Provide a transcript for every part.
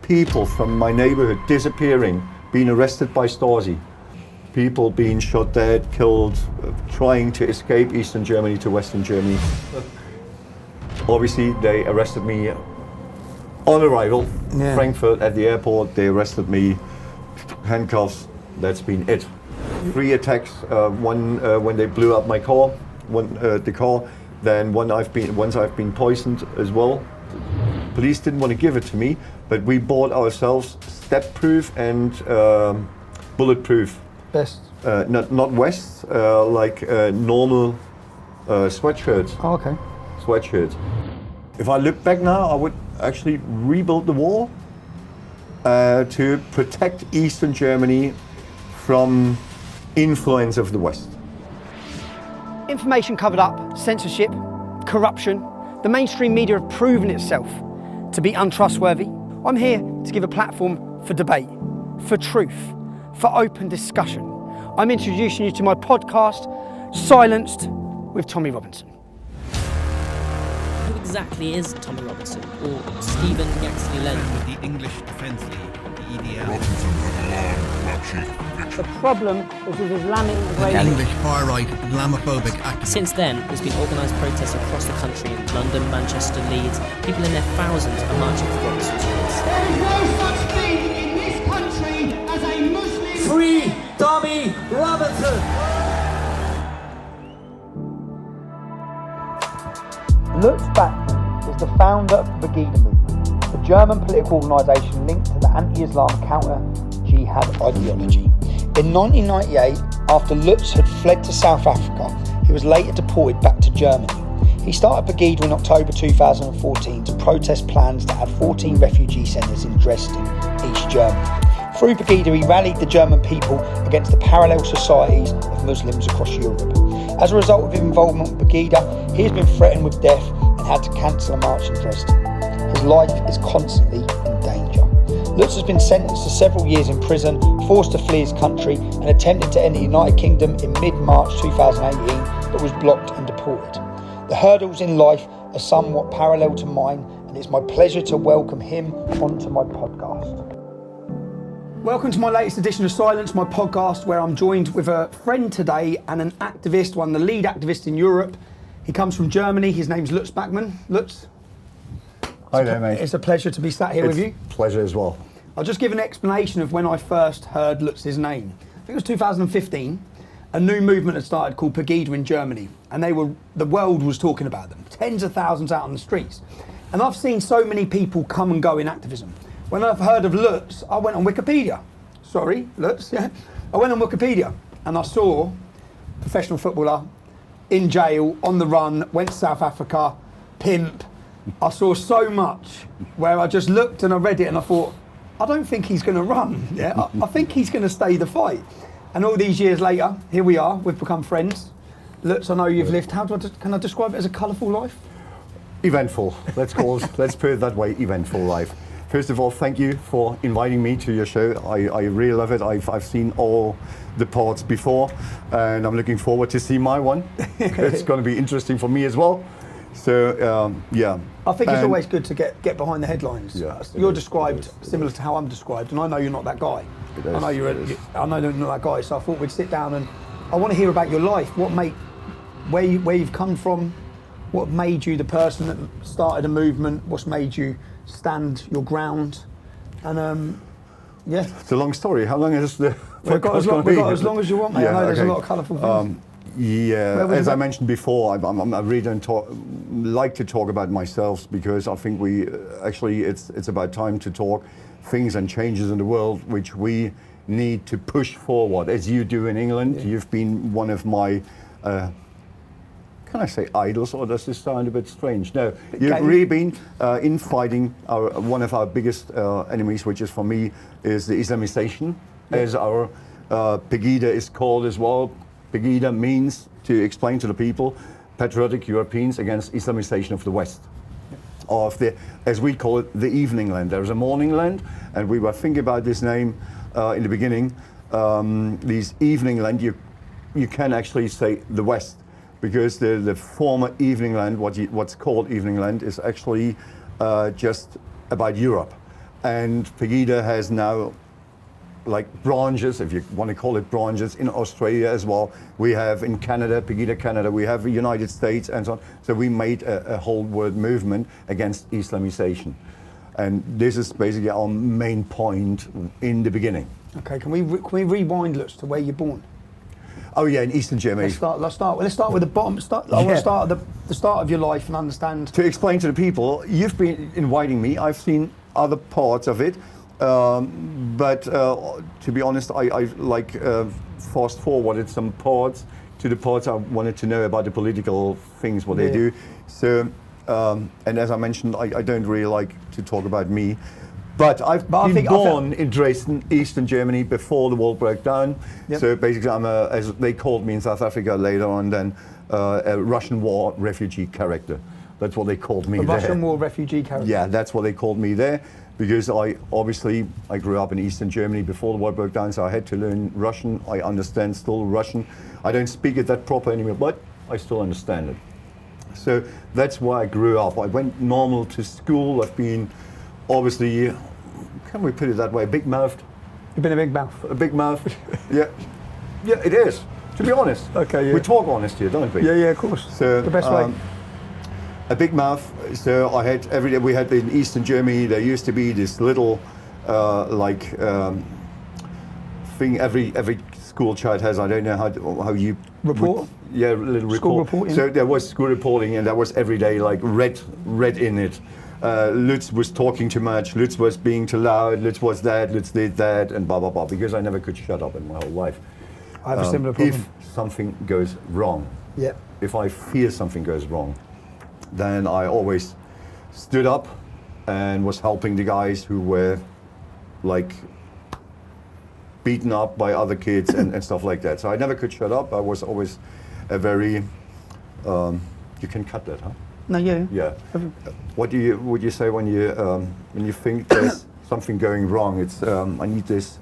people from my neighborhood disappearing, being arrested by Stasi. People being shot dead, killed, trying to escape Eastern Germany to Western Germany. Obviously, they arrested me on arrival, Frankfurt at the airport. They arrested me, handcuffs. That's been it. 3 attacks. One when they blew up my car, the car. Then once I've been poisoned as well. Police didn't want to give it to me, but we bought ourselves step-proof and bulletproof. Best. Not vests, like normal sweatshirts. Oh, okay. Sweatshirts. If I look back now, I would actually rebuild the wall to protect Eastern Germany from influence of the West. Information covered up, censorship, corruption. The mainstream media have proven itself to be untrustworthy. I'm here to give a platform for debate, for truth, for open discussion. I'm introducing you to my podcast, Silenced with Tommy Robinson. Who exactly is Tommy Robinson, or Stephen Yaxley-Lennon? With the English Defence League, the EDL. The problem is with Islamic The English far-right Islamophobic activists. Since then, there's been organised protests across the country in London, Manchester, Leeds. People in their thousands are marching for Robinson's release. There is no such thing in this country as a Muslim. Free Tommy Robinson! Lutz Bachmann is the founder of the Pegida movement, a German political organisation linked to the anti-Islam counter-jihad ideology. In 1998, after Lutz had fled to South Africa, he was later deported back to Germany. He started Pegida in October 2014 to protest plans to add 14 refugee centres in Dresden, East Germany. Through Pegida, he rallied the German people against the parallel societies of Muslims across Europe. As a result of his involvement with Pegida, he has been threatened with death and had to cancel a march in Dresden. His life is constantly in danger. Lutz has been sentenced to several years in prison, forced to flee his country, and attempted to enter the United Kingdom in mid-March 2018, but was blocked and deported. The hurdles in life are somewhat parallel to mine, and it's my pleasure to welcome him onto my podcast. Welcome to my latest edition of Silence, my podcast, where I'm joined with a friend today and an activist, one of the lead activists in Europe. He comes from Germany. His name's Lutz Bachmann. Lutz. Hi there, mate. It's a pleasure to be sat here with you. Pleasure as well. I'll just give an explanation of when I first heard Lutz's name. I think it was 2015. A new movement had started called Pegida in Germany, and the world was talking about them. Tens of thousands out on the streets. And I've seen so many people come and go in activism. When I've heard of Lutz, I went on Wikipedia. Sorry, Lutz, yeah. I went on Wikipedia and I saw professional footballer in jail, on the run, went to South Africa, pimp. I saw so much where I just looked and I read it and I thought, I don't think he's going to run. Yeah, I think he's going to stay the fight. And all these years later, here we are. We've become friends. Lutz, I know you've lived. Can I describe it as a colourful life? Eventful. Let's put it that way. Eventful life. First of all, thank you for inviting me to your show. I really love it. I've seen all the parts before, and I'm looking forward to see my one. It's going to be interesting for me as well. So yeah. I think it's always good to get behind the headlines. Yeah, you're described similar to how I'm described, and I know you're not that guy. I know you're not that guy. So I thought we'd sit down and I want to hear about your life. Where you've come from, what made you the person that started a movement? What's made you stand your ground? And yeah. It's a long story. How long is the? We've got as long as you want, mate. Yeah, I know there's a lot of colourful things. Yeah, as I mentioned before, I really don't like to talk about myself because I think it's about time to talk things and changes in the world which we need to push forward, as you do in England. Yeah. You've been one of my, can I say idols, or does this sound a bit strange? No, you've really been in fighting one of our biggest enemies, which is for me, is the Islamization, as our Pegida is called as well. Pegida means, to explain to the people, patriotic Europeans against Islamization of the West. Of the, as we call it, the evening land. There's a morning land, and we were thinking about this name in the beginning. These evening land, you can actually say the West, because the former evening land, what's called evening land, is actually just about Europe. And Pegida has now like branches, if you want to call it branches, in Australia as well. We have in Canada, Pegida Canada, we have the United States and so on. So we made a whole world movement against Islamization. And this is basically our main point in the beginning. Okay, can we rewind, Lutz, to where you're born? Oh yeah, in Eastern Germany. Let's start with the bottom. I want to start at the start of your life and understand. To explain to the people, you've been inviting me. I've seen other parts of it, but to be honest, I like fast forwarded some parts to the parts I wanted to know about the political things, what they do. So, and as I mentioned, I don't really like to talk about me. But I've been born in Dresden, Eastern Germany, before the wall broke down. Yep. So basically, I'm as they called me in South Africa later on, then a Russian war refugee character. That's what they called me there. Russian war refugee character. Yeah, that's what they called me there, because I grew up in Eastern Germany before the war broke down, so I had to learn Russian. I understand still Russian. I don't speak it that proper anymore, but I still understand it. So that's why I grew up. I went normal to school. I've been obviously, can we put it that way, big-mouthed. You've been a big mouth. A big mouth, yeah. Yeah, it is, to be honest. Okay, yeah. We talk honest here, don't we? Yeah, yeah, of course. So, the best way. A big mouth, so I had, every day we had in Eastern Germany, there used to be this little, thing every school child has, I don't know how you... Report? Yeah, a little report. School reporting. So there was school reporting, and that was every day, like, read in it. Lutz was talking too much, Lutz was being too loud, Lutz was that, Lutz did that, and blah, blah, blah, because I never could shut up in my whole life. I have a similar problem. If something goes wrong, yeah. if I fear something goes wrong, then I always stood up and was helping the guys who were like beaten up by other kids and stuff like that. So I never could shut up. I was always a very, you can cut that, huh? No, yeah. Yeah. What would you say when you think there's something going wrong? It's I need this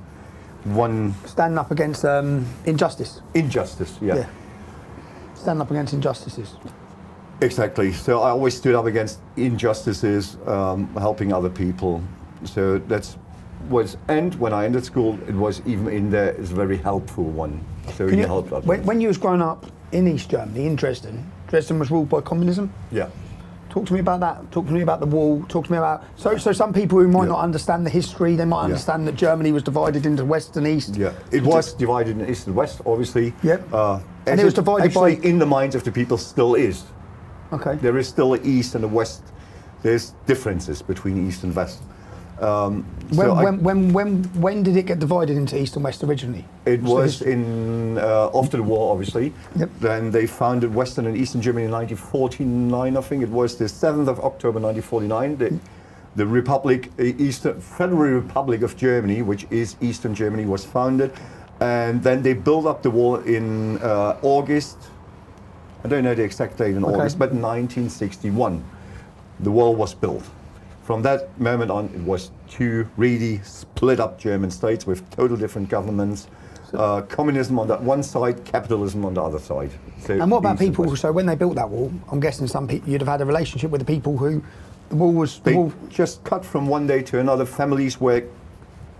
one. Standing up against injustice. Injustice, yeah. Standing up against injustices. Exactly. So I always stood up against injustices, helping other people. So and when I ended school, it was even in there is a very helpful one. So you helped others. When you was growing up in East Germany, in Dresden was ruled by communism. Yeah. Talk to me about that. Talk to me about the wall. Talk to me about so some people who might not understand the history, they might understand that Germany was divided into West and East. Yeah, it was divided in East and West, obviously. Yep. And it was divided actually by in the minds of the people still is. Okay. There is still an East and a West. There's differences between East and West. When did it get divided into East and West originally? It was in after the war, obviously. Yep. Then they founded Western and Eastern Germany in 1949. I think it was the 7th of October 1949. The Republic, Federal Republic of Germany, which is Eastern Germany, was founded, and then they built up the wall in August. I don't know the exact date in August, but 1961, the wall was built. From that moment on, it was two really split up German states with total different governments. Communism on that one side, capitalism on the other side. So and what about people? So when they built that wall, I'm guessing some people you'd have had a relationship with the people who the wall was. They just cut from one day to another. Families were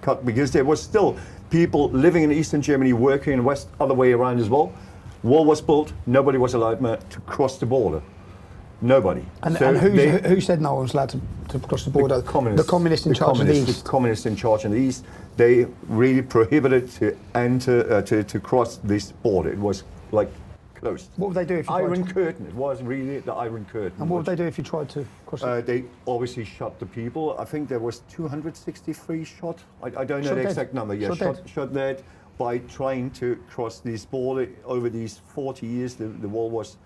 cut because there was still people living in Eastern Germany, working in West, other way around as well. Wall was built. Nobody was allowed to cross the border. Nobody. And who said no one was allowed to cross the border? The communists in charge of the East. The communists in charge in the East. They really prohibited to enter to cross this border. It was like closed. What would they do if you Iron Curtain? It was really the Iron Curtain. And what would they do if you tried to cross it? They obviously shot the people. I think there was 263 shot. I don't know the exact number. Yeah, shot dead by trying to cross this border over these 40 years. The wall was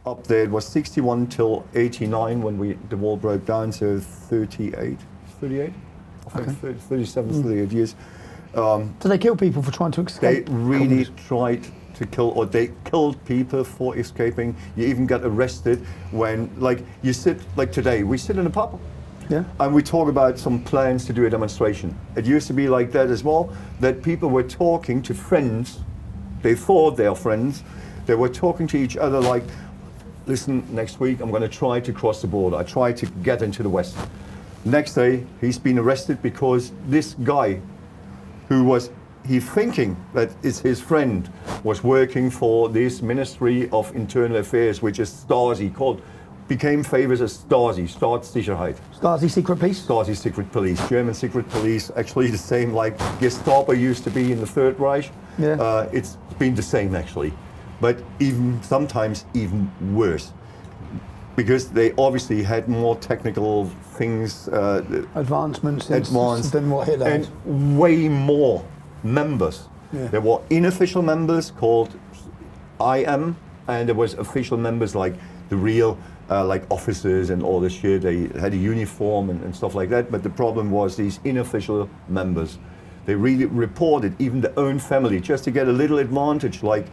up there. It was 61 till 89 when the wall broke down, so 38, I think 37, 38 years. So they kill people for trying to escape? They really tried to kill, or they killed people for escaping. You even got arrested when, like, you sit, like today, we sit in a pub. Yeah. And we talk about some plans to do a demonstration. It used to be like that as well, that people were talking to friends. They thought they are friends. They were talking to each other like, listen, next week I'm going to try to cross the border. I try to get into the West. Next day, he's been arrested because this guy, who was thinking that is his friend, was working for this Ministry of Internal Affairs, which is Stasi, became famous as Stasi, Staatssicherheit. Stasi secret police? Stasi secret police, German secret police, actually the same like Gestapo used to be in the Third Reich. Yeah. It's been the same actually, but sometimes even worse, because they obviously had more technical things, Advancements than what Hitler had. and way more members. Yeah. There were unofficial members called IM, and there was official members like the real like officers and all this shit. They had a uniform and stuff like that. But the problem was these unofficial members. They really reported even their own family just to get a little advantage, like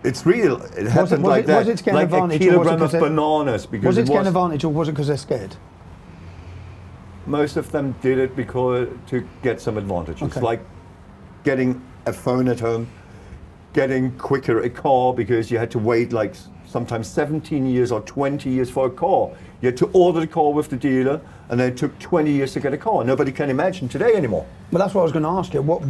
it's real. It happened like that. Was it to get an like advantage, a or was it kilogram of 'cause bananas. Because Was it it to get an was, advantage, or was it because they're scared? most of them did it because to get some advantage. It's Okay. like getting a phone at home, getting quicker a car, because you had to wait like sometimes 17 years or 20 years for a car. You had to order the car with the dealer, and then it took 20 years to get a car. Nobody can imagine today anymore. Well, that's what I was going to ask you. What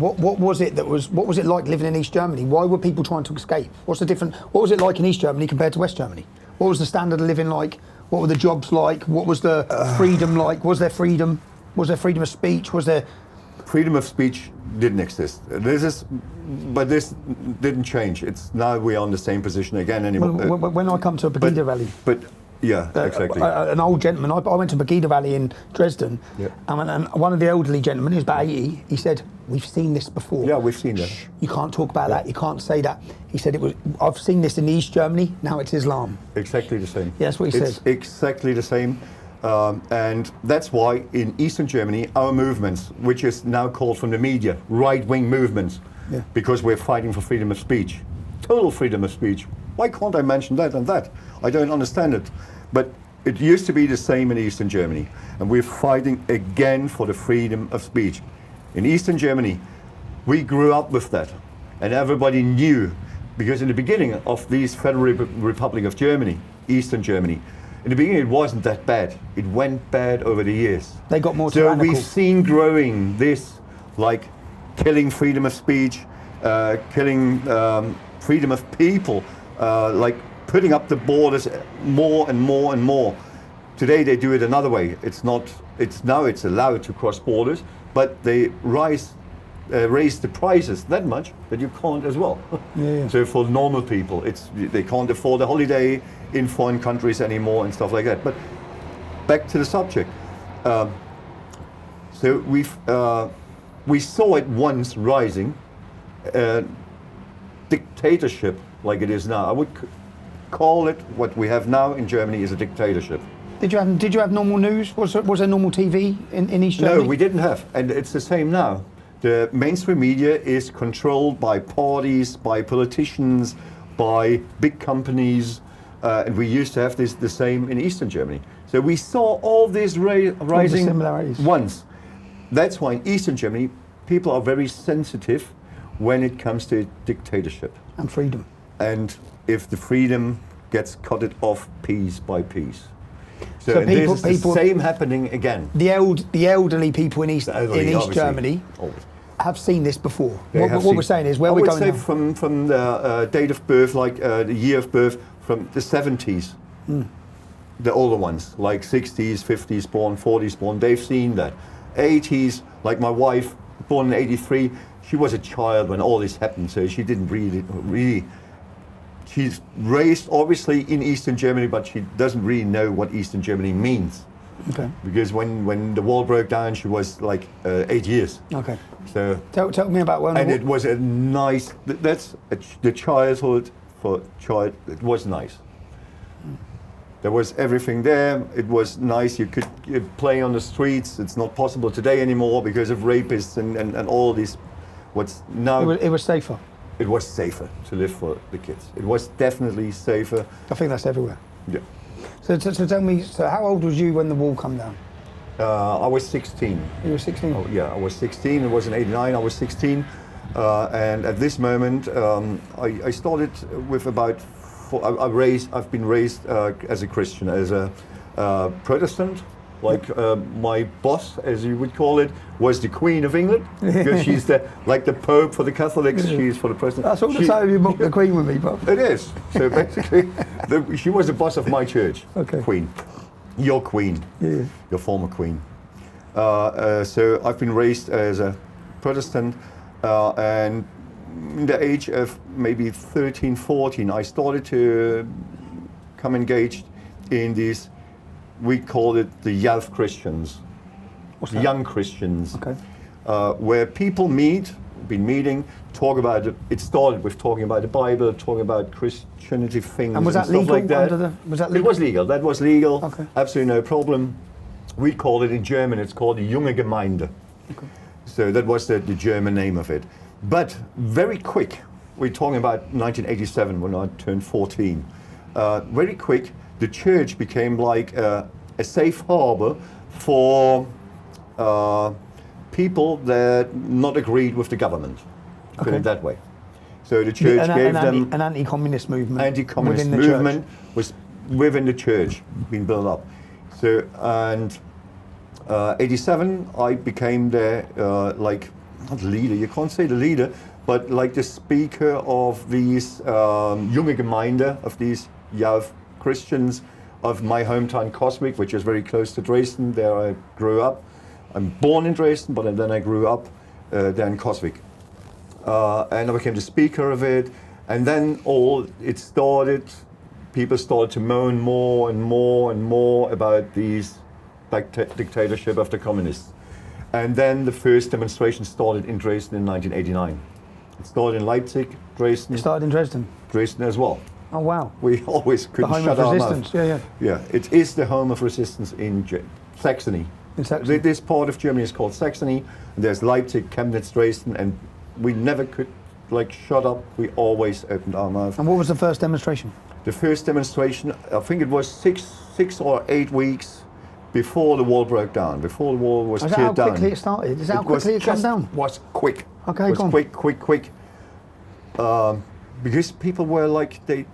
was it what was it like living in East Germany? Why were people trying to escape? What's the difference? What was it like in East Germany compared to West Germany? What was the standard of living like? What were the jobs like? What was the freedom like? Was there freedom? Was there freedom of speech? Was there? Freedom of speech didn't exist. But this didn't change. It's now we are in the same position again anymore. When I come to a Pegida rally, But yeah, exactly. An old gentleman, I went to Pegida Valley in Dresden, Yeah. and one of the elderly gentlemen, he was about 80, he said, "We've seen this before. Yeah, we've seen that. Shh, you can't talk about that, you can't say that." He said, "I've seen this in East Germany, now it's Islam." Exactly the same. Yeah, that's what he It's said. exactly the same. And that's why in Eastern Germany, our movements, which is now called from the media, right-wing movements, Yeah. because we're fighting for freedom of speech, total freedom of speech. Why can't I mention that and that? I don't understand it. But it used to be the same in Eastern Germany, and we're fighting again for the freedom of speech. In Eastern Germany, we grew up with that, and everybody knew, because in the beginning of this Federal Republic of Germany, Eastern Germany, in the beginning it wasn't that bad. It went bad over the years. They got more So tyrannical. we've seen growing this, like killing freedom of speech, killing freedom of people, like putting up the borders more and more and more. Today they do it another way. Now it's allowed to cross borders, but they raise the prices that much that you can't as well. Yeah. So for normal people, they can't afford a holiday in foreign countries anymore and stuff like that. But back to the subject. So we saw it once rising, dictatorship like it is now. I would call it what we have now in Germany is a dictatorship. Did you have normal news? Was there normal TV in East Germany? No, we didn't have, and it's the same now. The mainstream media is controlled by parties, by politicians, by big companies, and we used to have the same in Eastern Germany. So we saw all this rising similarities. once. That's why in Eastern Germany, people are very sensitive when it comes to dictatorship. And freedom. And if the freedom gets cut it off piece by piece. So So and this is people- the same happening again. The elderly people in East Obviously, Germany always. have seen this before. They What have we're seen- saying is where I we're would going say now. from the date of birth, like the year of birth, from the 70s. The older ones, like 60s, 50s born, 40s born, they've seen that. 80s, like my wife, born in 83, she was a child when all this happened, so she didn't really. She's raised obviously in Eastern Germany, but she doesn't really know what Eastern Germany means. Okay. Because when the wall broke down, she was like 8 years. Okay. So. Tell me about when. And it was a nice. The childhood for child. It was nice. There was everything there. It was nice. You could play on the streets. It's not possible today anymore because of rapists and all these. What's now? It was safer. It was safer to live for the kids. It was definitely safer. I think that's everywhere. Yeah. So tell me. So how old was you when the wall came down? I was 16. You were 16. Oh, yeah, I was 16. It was in '89. I was 16, and at this moment, I started with about I've been raised as a Christian, as a Protestant. Like my boss, as you would call it, was the Queen of England, because she's the Pope for the Catholics. She's for the President. That's all the time you mock the Queen with me, Bob. It is. So basically, she was the boss of my church. Okay. Queen, your Queen, your former Queen. So I've been raised as a Protestant, and in the age of maybe 13, 14, I started to come engaged in these. We call it the young Christians, young Christians, where people been meeting, talk about it. It started with talking about the Bible, talking about Christianity things, and was that stuff legal? like that. Was that legal? It was legal. That was legal. Okay. Absolutely no problem. We call it in German. It's called die junge Gemeinde. Okay. So that was the German name of it. But very quick. We're talking about 1987 when I turned 14. Very quick. The church became like a safe harbor for people that not agreed with the government. Put it that way. So the church gave them an anti-communist movement. Anti-communist movement was within the church being built up. So and 87, I became the not leader. You can't say the leader, but like the speaker of these junge Gemeinde, of these young Christians of my hometown Coswig, which is very close to Dresden. There I grew up. I'm born in Dresden, but then I grew up there in Coswig. And I became the speaker of it. And then it started, people started to moan more and more and more about these dictatorship of the communists. And then the first demonstration started in Dresden in 1989. It started in Leipzig, Dresden. It started in Dresden? Dresden as well. Oh wow! We always couldn't shut our mouth. The home of resistance, Yeah, it is the home of resistance in Saxony. In Saxony. This part of Germany is called Saxony. And there's Leipzig, Chemnitz, Dresden, and we never could shut up. We always opened our mouth. And what was the first demonstration? The first demonstration, I think it was six or 8 weeks before the wall broke down. Before the wall was teared down. Is that how quickly it started? Is that how quickly it came down? Was quick. Okay, go on. Quick. Because people were like they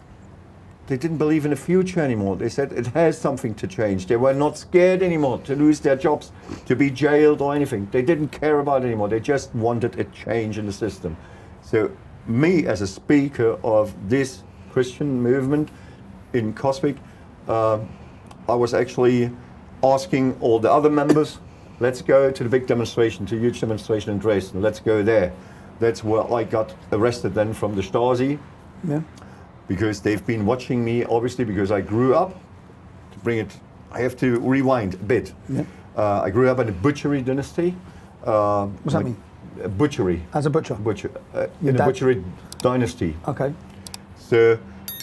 didn't believe in the future anymore. They said it has something to change. They were not scared anymore to lose their jobs, to be jailed or anything. They didn't care about it anymore. They just wanted a change in the system. So me as a speaker of this Christian movement in Coswig, I was actually asking all the other members, let's go to the big demonstration, to a huge demonstration in Dresden. Let's go there. That's where I got arrested then from the Stasi. Yeah. Because they've been watching me, obviously, because I grew up. To bring it, I have to rewind a bit. Yeah. I grew up in a butchery dynasty. What's that mean? A butchery. As a butcher? In a butchery dynasty. Okay. So,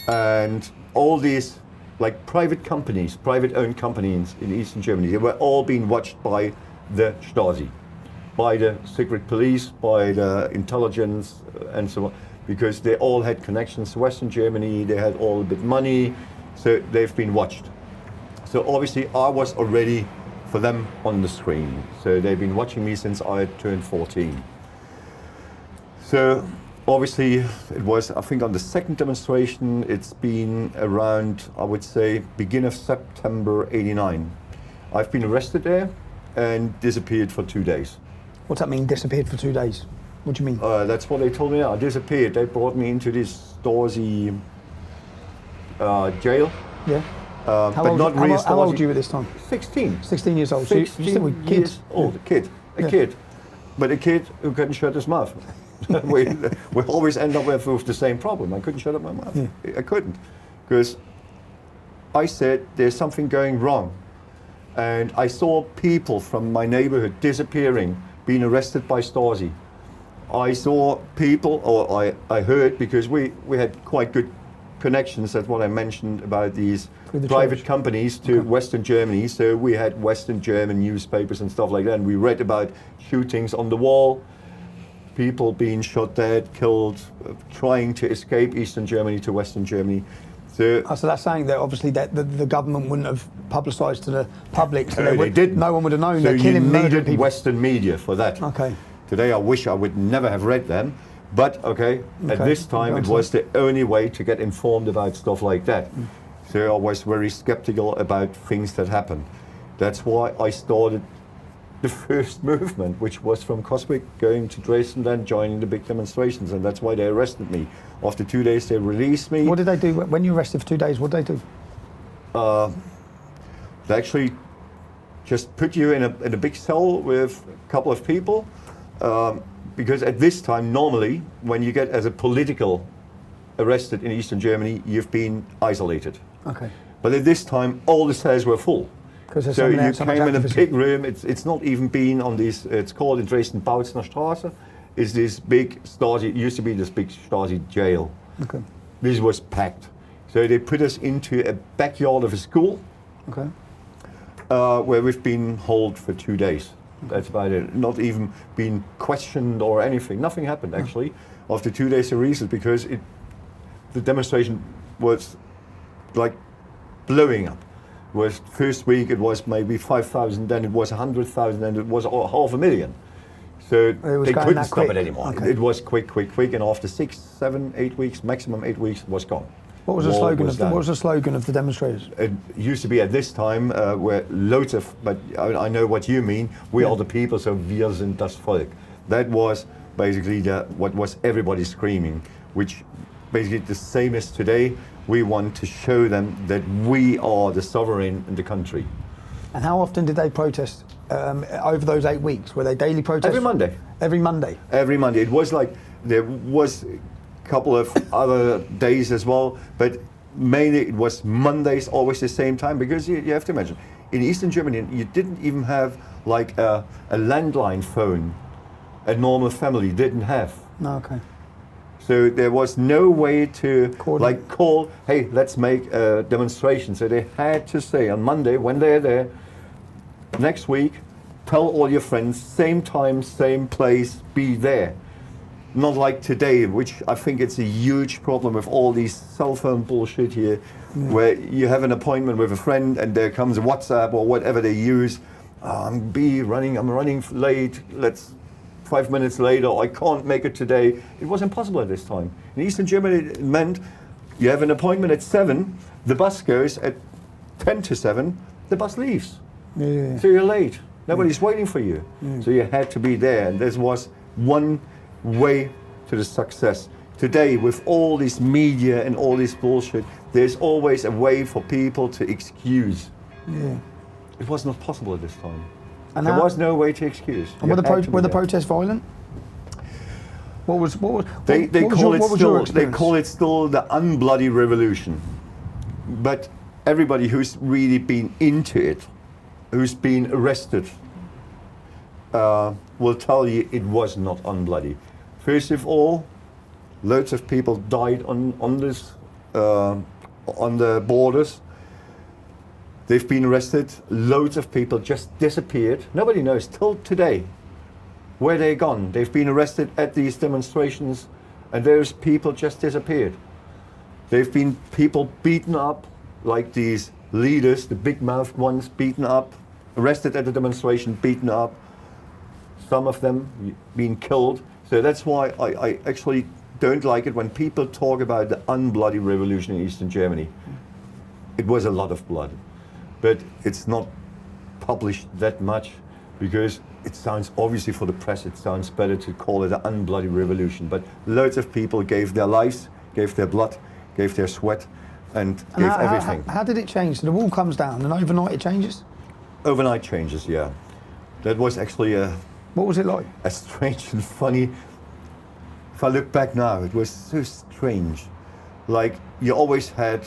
and all these like private companies, private-owned companies in Eastern Germany, they were all being watched by the Stasi, by the secret police, by the intelligence, and so on. Because they all had connections to Western Germany, they had all a bit money, so they've been watched. So obviously I was already for them on the screen. So they've been watching me since I turned 14. So obviously it was, I think on the second demonstration, it's been around, I would say, beginning of September 89. I've been arrested there and disappeared for 2 days. What's that mean, disappeared for 2 days? What do you mean? That's what they told me. I disappeared. They brought me into this Stasi jail. Yeah. But not really Stasi. How old were you at this time? 16. 16 years old. 16 so you still were kids. Years old. A kid. But a kid who couldn't shut his mouth. we always end up with the same problem. I couldn't shut up my mouth. Yeah. I couldn't. Because I said there's something going wrong. And I saw people from my neighborhood disappearing, being arrested by Stasi. I saw people, or I heard, because we had quite good connections, that's what I mentioned about these private companies to Western Germany. So we had Western German newspapers and stuff like that, and we read about shootings on the wall, people being shot dead, killed, trying to escape Eastern Germany to Western Germany. So that's saying that obviously that the government wouldn't have publicised to the public, so they didn't. No one would have known so they're killing, you murdering needed people. Western media for that. Okay. Today I wish I would never have read them, But at this time it was the only way to get informed about stuff like that. So I was very skeptical about things that happened. That's why I started the first movement, which was from Coswig going to Dresden, then joining the big demonstrations, and that's why they arrested me. After 2 days they released me. What did they do when you were arrested for 2 days? What did they do? They actually just put you in a big cell with a couple of people, because at this time, normally, when you get as a political arrested in Eastern Germany, you've been isolated. Okay. But at this time, all the cells were full. So you came in a big room. It's not even been on this. It's called in Dresden Bautzner Straße. It's this big Stasi. It used to be this big Stasi jail. Okay. This was packed. So they put us into a backyard of a school. Okay. Where we've been held for 2 days. That's about it. Not even been questioned or anything. Nothing happened actually. After 2 days of research, because the demonstration was like blowing up. Was first week it was maybe 5,000, then it was 100,000, and it was 500,000. So they couldn't stop it anymore. Okay. It was quick, and after 6, 7, 8 weeks, maximum 8 weeks, it was gone. What was the slogan of the demonstrators? It used to be at this time where loads of, but I know what you mean. We are the people, so wir sind das Volk. That was basically what was everybody screaming, which basically the same as today. We want to show them that we are the sovereign in the country. And how often did they protest over those 8 weeks? Were they daily protests? Every Monday. Every Monday? Every Monday. It was like, there was a couple of other days as well, but mainly it was Mondays, always the same time, because you have to imagine, in Eastern Germany, you didn't even have like a landline phone. A normal family didn't have. No, okay. So there was no way to call, hey, let's make a demonstration. So they had to say on Monday, when they're there, next week, tell all your friends, same time, same place, be there. Not like today, which I think it's a huge problem with all these cell phone bullshit here, where you have an appointment with a friend and there comes a WhatsApp or whatever they use. I'm running late, 5 minutes later, I can't make it today. It was impossible at this time. In Eastern Germany, it meant you have an appointment at 7, the bus goes at 10 to 7, the bus leaves. Yeah. So you're late. Nobody's waiting for you. So you had to be there. And this was one way to the success. Today, with all this media and all this bullshit, there's always a way for people to excuse. Yeah. It was not possible at this time. And there was no way to excuse. And were the protests violent? They call it still the unbloody revolution. But everybody who's really been into it, who's been arrested, will tell you it was not unbloody. First of all, loads of people died on the borders. They've been arrested. Loads of people just disappeared. Nobody knows till today where they're gone. They've been arrested at these demonstrations, and those people just disappeared. They've been people beaten up, like these leaders, the big-mouthed ones, beaten up, arrested at the demonstration, beaten up. Some of them being killed. So that's why I actually don't like it when people talk about the unbloody revolution in Eastern Germany. It was a lot of blood. But it's not published that much because it sounds, obviously for the press, it sounds better to call it an unbloody revolution. But loads of people gave their lives, gave their blood, gave their sweat, and gave everything. How did it change? So the wall comes down and overnight it changes? Overnight changes, yeah. That was actually what was it like? A strange and funny. If I look back now, it was so strange. Like you always had,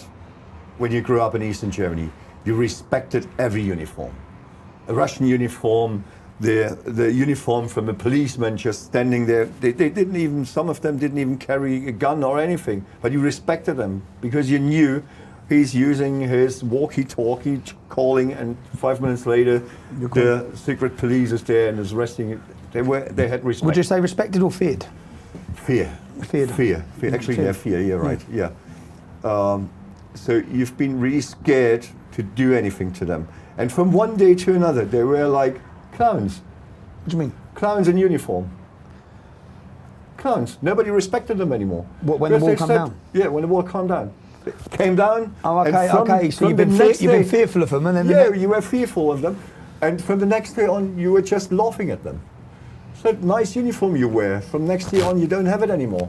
when you grew up in Eastern Germany, you respected every uniform. A Russian uniform, the uniform from a policeman just standing there. They didn't even, some of them didn't even carry a gun or anything, but you respected them because you knew he's using his walkie-talkie calling, and 5 minutes later the secret police is there and is arresting. They had respect. Would you say respected or feared? Fear. Feared. Fear. Actually, yeah, fear. Yeah, right. Yeah. So you've been really scared to do anything to them. And from one day to another, they were like clowns. What do you mean? Clowns in uniform. clowns. Nobody respected them anymore. What, when the Because wall they calmed said- down? Yeah, when the wall calmed down. It came down. Oh, okay, and from- okay. So from you've the been, next you've been day- fearful of them, and then the Yeah, next- you were fearful of them. And from the next day on, you were just laughing at them. So nice uniform you wear. From next year on, you don't have it anymore.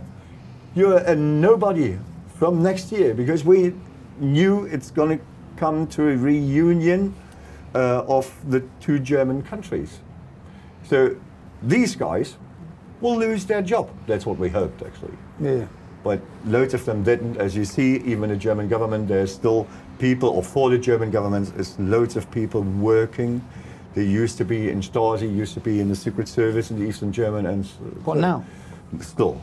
You're a nobody from next year, because we knew it's going to come to a reunion of the two German countries. So these guys will lose their job. That's what we hoped, actually. Yeah. But loads of them didn't. As you see, even the German government, there's still people, or for the German government, there's loads of people working. They used to be in Stasi, used to be in the Secret Service in the Eastern German, and What now? Still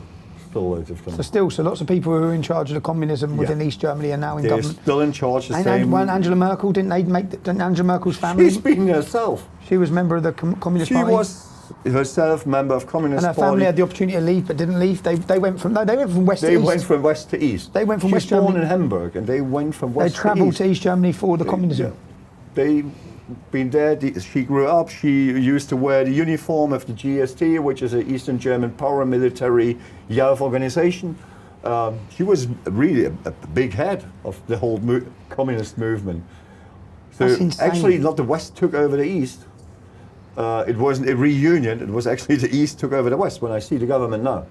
loads of them. So lots of people who were in charge of the communism within East Germany are now in They're government. still in charge. The And same. when Angela Merkel, didn't Angela Merkel's family? She's been herself. She was a member of the Communist She Party. was herself member of Communist And her Party. family had the opportunity to leave, but didn't leave. They went from west to They east. went from west to east. They went from She's West born Germany. in Hamburg, and they went from They west to travelled east. to East Germany for the communism. Yeah. They been there. She grew up. She used to wear the uniform of the GST, which is an Eastern German paramilitary youth organization. She was really a big head of the whole communist movement. So That's insane. actually, not the West took over the East. It wasn't a reunion. It was actually the East took over the West. When I see the government now,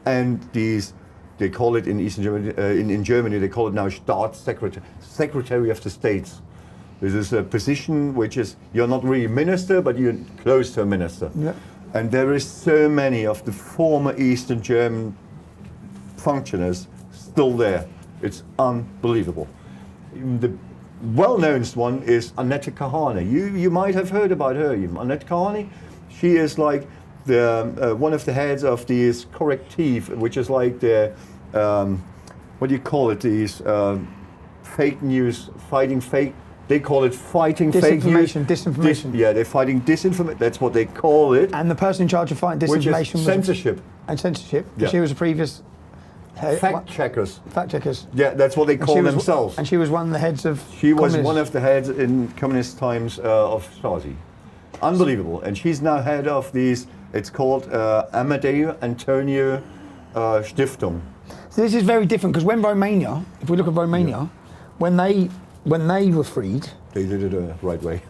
and they call it in Eastern Germany. In Germany, they call it now Staatssecretary, Secretary of the States. This is a position which is, you're not really minister, but you're close to a minister. Yeah. And there is so many of the former Eastern German functionaries still there. It's unbelievable. The well-known one is Annette Kahane. You might have heard about her. Annette Kahane, she is like the one of the heads of this corrective, which is like the what do you call it? These fake news, fighting fake. They call it fighting fake news. Disinformation. Yeah, they're fighting disinformation. That's what they call it. And the person in charge of fighting Which disinformation is was censorship. and censorship. Yeah. She was a previous Fact checkers. fact checkers. Yeah, that's what they And call she was- themselves. And she was one of the heads of. She was communist- one of the heads in communist times of Stasi. Unbelievable. And she's now head of these, it's called Amadeo Antonio Stiftung. So this is very different because when Romania, if we look at Romania, when they were freed, They did it the right way.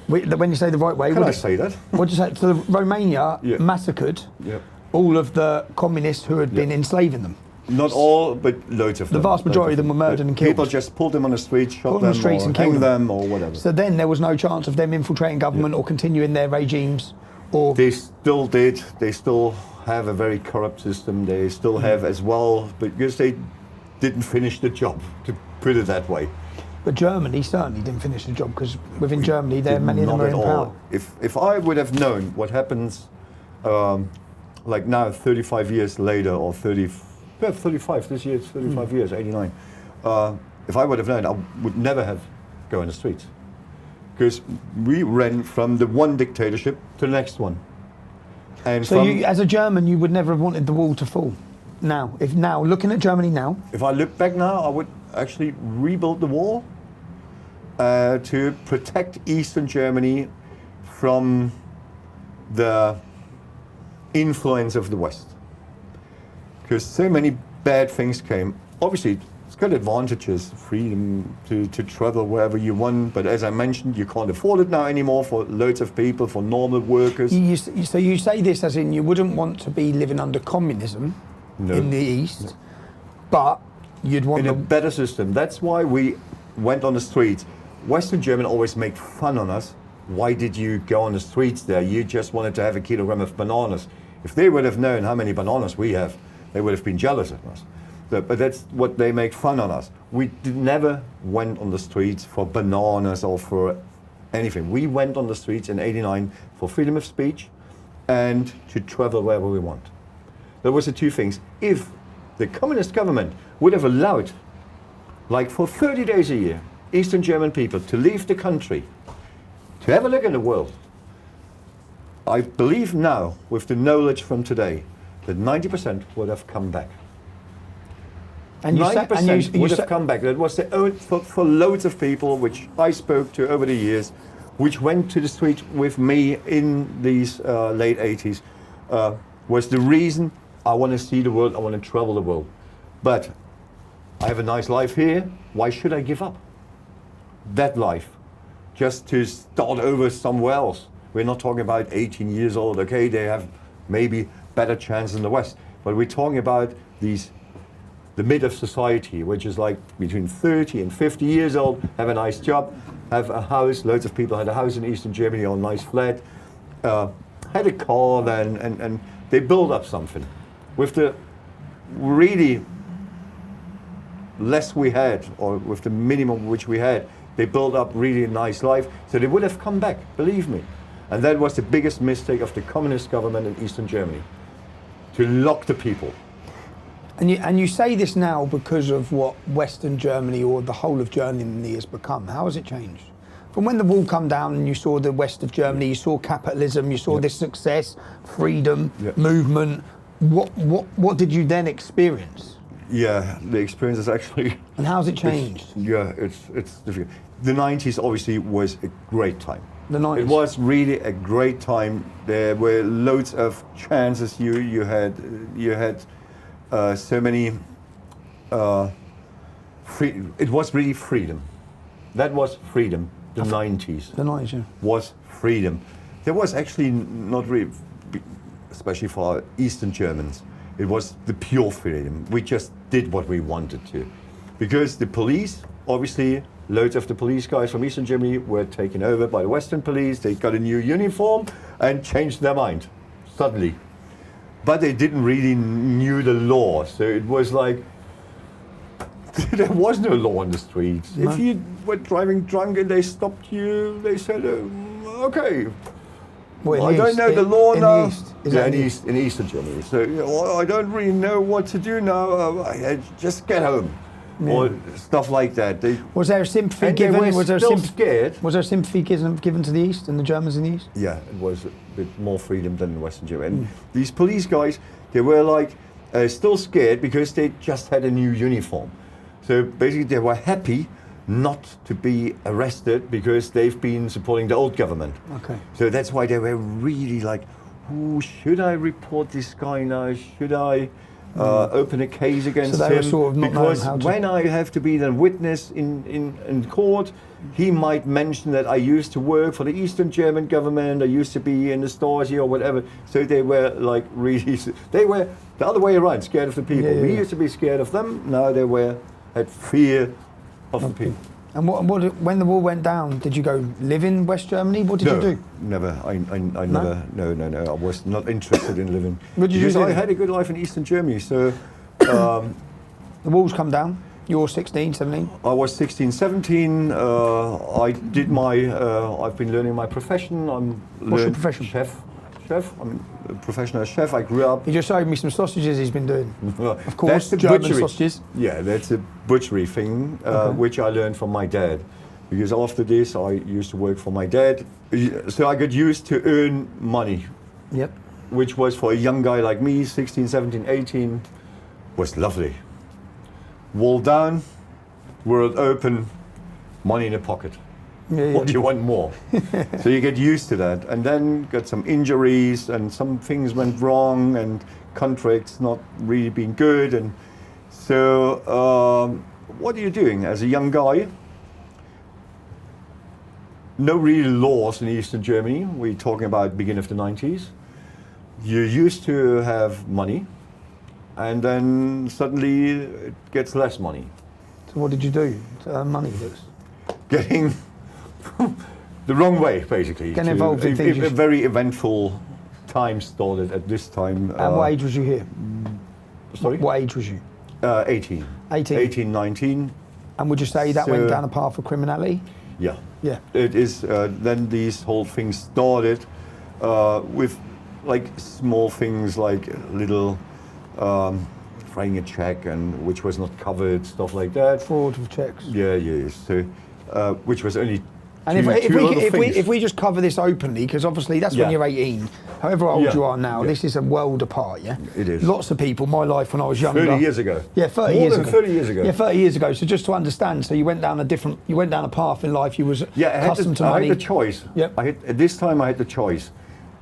when you say the right way, Can what I do- say that? What do you say? So Romania Yeah. massacred Yeah. all of the communists who had been Yeah. enslaving them. Not all, but loads of them. The vast majority of them were murdered and killed. People just pulled them on the streets, shot Put them on them, the streets or and killed hanged them. them, or whatever. So then there was no chance of them infiltrating government or continuing their regimes. Or They still did. They still have a very corrupt system. They still have as well, because they didn't finish the job, to put it that way. but Germany certainly didn't finish the job because within Germany, there many of them Not are at in all. power. If I would have known what happens, like now, 35 years later, or 35 this year, it's 35 years, 89. If I would have known, I would never have gone in the streets, because we ran from the one dictatorship to the next one. And So from, you, as a German, you would never have wanted the wall to fall. Now, looking at Germany now, if I look back now, I would actually rebuild the wall to protect Eastern Germany from the influence of the West. Because so many bad things came. Obviously, it's got advantages, freedom to travel wherever you want, but as I mentioned, you can't afford it now anymore for loads of people, for normal workers. so you say this as in you wouldn't want to be living under communism No. in the East, but you'd want In a the better system. That's why we went on the streets. Western Germans always make fun on us. Why did you go on the streets there? You just wanted to have a kilogram of bananas. If they would have known how many bananas we have, they would have been jealous of us. But that's what they make fun on us. We never went on the streets for bananas or for anything. We went on the streets in '89 for freedom of speech and to travel wherever we want. There was the two things. If the communist government would have allowed, like for 30 days a year, Eastern German people to leave the country, to have a look at the world, I believe now, with the knowledge from today, that 90% would have come back. and you say, 90% would have come back. That was the only, for loads of people which I spoke to over the years, which went to the street with me in these late 80s, was the reason I want to see the world, I want to travel the world. But I have a nice life here, why should I give up that life just to start over somewhere else? We're not talking about 18 years old, okay, they have maybe better chance in the West, but we're talking about the mid of society, which is like between 30 and 50 years old, have a nice job, have a house. Loads of people had a house in Eastern Germany or a nice flat, had a car then, and they build up something. With the really less we had, or with the minimum which we had, they built up really a nice life. So they would have come back, believe me. And that was the biggest mistake of the communist government in Eastern Germany, to lock the people. And you say this now because of what Western Germany or the whole of Germany has become. How has it changed? From when the wall come down and you saw the west of Germany, you saw capitalism, you saw this success, freedom, movement. What did you then experience? Yeah, the experience is actually. And how's it changed? It's difficult. The 90s obviously was a great time. The 90s. It was really a great time. There were loads of chances. You had so many. It was really freedom. That was freedom. The 90s. The 90s, yeah. Was freedom. There was actually not really, especially for Eastern Germans, it was the pure freedom. We just did what we wanted to. Because the police, obviously, loads of the police guys from Eastern Germany were taken over by the Western police. They got a new uniform and changed their mind, suddenly. But they didn't really knew the law. So it was like, there was no law on the streets. No. If you were driving drunk and they stopped you, they said, okay. Well, I don't know the law now. In Eastern Germany. So I don't really know what to do now. Just get home, or stuff like that. Was there sympathy given? Was there scared? Was there sympathy given to the East and the Germans in the East? Yeah, it was a bit more freedom than in Western Germany. And these police guys, they were like still scared because they just had a new uniform. So basically, they were happy not to be arrested because they've been supporting the old government. Okay. So that's why they were really like, "Ooh, should I report this guy now? Should I open a case against him?" So they were sort of not because knowing how to... when I have to be the witness in court, he might mention that I used to work for the Eastern German government, I used to be in the Stasi or whatever. So they were like really, they were the other way around, scared of the people. We used to be scared of them, now they had fear of the people. And when the wall went down, did you go live in West Germany? What did you do? Never. I never. No. I was not interested in living. What did you do? I had a good life in Eastern Germany. So the walls come down. You're 16, 17. I was 16, 17. I did I've been learning my profession. What's your profession? Chef. I'm a professional chef. I grew up. He just showed me some sausages he's been doing. Of course, that's the German butchery. Sausages. Yeah, that's a butchery thing, which I learned from my dad. Because after this, I used to work for my dad. So I got used to earn money. Yep. Which was for a young guy like me, 16, 17, 18, was lovely. Wall down, world open, money in the pocket. What do you want more? So you get used to that, and then got some injuries, and some things went wrong, and contracts not really being good, and so what are you doing as a young guy? No real laws in Eastern Germany. We're talking about beginning of the 90s. You used to have money, and then suddenly it gets less money. So what did you do to earn money, Lutz? Getting the wrong way, basically. Getting involved in things. A very eventful time started at this time. And what age was you here? Sorry? What age was you? 18. 18? 18, 19. And would you say that went down a path of criminality? Yeah. Yeah. It is, then these whole things started with like small things like little writing a check and which was not covered, stuff like that. Fraud of checks. Yeah. So, which was only and if we just cover this openly, because obviously that's when you're 18, however old you are now, this is a world apart, yeah? It is. Lots of people, my life when I was younger. 30 years ago. Yeah, 30 More years than ago. 30 years ago. Yeah, 30 years ago. So just to understand, so you went down a path in life, you was accustomed to money. I had the choice. Yep. At this time I had the choice.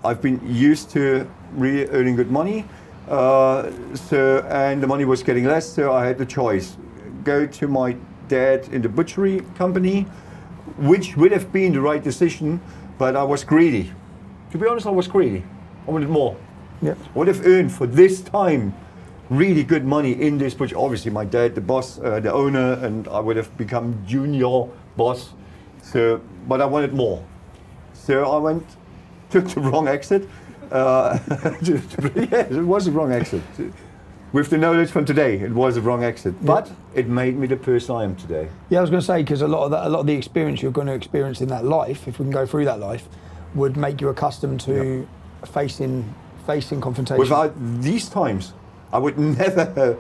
I've been used to really earning good money, And the money was getting less, so I had the choice. Go to my dad in the butchery company, which would have been the right decision, but I was greedy. To be honest, I was greedy. I wanted more. Yep. I would have earned for this time really good money in this butcher. Obviously, my dad, the boss, the owner, and I would have become junior boss. So, but I wanted more. So I took the wrong exit. Yes, it was the wrong exit. With the knowledge from today, it was the wrong exit. But it made me the person I am today. Yeah, I was going to say, because a lot of the experience you're going to experience in that life, if we can go through that life, would make you accustomed to facing confrontation. Without these times, I would never have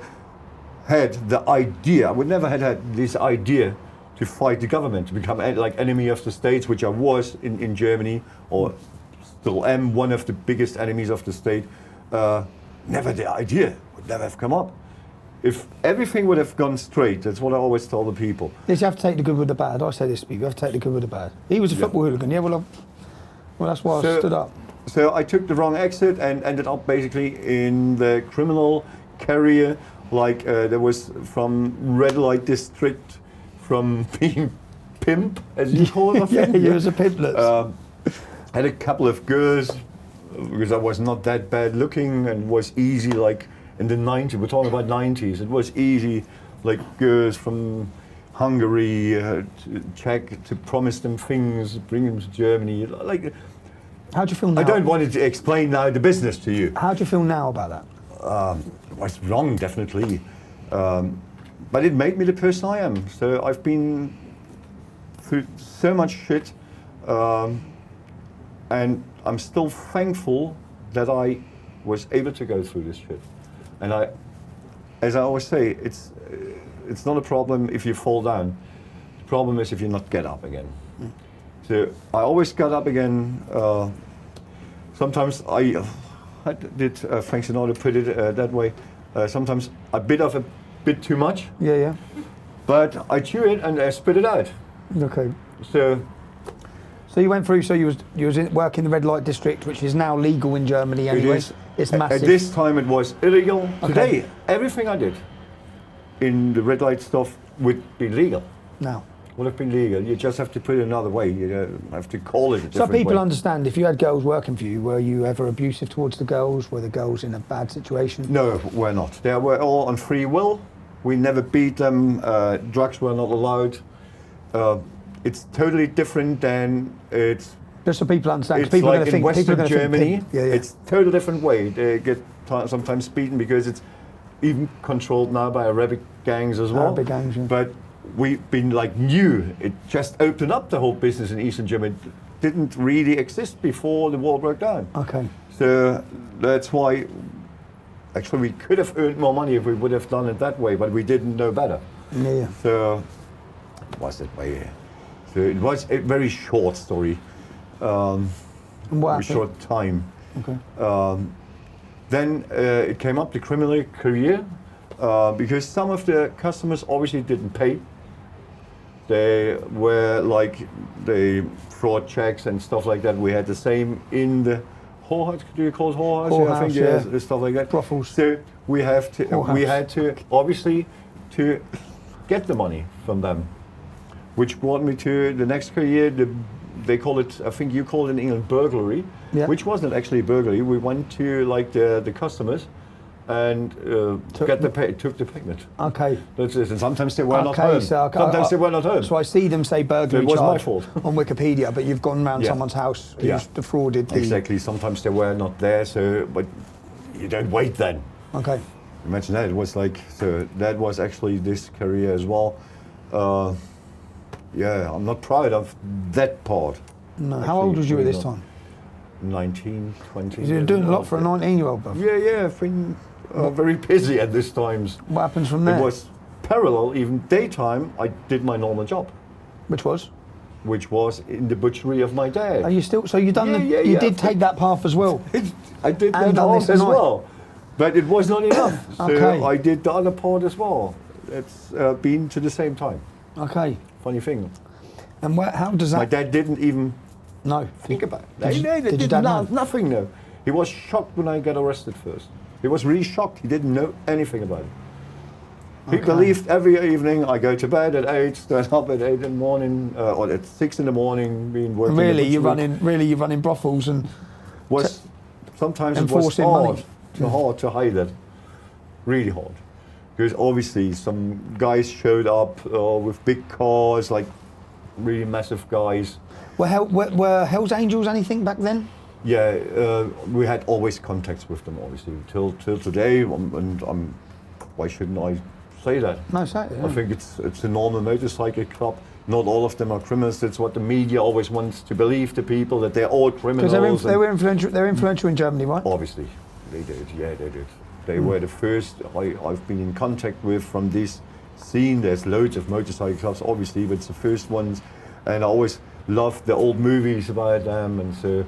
had the idea. I would never have had this idea to fight the government, to become like enemy of the states, which I was in Germany, or still am one of the biggest enemies of the state. Never the idea would never have come up. If everything would have gone straight, that's what I always tell the people. Yes, you have to take the good with the bad. I say this to people, you have to take the good with the bad. He was a football hooligan, yeah, well that's why I stood up. So I took the wrong exit and ended up basically in the criminal career, like there was from red light district, from being pimp, as you call it, I think. Yeah, you was a pimp, Lutz. Had a couple of girls, because I was not that bad looking and was easy, like in the 90s, we're talking about 90s, it was easy, like girls from Hungary, Czech, to promise them things, bring them to Germany. Like, how do you feel now? I don't want to explain now the business to you. How do you feel now about that? It was wrong, definitely. But it made me the person I am. So I've been through so much shit, and I'm still thankful that I was able to go through this shit. And as I always say, it's not a problem if you fall down. The problem is if you not get up again. So I always got up again. Sometimes I did, thanks in order to put it that way, sometimes a bit too much. Yeah, yeah. But I chew it and I spit it out. Okay. So you went through. So you was working in the red light district, which is now legal in Germany anyway. It's massive. At this time, it was illegal. Okay. Today, everything I did in the red light stuff would be legal. Now. Would have been legal. You just have to put it another way. You have to call it a different So people way. understand, if you had girls working for you, were you ever abusive towards the girls? Were the girls in a bad situation? No, we're not. They were all on free will. We never beat them. Drugs were not allowed. It's totally different than it's. Just so people understand, It's people are like going to in think. People are Western going to Germany. think. Yeah, yeah. It's totally different way. They get sometimes beaten because it's even controlled now by Arabic gangs as well. Arabic gangs, yeah. But we've been like new. It just opened up the whole business in Eastern Germany. It didn't really exist before the war broke down. Okay. So that's why. Actually, we could have earned more money if we would have done it that way, but we didn't know better. Yeah, yeah. So it was that way. So it was a very short story. And what Very happened? short time. Okay. Then it came up the criminal career because some of the customers obviously didn't pay. They were like the fraud checks and stuff like that. We had the same in the whorehouse. Do you call it whorehouse? Whorehouse, I think yeah. stuff like that. Brothels. So we had Whorehouse. to obviously to get the money from them, which brought me to the next career. They call it, I think you call it in England, burglary, Yeah. which wasn't actually burglary. We went to like the customers and took the payment. Okay. That's it. And sometimes they were not Okay, home. so Sometimes they were not home. So I see them say burglary It was my charge fault. on Wikipedia, but you've gone round Yeah. someone's house who's Yeah. defrauded the. Exactly. Sometimes they were not there. So, but you don't wait then. Okay. Imagine that. It was like, so that was actually this career as well. Yeah, I'm not proud of that part. No. How Actually, old was you at really this not. time? 19, 20. You're doing a lot for a 19-year-old, bro. Yeah, I've been very busy at this times. What happens from there? It was parallel, even daytime, I did my normal job, Which was? which was in the butchery of my dad. Are you still? So you done Yeah, you yeah. did take that path as well. I did And that done part this as at night. well, but it was not enough. So Okay. I did the other part as well. It's been to the same time. Okay. Funny thing. And how does that? My dad didn't even No. think about it. Did They your dad know? nothing, no. He was shocked when I got arrested first. He was really shocked. He didn't know anything about it. He Okay. believed every evening I go to bed at 8, stand up at 8 in the morning, or at 6 in the morning, being working. Really, you're running brothels and Was sometimes it was enforcing money. hard to hide it. Really hard, because obviously some guys showed up with big cars, like really massive guys. were Hell's Angels anything back then? Yeah, we had always contacts with them, obviously, till today, and why shouldn't I say that? No, say it, I think it's a normal motorcycle club. Not all of them are criminals. That's what the media always wants to believe to people, that they're all criminals. Because they were influential. They were influential in Germany, right? Obviously, they did. Yeah, they did. They were the first I've been in contact with from this scene. There's loads of motorcycle clubs, obviously, but it's the first ones. And I always loved the old movies about them, and so.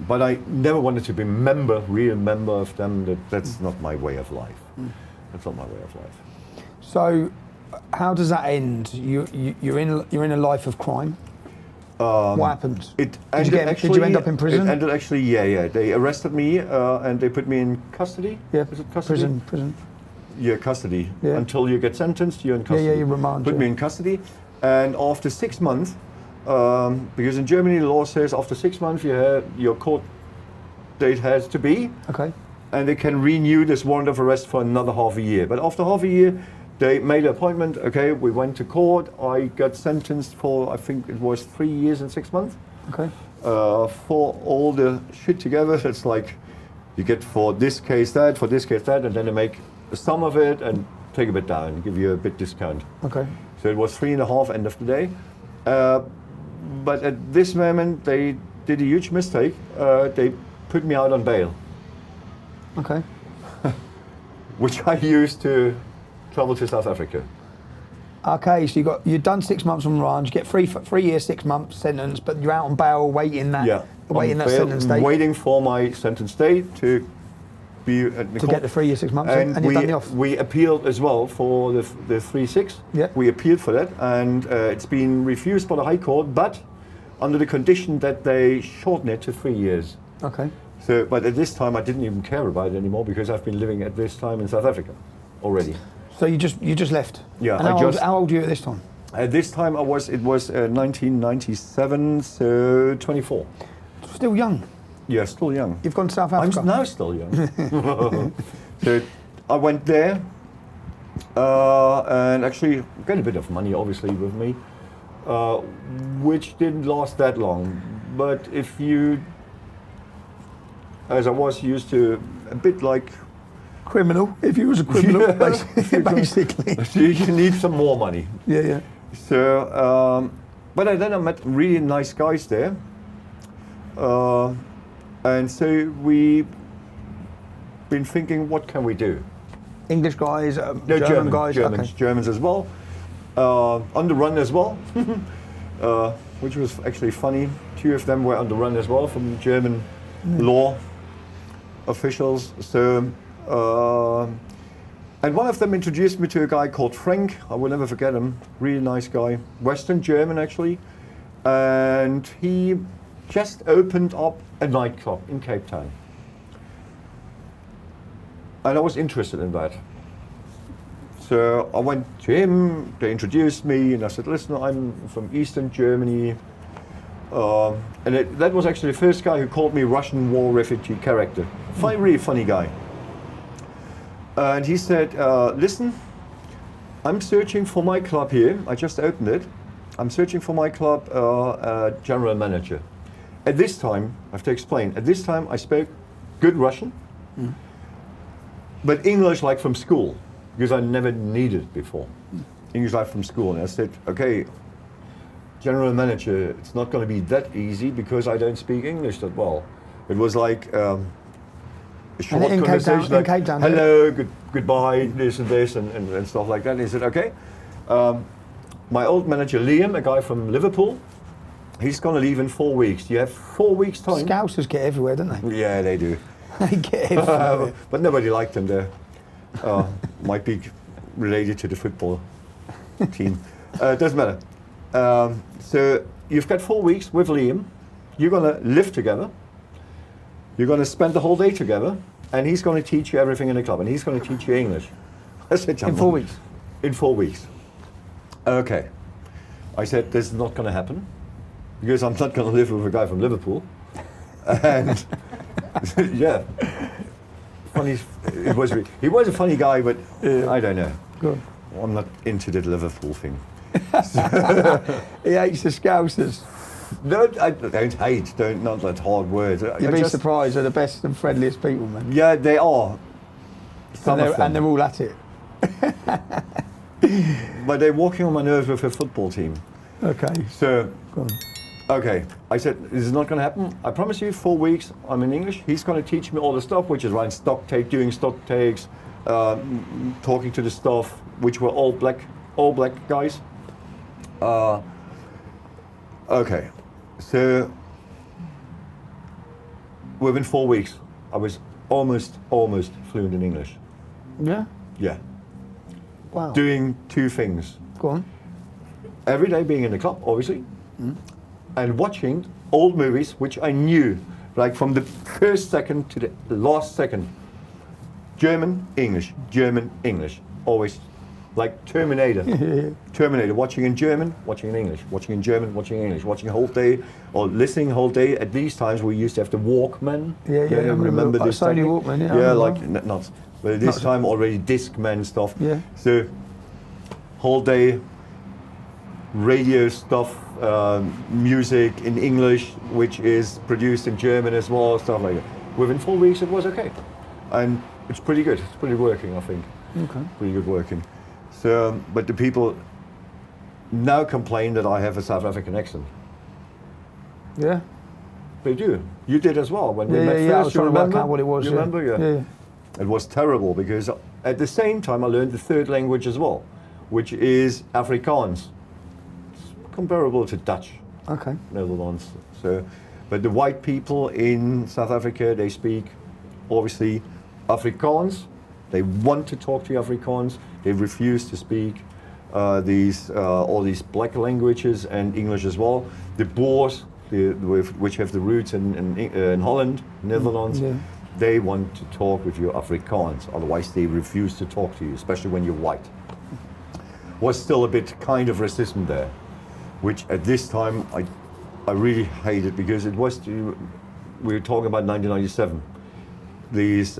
But I never wanted to be real member of them. That's not my way of life. That's not my way of life. So, how does that end? You're in a life of crime. What happened? Did you end up in prison? It ended actually, yeah. They arrested me and they put me in custody. Yeah. Is it custody? Prison. Yeah, custody. Yeah. Until you get sentenced, you're in custody. Yeah, you remand. Put me in custody, and after 6 months, because in Germany the law says after 6 months your court date has to be. Okay. And they can renew this warrant of arrest for another half a year. But after half a year, they made an appointment. Okay, we went to court. I got sentenced for, I think it was 3 years and 6 months. Okay. For all the shit together. It's like you get for this case that, for this case that, and then they make a sum of it and take a bit down, give you a bit discount. Okay. So it was 3.5 end of the day. But at this moment, they did a huge mistake. They put me out on bail. Okay. Which I used to travel to South Africa. Okay, so you've done 6 months on remand. You get 3 years, 6 months sentence, but you're out on bail waiting that on bail, sentence date. waiting for my sentence date to be at the To court. get the 3 years, 6 months, and you've done the off. we appealed as well for the 3-6. Yeah. We appealed for that, and it's been refused by the High Court, but under the condition that they shorten it to 3 years. Okay. So, but at this time I didn't even care about it anymore because I've been living at this time in South Africa already. So you just left. Yeah, And how old were you at this time? At this time it was 1997, so 24. Still young. Yeah, still young. You've gone to South Africa. I'm now still young. So I went there and actually got a bit of money obviously with me, which didn't last that long. But if you, as I was used to, a bit like Criminal. If you was a criminal, basically. you need some more money. Yeah. So, but then I met really nice guys there. And so we been thinking, what can we do? English guys, No, German guys. Germans, Okay. Germans as well. On the run as well, which was actually funny. 2 of them were on the run as well from German law officials. So, and one of them introduced me to a guy called Frank. I will never forget him. Really nice guy, Western German actually, and he just opened up a nightclub in Cape Town. And I was interested in that. So I went to him, they introduced me, and I said, listen, I'm from Eastern Germany. And that was actually the first guy who called me Russian war refugee character. Really funny guy. And he said, listen, I'm searching for my club here. I just opened it. I'm searching for my club general manager. At this time, I have to explain, at this time I spoke good Russian, but English like from school, because I never needed it before. English like from school. And I said, okay, general manager, it's not going to be that easy because I don't speak English that well. It was like a short in conversation, Cape like, Town, hello, goodbye, this and stuff like that. And he said, okay. My old manager Liam, a guy from Liverpool, he's going to leave in 4 weeks. You have 4 weeks time. Scousers get everywhere, don't they? Yeah, they do. They get everywhere. But nobody liked him there. Might be related to the football team. Doesn't matter. So you've got 4 weeks with Liam. You're going to live together. You're going to spend the whole day together. and he's going to teach you everything in the club, and he's going to teach you English. I said, In 4 weeks? In 4 weeks. Okay. I said, this is not going to happen, because I'm not going to live with a guy from Liverpool. And yeah, funny. He was a funny guy, but I don't know. Good. I'm not into the Liverpool thing. He hates the Scousers. Don't hate. Not that hard words. You'd be surprised, they're the best and friendliest people, man. Yeah, they are. Some of them. And they're all at it. But they're walking on my nerves with a football team. Okay. So, Go on. okay, I said, this is not going to happen. I promise you, 4 weeks, I'm in English. He's going to teach me all the stuff, which is around doing stock takes, talking to the staff, which were all black guys. Okay, so within 4 weeks, I was almost fluent in English. Yeah? Yeah. Wow. Doing 2 things. Go on. Every day being in the club, obviously, and watching old movies, which I knew, like from the first second to the last second. German, English, always, like Terminator. Terminator, watching in German, watching in English, watching in German, watching in English, watching a whole day, or listening a whole day. At these times, we used to have the Walkman. Yeah, I remember this? Sony Walkman, yeah. Yeah, like not, but at this time already Discman stuff. Yeah. So, whole day. Radio stuff, music in English, which is produced in German as well, stuff like that. Within 4 weeks, it was okay, and it's pretty good. It's pretty working, I think. Okay. Pretty good working. So, but the people now complain that I have a South African accent. Yeah. They do. You did as well when we met I first. was You trying to work remember? out what it was. You remember? Yeah. It was terrible because at the same time I learned the 3rd language as well, which is Afrikaans. Comparable to Dutch, Okay. Netherlands. So, but the white people in South Africa, they speak obviously Afrikaans. They want to talk to you Afrikaans. They refuse to speak all these black languages and English as well. The Boers, which have the roots in Holland, Netherlands, they want to talk with you Afrikaans. Otherwise, they refuse to talk to you, especially when you're white. Was still a bit kind of racism there, which at this time I really hated, because it was, we were talking about 1997. These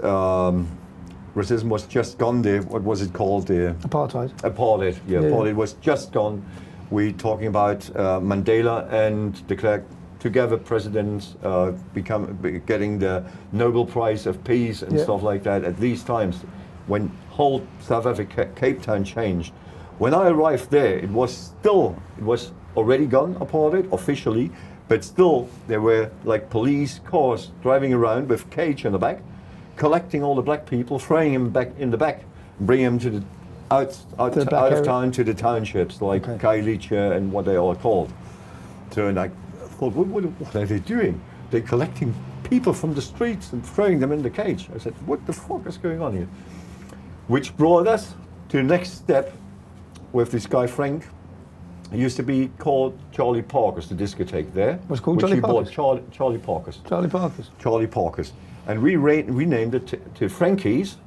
racism was just gone there. What was it called there? Apartheid. Apartheid, yeah. Apartheid was just gone. We're talking about Mandela and de Klerk together presidents getting the Nobel Prize of Peace and stuff like that at these times when whole South Africa, Cape Town changed. When I arrived there, it was already gone, apartheid, officially, but still there were like police cars driving around with cage in the back, collecting all the black people, throwing them back in the back, bringing them to the out of town to the townships like Kailicha and what they are called. So, and I thought, what are they doing? They're collecting people from the streets and throwing them in the cage. I said, what the fuck is going on here? Which brought us to the next step with this guy Frank. He used to be called Charlie Parker's, the discotheque there. Was called Charlie Parker's? Charlie Parker's. Charlie Parker's. Charlie Parker's. And we renamed it to Frankie's,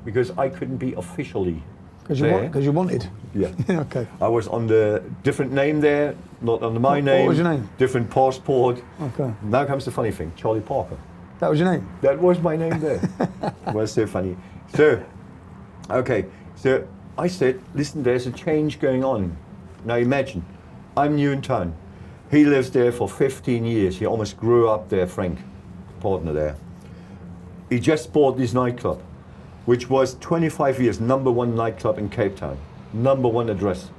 because I couldn't be officially there. Because you wanted? Yeah. Okay. I was on the different name there, not under my name. What was your name? Different passport. Okay. Now comes the funny thing, Charlie Parker. That was your name? That was my name there. It was so funny. So, okay, so I said, listen, there's a change going on. Now imagine, I'm new in town. He lives there for 15 years. He almost grew up there, Frank, partner there. He just bought this nightclub, which was 25 years, #1 nightclub in Cape Town. #1 address.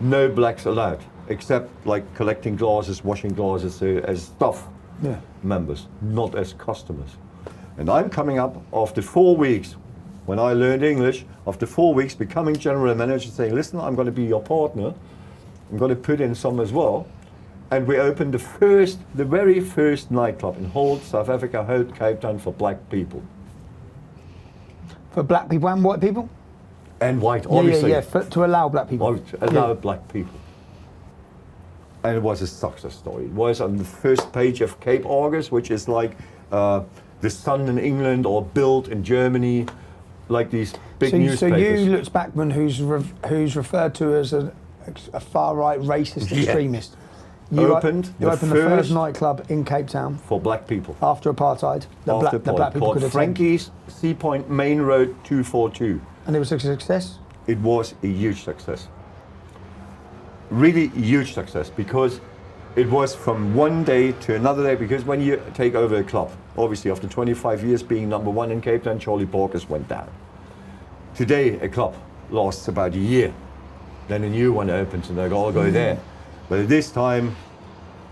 No blacks allowed, except like collecting glasses, washing glasses as staff members, not as customers. And I'm coming up after 4 weeks, when I learned English, after 4 weeks becoming general manager, saying, listen, I'm going to be your partner. I'm going to put in some as well. And we opened the very first nightclub in whole South Africa, whole Cape Town, for black people. For black people and white people? And white, obviously. Yeah, to allow black people. Allow black people. And it was a success story. It was on the first page of Cape August, which is like The Sun in England or Bild in Germany, like these big So newspapers. you, Lutz Bachmann, who's referred to as a far-right racist extremist. You opened the first nightclub in Cape Town for black people. after apartheid. The black people called could attend. Frankie's Sea Point Main Road 242. And it was a success? It was a huge success. Really huge success, because it was from one day to another day, because when you take over a club, obviously after 25 years being number one in Cape Town, Charlie Parker's went down. Today a club lasts about a year, then a new one opens and they all go there. But at this time,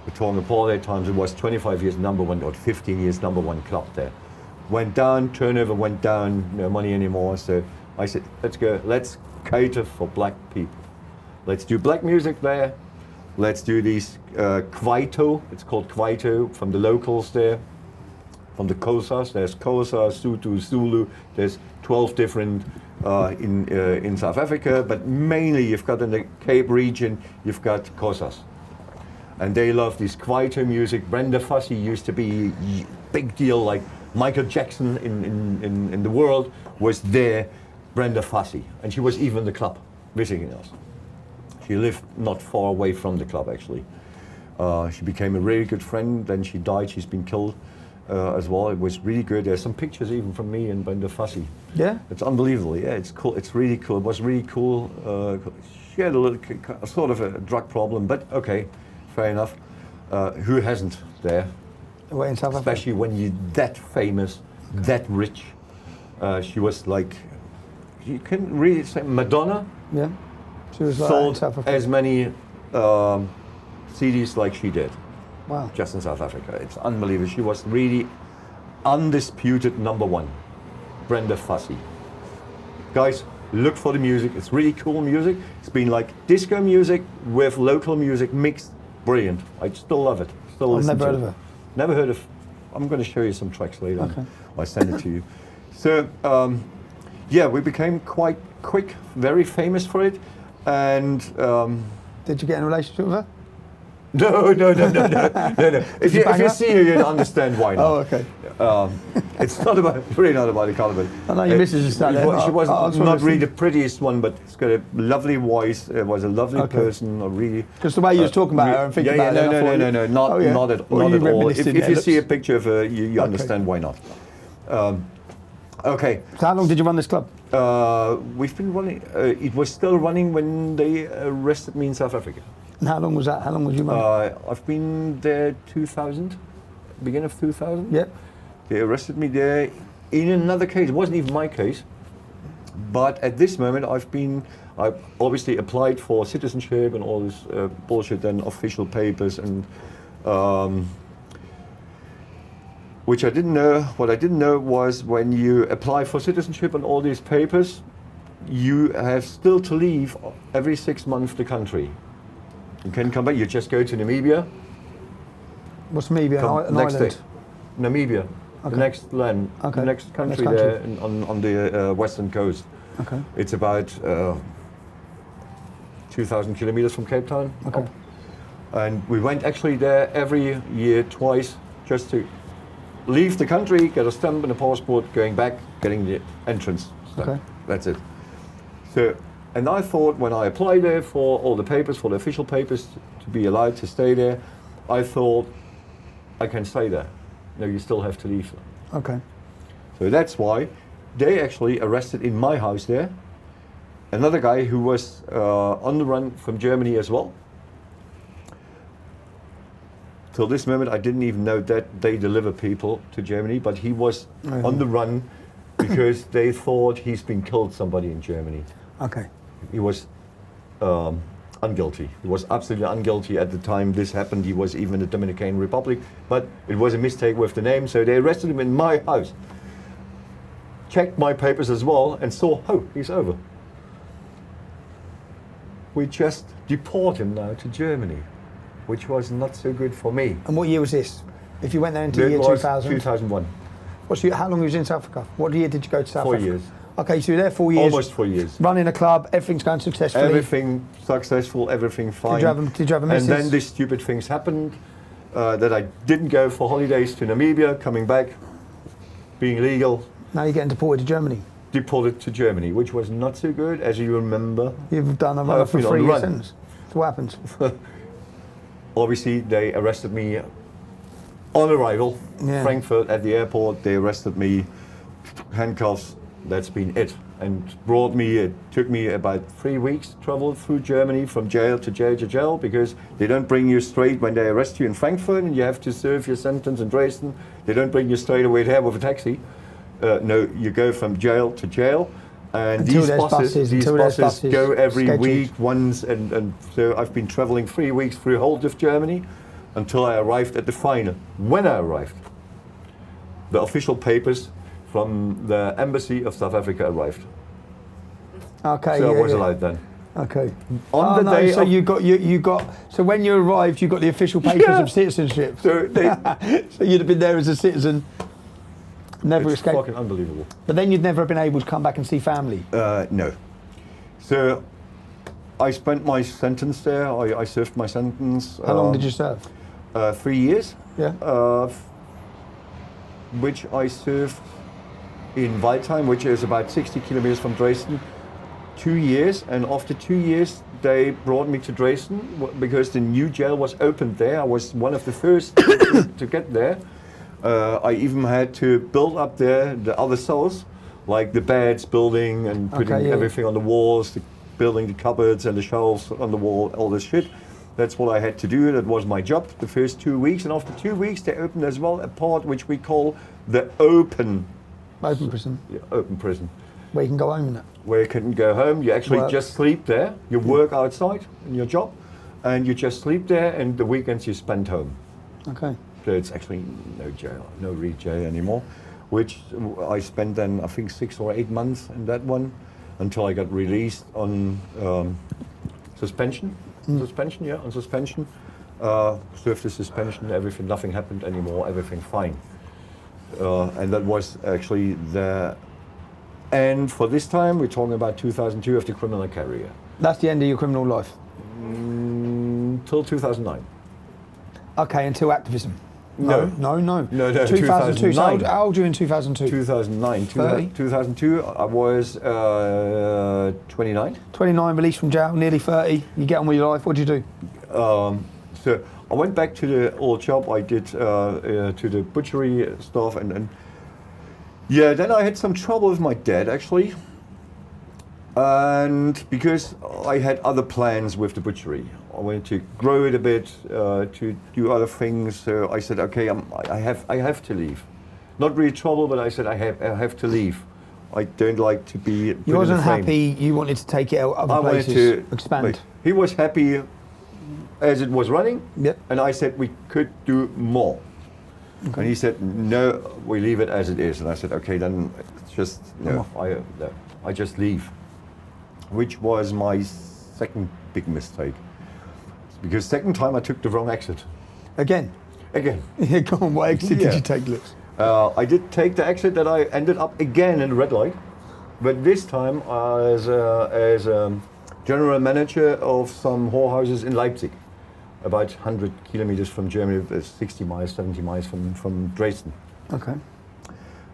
we're talking apartheid times, it was 25 years number one, or 15 years number one club there. Went down, turnover went down, no money anymore, so I said, let's go, let's cater for black people. Let's do black music there. Let's do these Kwaito, it's called Kwaito, from the locals there, from the Xhosas. There's Xhosa, Sotho, Zulu. There's 12 different in South Africa, but mainly you've got in the Cape region, you've got Xhosas. And they love this Kwaito music. Brenda Fassie used to be a big deal, like Michael Jackson in the world was there, Brenda Fassie. And she was even in the club visiting us. She lived not far away from the club, actually. She became a really good friend, then she died, she's been killed as well. It was really good. There's some pictures even from me and Brenda Fassie. Yeah? It's unbelievable, yeah, it's cool, it's really cool. It was really cool. She had a little, sort of a drug problem, but okay, fair enough. Who hasn't there? Away in South Africa? Especially when you're that famous, that rich. She was like, you can really say Madonna. Yeah. She was like Sold in South Africa. as many CDs like she did, Wow. just in South Africa. It's unbelievable. She was really undisputed number one, Brenda Fassie. Guys, look for the music. It's really cool music. It's been like disco music with local music mixed. Brilliant. I still love it. Still I've listen never to heard it. of her. Never heard of. I'm going to show you some tracks later. Okay. I'll send it to you. So, yeah, we became quite quick, very famous for it. And Did you get in a relationship with her? no. If you see her, you'll understand why not. Oh, okay. It's not about, really not about the colour. I know your missus is sat there. She was I'll not really listen. the prettiest one, but she's got a lovely voice. Was a lovely Okay. person. A really. Just the way you was talking about her and thinking about her. I thought No, you- not Oh, yeah. not at Or not you at all. If reminiscing there, you see a Lutz? picture of her, you understand why not. Okay. So how long did you run this club? We've been running. It was still running when they arrested me in South Africa. And how long was that? How long was you running? I've been there 2000, beginning of 2000. Yep. They arrested me there in another case. It wasn't even my case. But at this moment, I've obviously applied for citizenship and all this bullshit and official papers and which I didn't know. What I didn't know was when you apply for citizenship and all these papers, you have still to leave every 6 months the country. You can come back. You just go to Namibia. What's Namibia? Come An next island? day. Namibia, Okay. the next land, Okay. the next country, Next country. there on the western coast. Okay. It's about 2,000 kilometers from Cape Town. Okay. Up. And we went actually there every year, twice, just to leave the country, get a stamp and a passport, going back, getting the entrance stamp. Okay. That's it. So, and I thought when I applied there for all the papers, for the official papers to be allowed to stay there, I thought I can stay there. No, you still have to leave. Okay. So that's why they actually arrested in my house there another guy who was on the run from Germany as well. Till this moment, I didn't even know that they deliver people to Germany, but he was on the run because they thought he's been killed somebody in Germany. Okay. He was unguilty. He was absolutely unguilty at the time this happened. He was even in the Dominican Republic, but it was a mistake with the name, so they arrested him in my house. Checked my papers as well and saw, oh, he's over. We just deport him now to Germany, which was not so good for me. And what year was this? If you went there into the It year was 2000? 2001. How long were you in South Africa? What year did you go to South 4 Africa? years. Okay, so you're there 4 years. Almost 4 years. Running a club, everything's going successfully. Everything successful, everything fine. Did you have a missus? And then these stupid things happened, that I didn't go for holidays to Namibia, coming back, being legal, Now you're getting deported to Germany. deported to Germany, which was not so good, as you remember. You've done a run I've for been on 3 the year run. sentence. So what happens? Obviously, they arrested me on arrival, Yeah. Frankfurt at the airport. They arrested me, handcuffs. That's been it, and it took me about 3 weeks. Traveled through Germany from jail to jail to jail, because they don't bring you straight when they arrest you in Frankfurt, and you have to serve your sentence in Dresden. They don't bring you straight away there with a taxi. No, you go from jail to jail. And Until these there's buses buses go every scheduled. week once, and so I've been traveling 3 weeks through whole of Germany until I arrived at the final. When I arrived, the official papers from the embassy of South Africa arrived. Okay. So yeah, I was yeah. allowed then. Okay. On the day so of- you got. So when you arrived, you got the official papers Yeah. of citizenship. So they, So you'd have been there as a citizen, never it's escaped. fucking unbelievable. But then you'd never have been able to come back and see family. No. So I spent my sentence there. I served my sentence. How long did you serve? 3 years. Yeah. Which I served in Waldheim, which is about 60 kilometers from Dresden, 2 years. And after 2 years, they brought me to Dresden because the new jail was opened there. I was one of the first to get there. I even had to build up there the other cells, like the beds, building and putting everything on the walls, building the cupboards and the shelves on the wall, all this shit. That's what I had to do. That was my job the first 2 weeks. And after 2 weeks, they opened as well a part which we call the open Prison, prison, where you can go home in it. where you couldn't go home. You actually Works. just sleep there. You work outside in your job, and you just sleep there. And the weekends you spend home. Okay. So it's actually no jail, no real jail anymore. Which I spent then, I think, 6 or 8 months in that one, until I got released on suspension. Suspension, yeah, on suspension. Served the suspension, everything, nothing happened anymore, everything fine. And that was actually the end for this time. We're talking about 2002 of the criminal career. That's the end of your criminal life. Till 2009. Okay, until activism. No. No. 2009. So how old were you in 2002? 2009. 30? 2002, I was 29. 29, released from jail, nearly 30. You get on with your life. What do you do? So I went back to the old job I did to the butchery stuff, and yeah, then I had some trouble with my dad actually, and because I had other plans with the butchery, I wanted to grow it a bit, to do other things. So I said, okay, I have to leave. Not really trouble, but I said I have to leave. I don't like to be. You wasn't happy. You wanted to take it out other places, wanted to expand. He was happy as it was running, Yep. and I said we could do more. Okay. And he said, no, we leave it as it is. And I said, okay, then it's just no, I just leave, which was my second big mistake. Because second time I took the wrong exit. Again. Yeah, go on. What exit did you take, Lutz? I did take the exit that I ended up again in the red light, but this time as general manager of some whorehouses in Leipzig, about 100 kilometers from Germany, 60 miles, 70 miles from Dresden. Okay.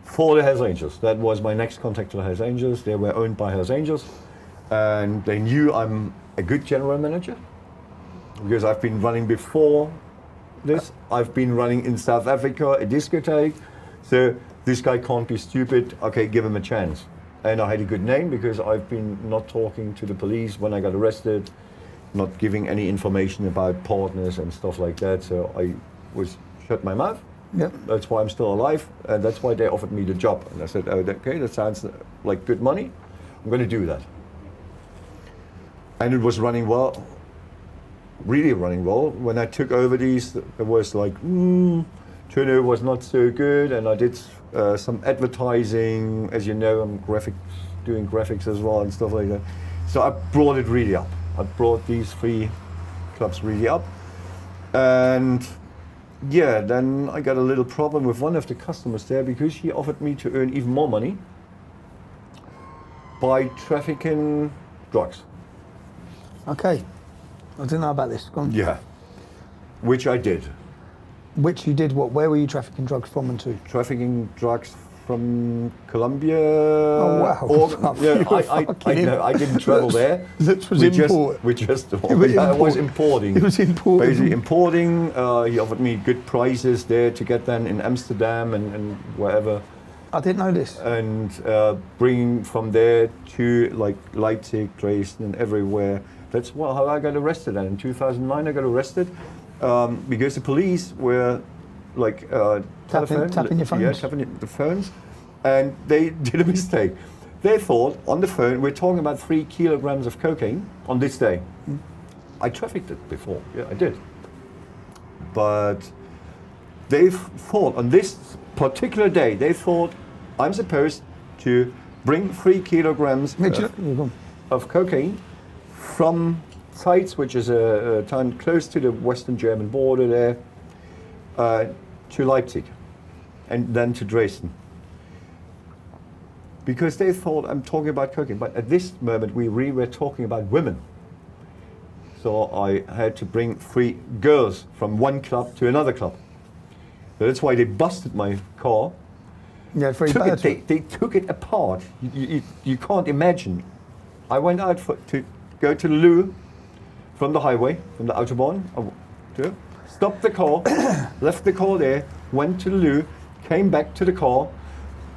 For the Hells Angels. That was my next contact to the Hells Angels. They were owned by Hells Angels, and they knew I'm a good general manager because I've been running before this. I've been running in South Africa, a discotheque. So this guy can't be stupid. Okay, give him a chance. And I had a good name because I've been not talking to the police when I got arrested, not giving any information about partners and stuff like that. So I was shut my mouth. Yep. That's why I'm still alive, and that's why they offered me the job. And I said, oh, okay, that sounds like good money. I'm going to do that. And it was running well, really running well. When I took over these, it was like, turnover was not so good, and I did some advertising. As you know, I'm doing graphics as well and stuff like that. So I brought it really up. I brought these 3 clubs really up. And yeah, then I got a little problem with one of the customers there because he offered me to earn even more money by trafficking drugs. Okay. I didn't know about this. Go on. Yeah, which I did. Which you did what? Where were you trafficking drugs from and to? Trafficking drugs from Colombia. Oh, wow. Yeah, You were I fucking know, I didn't travel there. Lutz was we import. just was I was importing. It was importing. Basically importing. He offered me good prices there to get them in Amsterdam and wherever. I didn't know this. And bringing from there to like Leipzig, Dresden, and everywhere. That's how I got arrested. And in 2009, I got arrested because the police were like Tapping your phones. Yeah, tapping the phones, and they did a mistake. They thought on the phone we're talking about 3 kilograms of cocaine on this day. I trafficked it before. Yeah, I did. But they thought on this particular day, they thought I'm supposed to bring 3 kilograms of cocaine from Zeitz, which is a town close to the Western German border there, to Leipzig, and then to Dresden. Because they thought I'm talking about cocaine, but at this moment we really were talking about women. So I had to bring 3 girls from one club to another club. So that's why they busted my car. Yeah, They took it apart. You can't imagine. I went out to go to the loo from the highway, from the Autobahn, stopped the car, left the car there, went to the loo, came back to the car.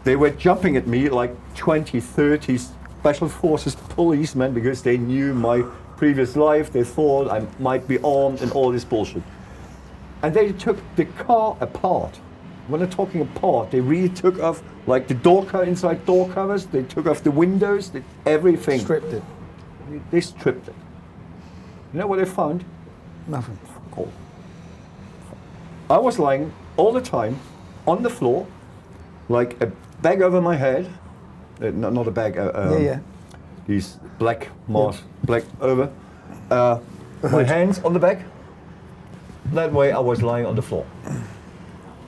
They were jumping at me like 20, 30 special forces policemen because they knew my previous life. They thought I might be armed and all this bullshit. And they took the car apart. When I'm talking apart, they really took off like the inside door covers, they took off the windows, everything. Stripped it. They stripped it. You know what they found? Nothing. Fuck all. I was lying all the time on the floor, like a bag over my head. Not a bag. These black mask, black over. My hands on the back. That way I was lying on the floor.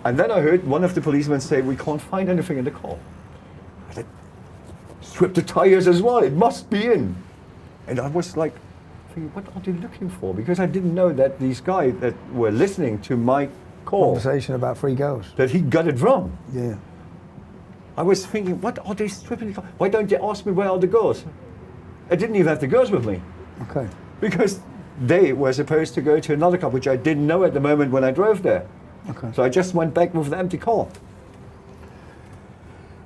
And then I heard one of the policemen say, "We can't find anything in the car." I said, "Strip the tires as well, it must be in." And I was like, thinking, what are they looking for? Because I didn't know that these guys that were listening to my call, Conversation about 3 girls. that he got it wrong. Yeah. I was thinking, what are they stripping the car? Why don't they ask me where are the girls? I didn't even have the girls with me. Okay. Because they were supposed to go to another club, which I didn't know at the moment when I drove there. Okay. So I just went back with an empty car.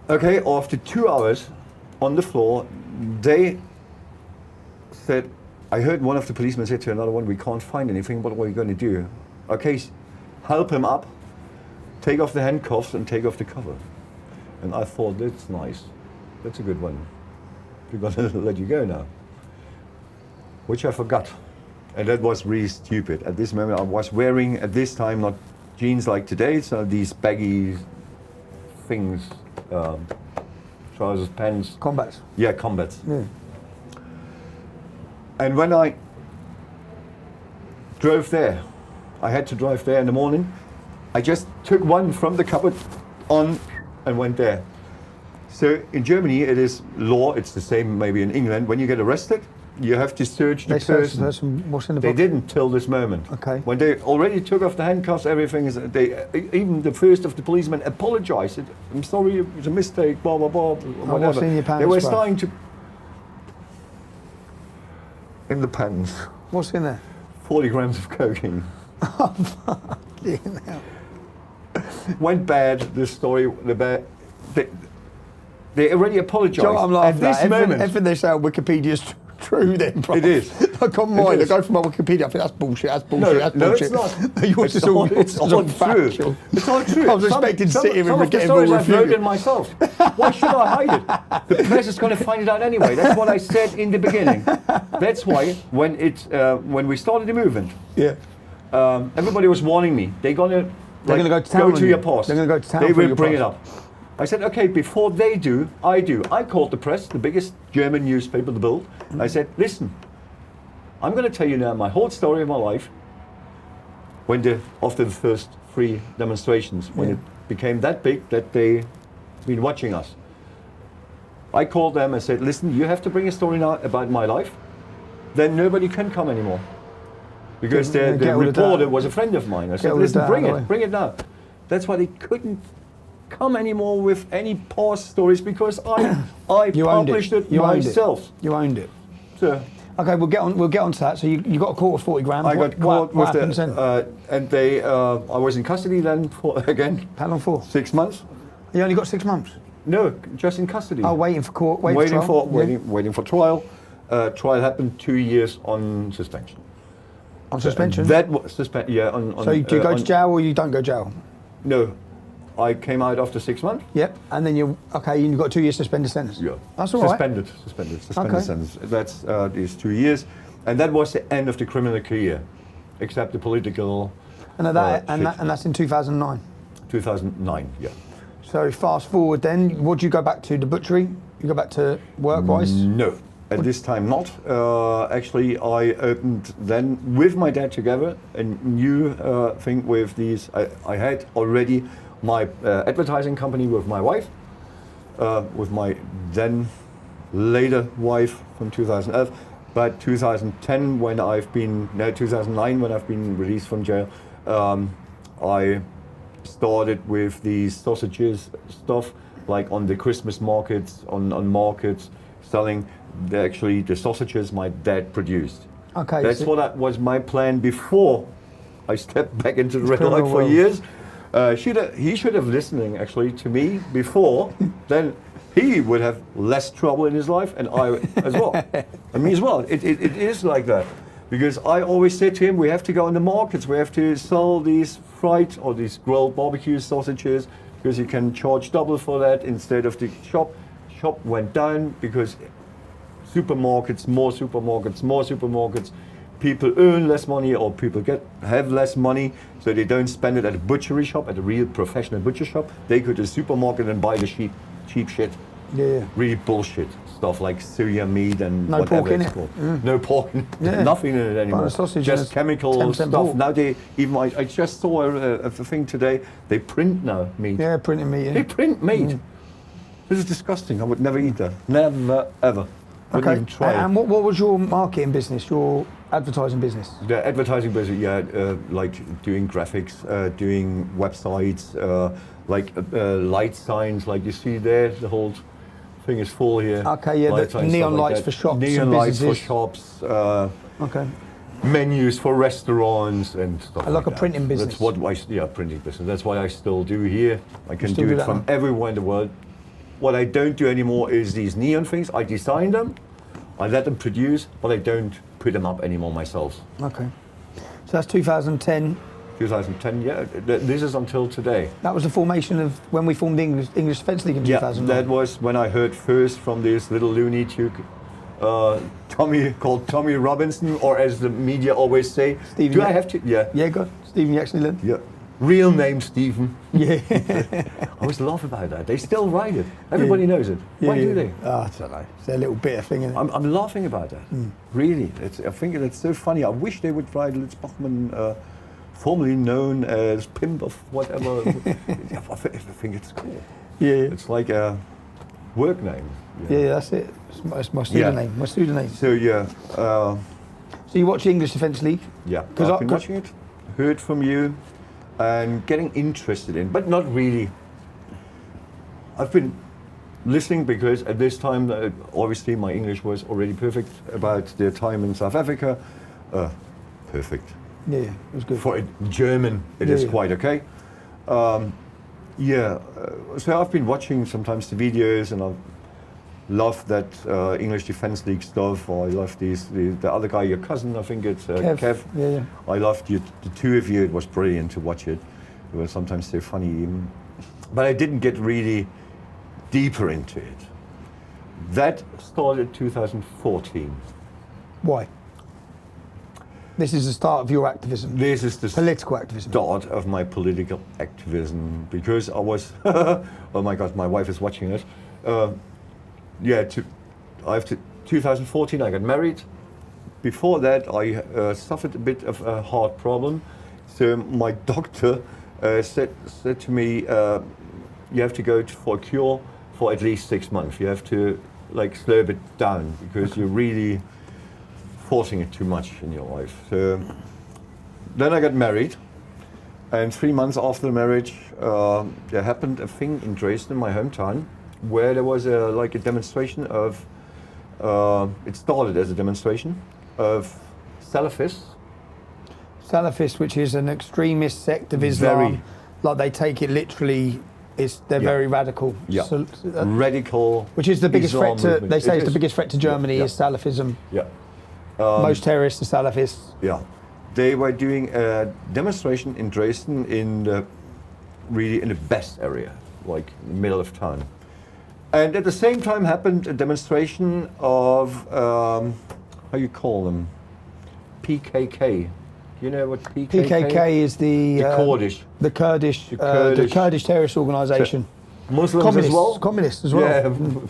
Okay, after 2 hours on the floor, they said, I heard one of the policemen say to another one, "We can't find anything, what are we going to do?" Okay, help him up, take off the handcuffs and take off the cover. And I thought, that's nice, that's a good one. We're going to let you go now. Which I forgot. And that was really stupid. At this moment I was wearing, at this time, not jeans like today, so these baggy things, trousers, pants. Combats. Yeah, combats. Yeah. And when I drove there, I had to drive there in the morning, I just took one from the cupboard on and went there. So in Germany it is law, it's the same maybe in England, when you get arrested, you have to search the person. What's in the They box? didn't till this moment. Okay. When they already took off the handcuffs, everything is, even the first of the policemen apologized. Said, "I'm sorry, it was a mistake, blah, blah, blah, whatever." what's in your pants, They were bruv? starting to, in the pants, What's in there? 40 grams of cocaine. Fucking hell. Went bad, this story, they already apologized. Joe, I'm laughing at this moment. Everything they say on Wikipedia's true then, bro. It is. Like on mine, It I is. go from my Wikipedia, I think that's bullshit, that's bullshit, that's No, bullshit. it's not. Yours It's is all, all- yours it's is all all true. factual. It's all true. I was expecting to sit here some and of the get it stories all I've wrote refuted. in myself. Why should I hide it? The press is going to find it out anyway. That's what I said in the beginning. That's why when we started the movement, Yeah. everybody was warning me. They're going to gonna go to town on to you. your past. They're gonna go to town They for will your bring it past. up. I said, okay, before they do, I do. I called the press, the biggest German newspaper, the Bild. I said, listen, I'm going to tell you now my whole story of my life. After the first 3 demonstrations, when it became that big that they been watching us. I called them and said, listen, you have to bring a story now about my life. Then nobody can come anymore. Because the Get all the reporter data. was a friend of mine. I Get said, all the listen, data out of the way. bring it now. That's why they couldn't come anymore with any past stories because I You owned published it You owned myself. You owned it. So Okay, we'll get on to that. So you got a caught with 40 grand. I got caught what with happens then? and they. I was in custody then for again How long for? 6 months. You only got 6 months. No, just in custody. Oh, waiting for court. waiting trial? for Yeah. waiting for trial. Trial happened 2 years on suspension. On suspension. That was Yeah. On, so do you go to jail or you don't go to jail? No, I came out after 6 months. Yep. And then you've got 2 years suspended sentence. Yeah. That's all right. Suspended Okay. sentence. That's these 2 years, and that was the end of the criminal career, except the political. And that's in 2009. 2009. Yeah. So fast forward then, what do you go back to? The butchery? You go back to work-wise? No, at this time not. Actually, I opened then with my dad together a new thing with these. I had already my advertising company with my wife, with my then later wife from 2011. But 2010, 2009 when I've been released from jail, I started with these sausages stuff, like on the Christmas markets, on markets, selling the sausages my dad produced. Okay. That's what was my plan before I stepped back into the red light criminal for world. years. He should have listening actually to me before. Then he would have less trouble in his life, and I as well. And me as well. It is like that. Because I always said to him, we have to go in the markets, we have to sell these fried or these grilled barbecue sausages, because you can charge double for that instead of the shop. Shop went down because more supermarkets, people earn less money or people have less money, so they don't spend it at a butchery shop, at a real professional butcher shop. They go to the supermarket and buy the cheap shit. Yeah. Really bullshit stuff like Syria meat and No whatever pork in it's it. called. No pork, Yeah. nothing in it anymore. a sausage Just and chemical 10% stuff. pork. Now I just saw a thing today. They print now meat. Yeah, printing meat. They Yeah. print meat. This is disgusting. I would never eat that. Never ever. Wouldn't Okay. even try And it. what was your marketing business? Your advertising business? The advertising business, like doing graphics, doing websites, light signs, like you see there. The whole thing is full here. Okay, yeah, Light the signs, neon stuff like lights that. for shops Neon and lights for businesses. shops. Okay. Menus for restaurants and stuff Like a that. printing business. That's what printing business. That's what I still do here. I can still do do it that from now? everywhere in the world. What I don't do anymore is these neon things. I design them, I let them produce, but I don't put them up anymore myself. Okay. So that's 2010. 2010, yeah. This is until today. That was the formation of when we formed the English Defence League in Yeah, 2009. that was when I heard first from this little loony Duke, Tommy Robinson, or as the media always say, Stephen, do yeah. I have to? Yeah. Yeah, good. Stephen, you actually learned? Yeah. Real name Stephen. Yeah. I always laugh about that. They still write it. Everybody knows it. Why do they? Oh, I don't know. It's a little bitter thing, isn't it? I'm laughing about that. Really. I think it's so funny. I wish they would write Lutz Bachmann, formerly known as Pimp of whatever. I think it's cool. Yeah. It's like a work name. Yeah, that's it. It's my student Yeah. name. My student name. So yeah, So you watch the English Defence League? yeah. 'Cause I've been watching it, heard from you, and getting interested in, but not really. I've been listening because at this time, obviously, my English was already perfect about the time in South Africa. Perfect. Yeah, it was good. For a German, it is Yeah. quite okay. So I've been watching sometimes the videos, and I love that English Defence League stuff. Or I love the other guy, your cousin, I think it's Kev. Yeah. I loved you, the two of you. It was brilliant to watch it. It was sometimes so funny even. But I didn't get really deeper into it. That started 2014. Why? This is the start of your activism. This is the Political activism. start of my political activism, because I was, oh my God, my wife is watching it. 2014 I got married. Before that I suffered a bit of a heart problem. So my doctor said to me, you have to go for a cure for at least 6 months. You have to slow it down, because you're really forcing it too much in your life. So then I got married, And 3 months after the marriage, there happened a thing in Dresden, my hometown, where there was a demonstration of, it started as a demonstration of Salafists. Salafists, which is an extremist sect of Islam, like they take it literally, they're very radical. Yeah. So, Radical. which is the biggest Islam threat to, movement. they say It it's the is. biggest threat to Germany is Salafism. Yeah. Most terrorists are Salafists. Yeah. They were doing a demonstration in Dresden in the best area, like in the middle of town. And at the same time happened a demonstration of, how you call them? PKK. You know what PKK? PKK is the Kurdish. the Kurdish terrorist organisation. Muslims Communists, as well? communists as well. Yeah,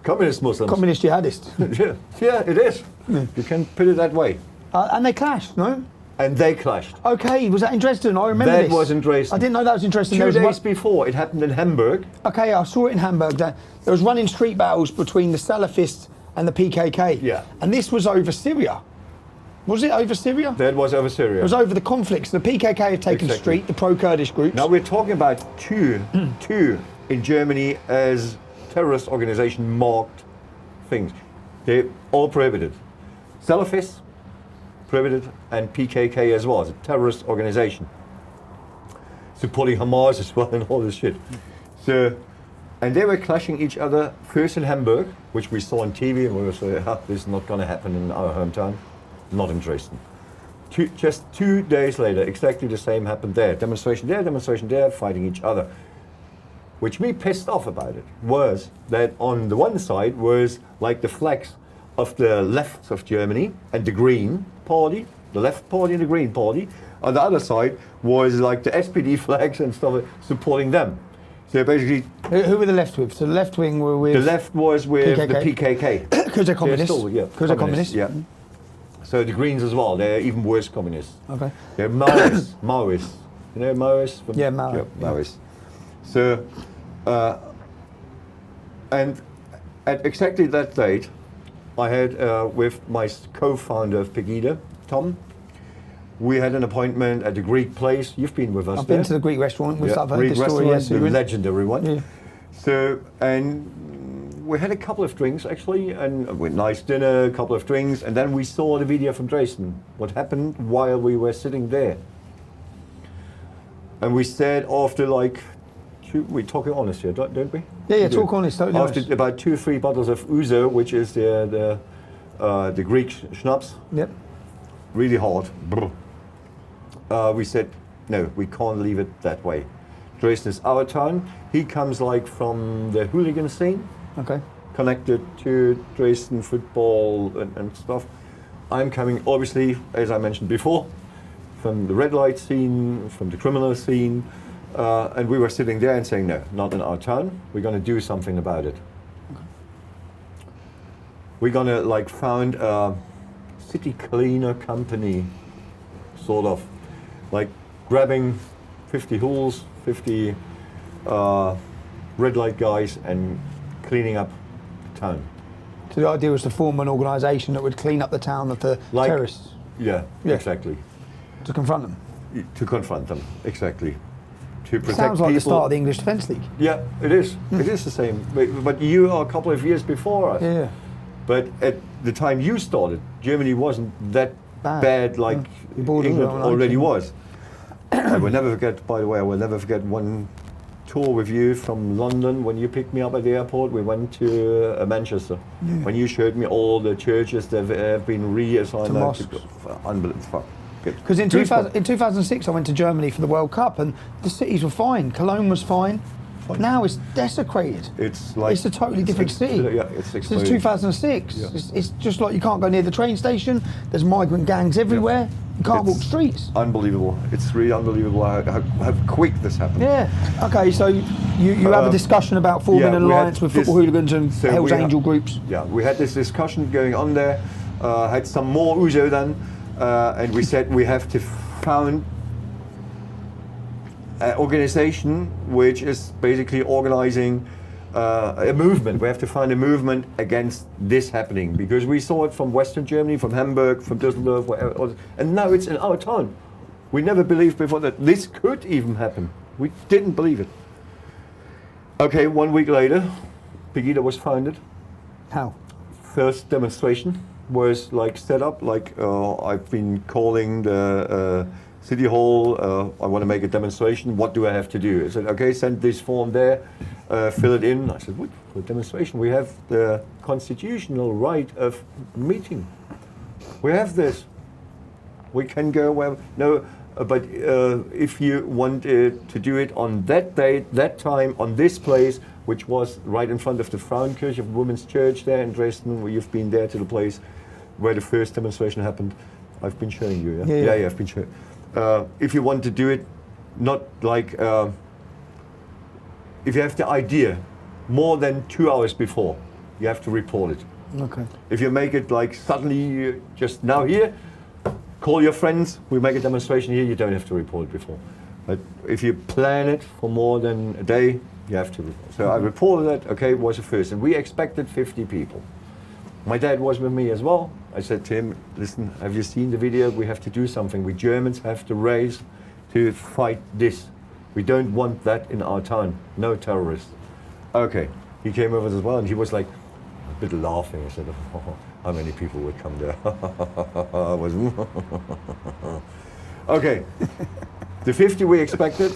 communist Muslims. Communist jihadists. Yeah, it is. You can put it that way. And they clashed, no? And they clashed. Okay, was that in Dresden? I remember That this. was in Dresden. I didn't know that was in Dresden. 2 There was days before, it happened in Hamburg. Okay, I saw it in Hamburg. There was running street battles between the Salafists and the PKK. Yeah. And this was over Syria. Was it over Syria? That was over Syria. It was over the conflicts. The PKK have taken the Exactly. street, the pro-Kurdish groups. Now we're talking about two in Germany as terrorist organization marked things. They all prohibited. Salafists prohibited, and PKK as well as a terrorist organization. Supporting Hamas as well and all this shit. So, and they were clashing each other first in Hamburg, which we saw on TV, and we were saying, this is not going to happen in our hometown, not in Dresden. Just 2 days later, exactly the same happened there. Demonstration there, fighting each other. Which me pissed off about it was that on the one side was like the flags of the left of Germany and the Green Party, the left party and the Green Party. On the other side was like the SPD flags and stuff supporting them. So basically, Who were the left with? So the left wing were with... the left was with the PKK. Because they're communists. Because they're communists. Yeah. So the Greens as well, they're even worse communists. Okay. They're Maoists. Maoists. You know Maoists? Yeah, Mao. Yeah, Maoists. So, and at exactly that date, I had with my co-founder of Pegida, Tom, we had an appointment at the Greek place. You've been with us I've there. been to the Greek restaurant. We've heard Greek the story. restaurant, Yes, the legendary one. Yeah. So, and we had a couple of drinks actually, and a nice dinner, a couple of drinks, and then we saw the video from Dresden, what happened while we were sitting there. And we said after like, we're talking honest here, don't we? Yeah, We do. talk honest, totally After honest. about 2 or 3 bottles of ouzo, which is the Greek schnapps, Yep. really hard. We said, no, we can't leave it that way. Dresden is our town. He comes like from the hooligan scene, Okay. connected to Dresden football and stuff. I'm coming, obviously, as I mentioned before, from the red light scene, from the criminal scene, and we were sitting there and saying, no, not in our town. We're going to do something about it. Okay. We're going to like found a city cleaner company, sort of, like grabbing 50 hools, 50 red light guys and cleaning up the town. So the idea was to form an organisation that would clean up the town of the terrorists, Yeah, exactly. to confront them. To confront them, exactly. To protect Sounds like the people. start of the English Defence League. Yeah, it is. It is the same. But you are a couple of years before us. Yeah. But at the time you started, Germany wasn't that bad like The borders England were already open. was. I will never forget, by the way, I will never forget one tour with you from London when you picked me up at the airport. We went to Manchester. When you showed me all the churches that have been reassigned. To mosques. Unbelievable. Because in 2006 I went to Germany for the World Cup and the cities were fine. Cologne was fine. Now it's desecrated. It's like It's a totally different city. Yeah, it's Since exploded. 2006. Yeah. It's just like you can't go near the train station. There's migrant gangs everywhere. You can't walk It's streets. Unbelievable. It's really unbelievable how quick this happened. Yeah. Okay, so you have a discussion about forming yeah, an we had alliance with this- football hooligans and so Hells we ha- Angel groups. Yeah, we had this discussion going on there. Had some more ouzo then, and we said we have to found an organization which is basically organizing a movement. We have to find a movement against this happening because we saw it from Western Germany, from Hamburg, from Düsseldorf, wherever, and now it's in our town. We never believed before that this could even happen. We didn't believe it. Okay, 1 week later, Pegida was founded. How? First demonstration was like set up, like I've been calling the City Hall, I want to make a demonstration, what do I have to do? I said, okay, send this form there, fill it in. I said, what, for a demonstration? We have the constitutional right of meeting. We have this. We can go where, no, but if you want to do it on that date, that time, on this place, which was right in front of the Frauenkirche of Women's Church there in Dresden, where you've been there to the place where the first demonstration happened. I've been showing you, yeah? Yeah, I've been showing. If you want to do it, not like, if you have the idea more than 2 hours before, you have to report it. Okay. If you make it like suddenly, just now here, call your friends, we make a demonstration here, you don't have to report it before. But if you plan it for more than a day, you have to report. So I reported that, okay, it was the first, and we expected 50 people. My dad was with me as well. I said to him, listen, have you seen the video? We have to do something. We Germans have to raise to fight this. We don't want that in our town. No terrorists. Okay, he came over as well, and he was like a bit laughing. I said, oh, how many people would come there? I was okay. The 50 we expected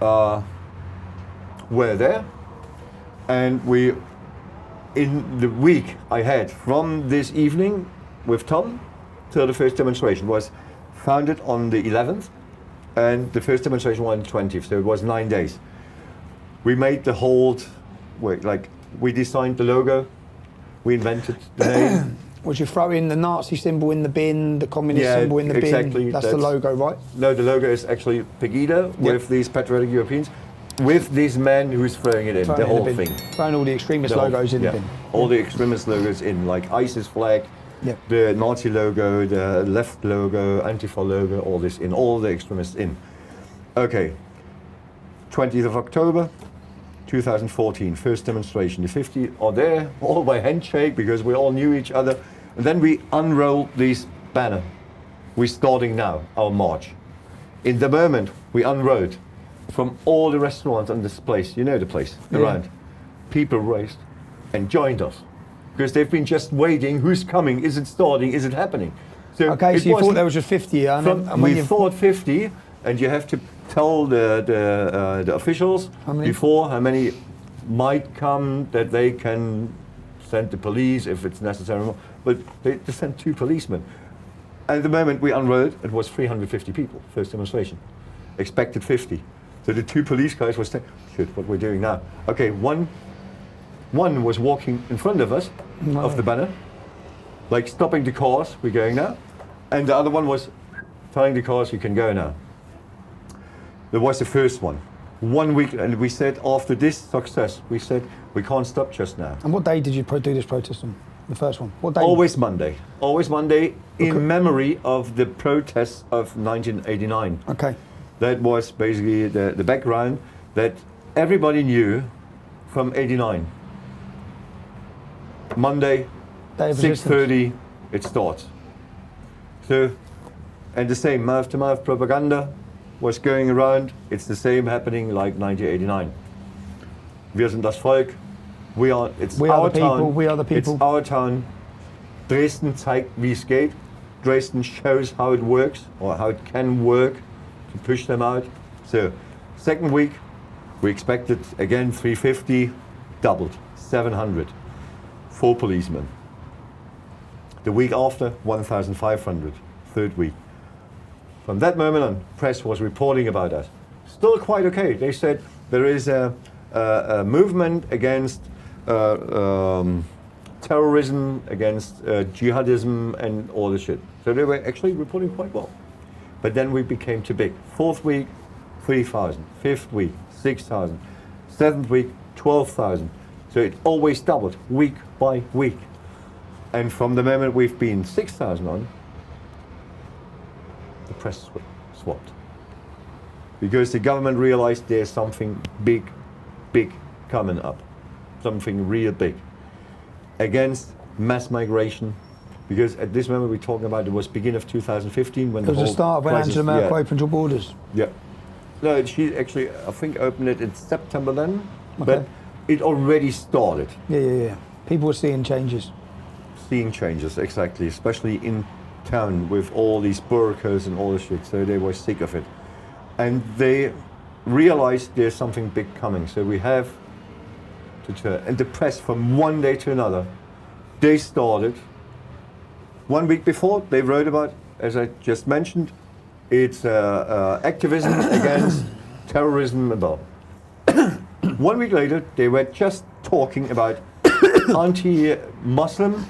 were there, and we, in the week I had from this evening with Tom till the first demonstration was founded on the 11th, and the first demonstration was on the 20th, so it was 9 days. We made the whole, like, we designed the logo, we invented the name. Would you throw in the Nazi symbol in the bin, the communist symbol in the exactly, bin? That's the logo, right? No, the logo is actually Pegida with these patriotic Europeans, with this man who's throwing it in, the whole thing. Throwing all the extremist logos in the bin. All the extremist logos in, like ISIS flag, the Nazi logo, the left logo, Antifa logo, all this in, all the extremists in. Okay, 20th of October, 2014, first demonstration. The 50 are there, all by handshake, because we all knew each other. And then we unrolled this banner. We're starting now, our march. In the moment we unrolled, from all the restaurants on this place, you know the place, around, people raced and joined us. Because they've been just waiting, who's coming, is it starting, is it happening? So okay, so you thought there was just 50, yeah? We thought 50, and you have to tell the officials before how many might come, that they can send the police if it's necessary. But they sent 2 policemen. And at the moment we unrolled, it was 350 people, first demonstration. Expected 50. So the 2 police guys were saying, shit, what we're doing now. Okay, one was walking in front of us, of the banner, like stopping the cars, we're going now. And the other one was telling the cars, you can go now. That was the first one. 1 week, and we said after this success, we said we can't stop just now. And what day did you do this protest on? The first one? What day? Always Monday. Always Monday, in memory of the protests of 1989. Okay. That was basically the background that everybody knew from 89. Monday, 6:30, it starts. So, and the same mouth-to-mouth propaganda was going around. It's the same happening like 1989. Wir sind das Volk. We are the people. We are the people. It's our town. Dresden zeigt, wie es geht. Dresden shows how it works, or how it can work, to push them out. So, second week, we expected again 350, doubled, 700, 4 policemen. The week after, 1,500, third week. From that moment on, press was reporting about us. Still quite okay. They said there is a movement against terrorism, against jihadism and all this shit. So they were actually reporting quite well. But then we became too big. 4th week, 3,000. 5th week, 6,000. 7th week, 12,000. So it always doubled week by week. And from the moment we've been 6,000 on, the press swapped. Because the government realized there's something big coming up. Something real big. Against mass migration, because at this moment we're talking about it was beginning of 2015 when It was the start of when crisis- Angela Merkel yeah. opened your borders. Yeah. No, she actually, I think, opened it in September then, Okay. but it already started. Yeah. People were seeing changes. Seeing changes, exactly, especially in town with all these burkas and all this shit, so they were sick of it. And they realized there's something big coming, so we have to turn. And the press, from one day to another, they started. 1 week before, they wrote about, as I just mentioned, it's activism against terrorism above. 1 week later, they were just talking about anti-Muslim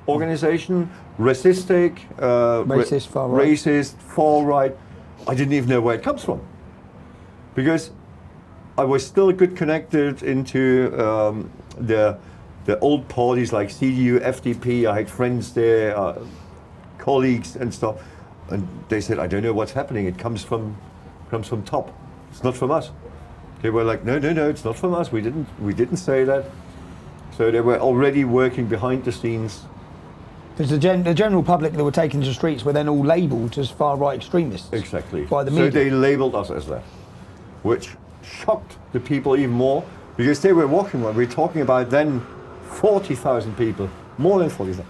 organization, racistic, Racist, far right. racist, far right. I didn't even know where it comes from, because I was still good connected into the old parties like CDU, FDP. I had friends there, colleagues and stuff, and they said, "I don't know what's happening. It comes from top. It's not from us." They were like, "No, it's not from us. We didn't say that." So they were already working behind the scenes. Because the general public that were taken to the streets were then all labelled as far-right extremists. Exactly. By the So media. they labelled us as that, which shocked the people even more, because they were walking around. We're talking about then 40,000 people, more than 40,000.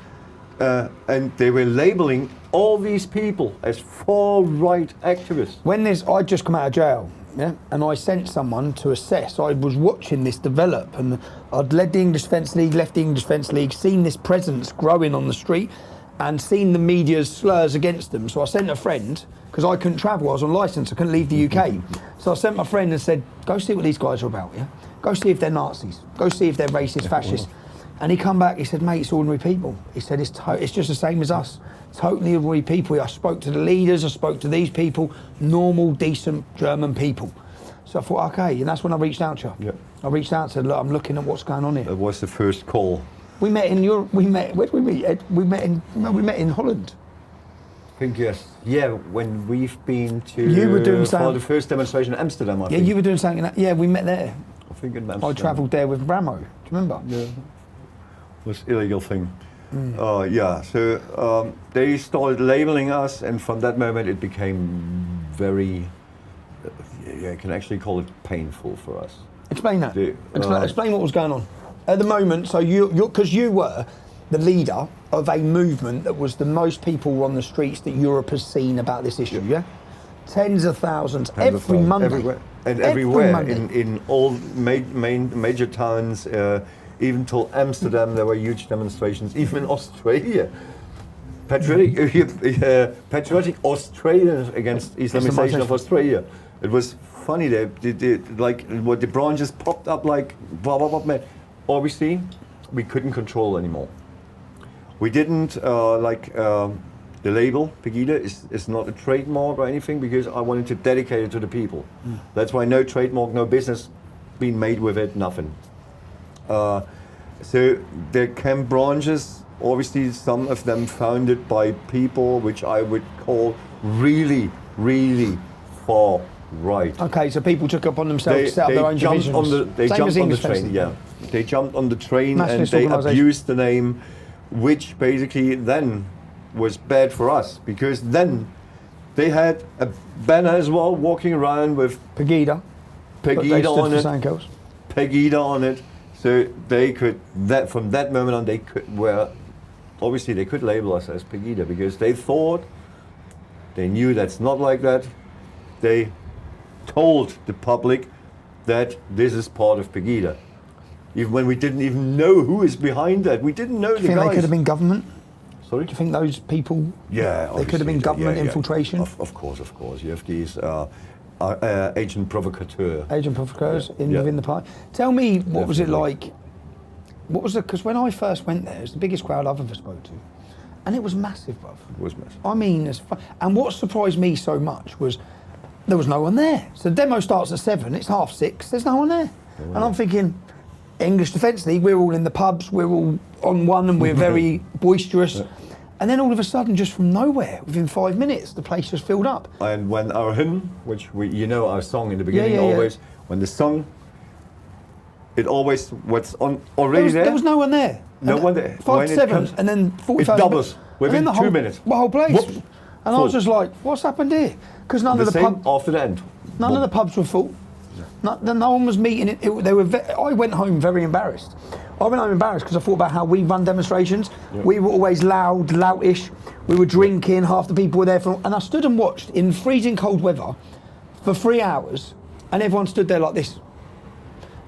And they were labelling all these people as far-right activists. When I'd just come out of jail, yeah, and I sent someone to assess. I was watching this develop, and I'd led the English Defence League, left the English Defence League, seen this presence growing on the street, and seen the media's slurs against them. So I sent a friend, because I couldn't travel, I was on licence, I couldn't leave the UK. So I sent my friend and said, "Go see what these guys are about, yeah? Go see if they're Nazis. Go see if they're racist, fascist." And he come back, he said, "Mate, it's ordinary people." He said, it's just the same as us. Totally ordinary people. I spoke to the leaders, I spoke to these people, normal, decent German people. So I thought, okay, and that's when I reached out to you. Yeah. I reached out and said, "Look, I'm looking at what's going on here." That was the first call. We met in Europe, where did we meet, Ed? We met in Holland. I think yes. Yeah, when we've been to You were doing for some- the first demonstration in Amsterdam, I Yeah, think. you were doing something, yeah, we met there. I think in Amsterdam. I travelled there with Ramo, do you remember? Yeah. Was illegal thing. Yeah, so they started labeling us, and from that moment it became very, you can actually call it painful for us. Explain that. The, Explain what was going on. At the moment, so because you were the leader of a movement that was the most people on the streets that Europe has seen about this issue, yeah? Tens of thousands, every Monday. Everywhere. And Every everywhere, Monday. in all major towns, even till Amsterdam, there were huge demonstrations, even in Australia. Patriotic Australians against Islamization of Australia. It was funny, like what the branches popped up like, blah, blah, blah, man. Obviously, we couldn't control anymore. We didn't, the label, Pegida, is not a trademark or anything, because I wanted to dedicate it to the people. That's why no trademark, no business being made with it, nothing. So there came branches, obviously some of them founded by people which I would call really, really far right. Okay, so people took upon themselves to set up their own divisions. They Same jumped as on the English train, Defence yeah. League. They jumped on the train Nationalist and they organisation. abused the name, which basically then was bad for us, because then they had a banner as well walking around with Pegida. Pegida on it. Sankos. Pegida on it, so they could, from that moment on, they could label us as Pegida, because they knew that's not like that. They told the public that this is part of Pegida, even when we didn't even know who is behind that. We didn't know Do you the think guys. they could have been government? Sorry? Do you think those people? Yeah, They could have been obviously, government infiltration. Of course. You have these agent provocateur. Agent provocateurs Yeah. within the party. Tell me, what was it Definitely. like? What was it? Because when I first went there, it was the biggest crowd I've ever spoke to, and it was massive, bruv. It was massive. I mean, and what surprised me so much was there was no one there. So the demo starts at 7. It's 6:30. There's no one there, and I'm thinking, English Defence League. We're all in the pubs. We're all on one, and we're very boisterous. Yeah. And then all of a sudden, just from nowhere, within 5 minutes, the place just filled up. And when our hymn, which our song in the beginning, yeah. always, when the song, it always, what's on already There was no one there. No And one there. 5 When to it 7, comes- and then 45 it doubles. Within then 2 minutes. The whole place. Whoop. And I was Full. just like, what's happened here? Because none The of the same pubs, after the end. none of the pubs were full. No one was meeting. I went home very embarrassed. I went home embarrassed because I thought about how we run demonstrations. Yeah. We were always loud, loutish. We were drinking. Half the people were there and I stood and watched in freezing cold weather for 3 hours, and everyone stood there like this,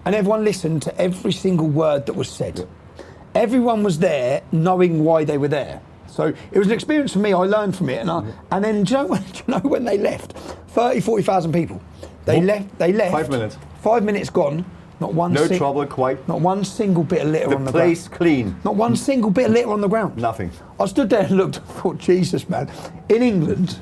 and everyone listened to every single word that was said. Yeah. Everyone was there knowing why they were there. So it was an experience for me. I learned from it, and then do you know when they left? 40,000 people. They left. 5 minutes. 5 minutes gone. Not one. No trouble, quite. Not one single bit of litter on the ground. The place clean. Not one single bit of litter on the ground. Nothing. I stood there and looked. I thought, Jesus, man. In England,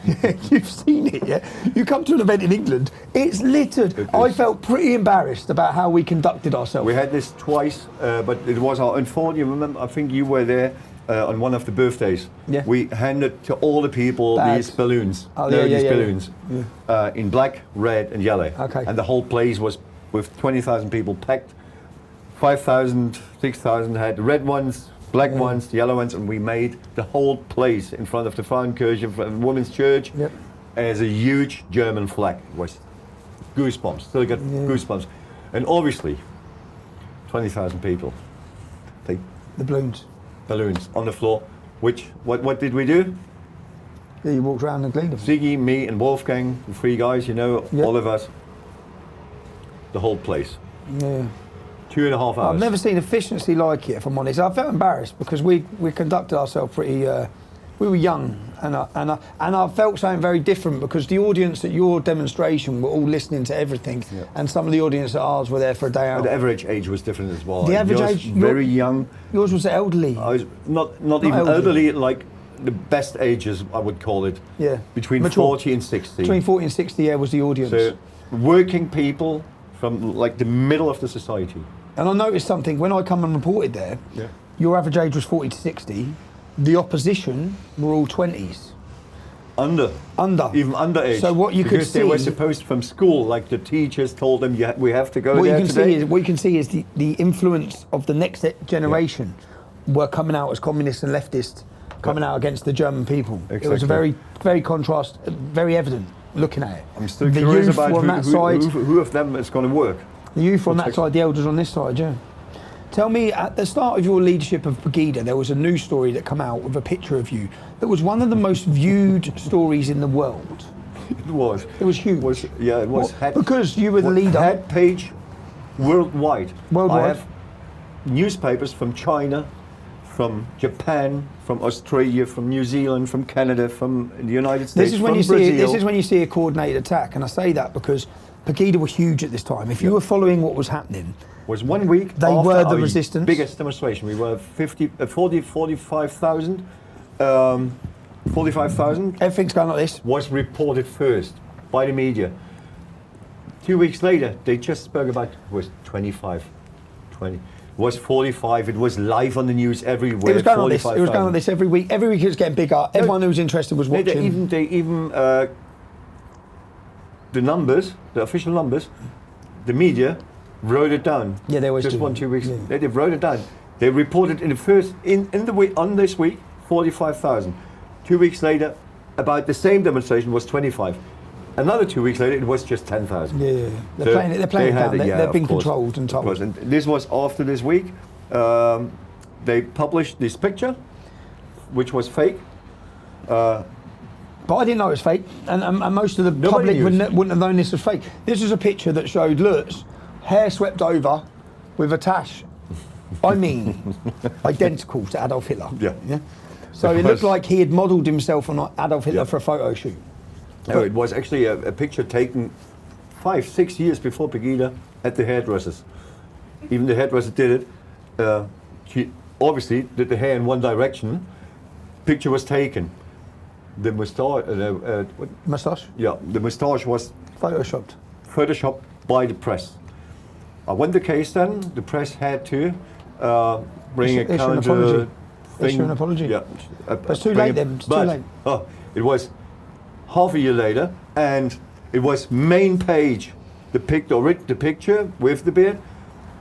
you've seen it, yeah. You come to an event in England, it's littered. I felt pretty embarrassed about how we conducted ourselves. We had this twice, but it was our unfortunate. You remember? I think you were there on one of the birthdays. Yeah. We handed to all the people Bags. these balloons. Oh, these yeah. balloons in black, red, and yellow. Okay. And the whole place was with 20,000 people packed. 5,000, 6,000 had red ones, black ones, the yellow ones, and we made the whole place in front of the Frauenkirche, Women's Church, Yep. as a huge German flag. It was goosebumps. Still got goosebumps. And obviously, 20,000 people. They The balloons. balloons on the floor. Which what did we do? Yeah, you walked around and cleaned them. Ziggy, me, and Wolfgang, the three guys. You know, Yep. all of us. The whole place. Yeah. 2.5 hours. I've never seen efficiency like it, if I'm honest. I felt embarrassed because we conducted ourselves pretty. We were young, and I felt something very different because the audience at your demonstration were all listening to everything, Yeah. and some of the audience at ours were there for a day out. The average age was different as well. The average Yours age- very young. Yours was elderly. I was not even elderly, like the best ages, I would call it. Yeah. Between Mature. 40 and 60. Between 40 and 60, yeah, was the audience. So working people from like the middle of the society. And I noticed something when I come and reported there. Yeah. Your average age was 40 to 60. The opposition were all 20s. Under. Even underage. So what you could because they were see- supposed from school, like the teachers told them, we have to go What there you can today. see is what you can see is the influence of the next generation were coming out as communists and leftists, coming out against the German people. It was a Exactly. very contrast, very evident looking at it. I'm still the curious youth about were on that side, who of them is going to work. the youth were on that What's side, the elders on this side. Yeah. Tell me, at the start of your leadership of Pegida, there was a news story that came out with a picture of you that was one of the most viewed stories in the world. It was. It was huge. It was. What? Because you were the leader. Head page worldwide. Worldwide. I have newspapers from China, from Japan, from Australia, from New Zealand, from Canada, from the United States, This is when from you Brazil. see. This is when you see a coordinated attack, and I say that because Pegida were huge at this time. If you were following what was happening, was 1 week They after were the our resistance. biggest demonstration. We were 45,000. 45,000 everything's going like this. was reported first by the media. 2 weeks later, they just spoke about it was 25, 20. It was 45. It was live on the news everywhere. It was going like this. It was going 45,000. like this every week. Every week it was getting bigger. Everyone who was interested was watching. They even the numbers, the official numbers, the media wrote it down. Yeah, they always just do. 1-2 weeks. Yeah. They wrote it down. They reported in the first in the week on this week 45,000. 2 weeks later, about the same demonstration was 25. Another 2 weeks later, it was just 10,000. Yeah, yeah. They're So playing it. They're playing it had down. They're of being course. controlled and Of course. told. And this was after this week. They published this picture, which was fake. But I didn't know it was fake, and most of the Nobody public knew. wouldn't have known this was fake. This was a picture that showed Lutz, hair swept over, with a tash. I mean, identical to Adolf Hitler. Yeah. So it looked like he had modelled himself on Adolf Hitler Yeah. for a photo shoot. No, it was actually a picture taken 5-6 years before Pegida at the hairdressers. Even the hairdresser did it. She obviously did the hair in one direction. Picture was taken. The moustache, Moustache? yeah, the moustache was Photoshopped. photoshopped by the press. When the case then, the press had to bring a Issue an counter apology. thing. Issue an apology. Yeah. It's too bring late it- then, it's too but, late. It was half a year later, and it was main page. The picture with the beard,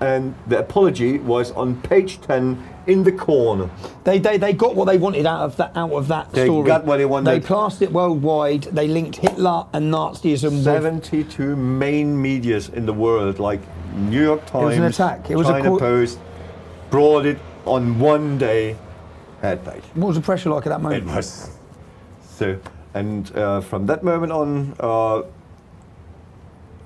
and the apology was on page 10 in the corner. They got what they wanted out of that They story. got what they wanted. They plastered it worldwide. They linked Hitler and Nazism with 72 main medias in the world, like New York Times, was an attack. It was a China Post, brought it on one day. Head page. What was the pressure like at that moment? It was so, and from that moment on,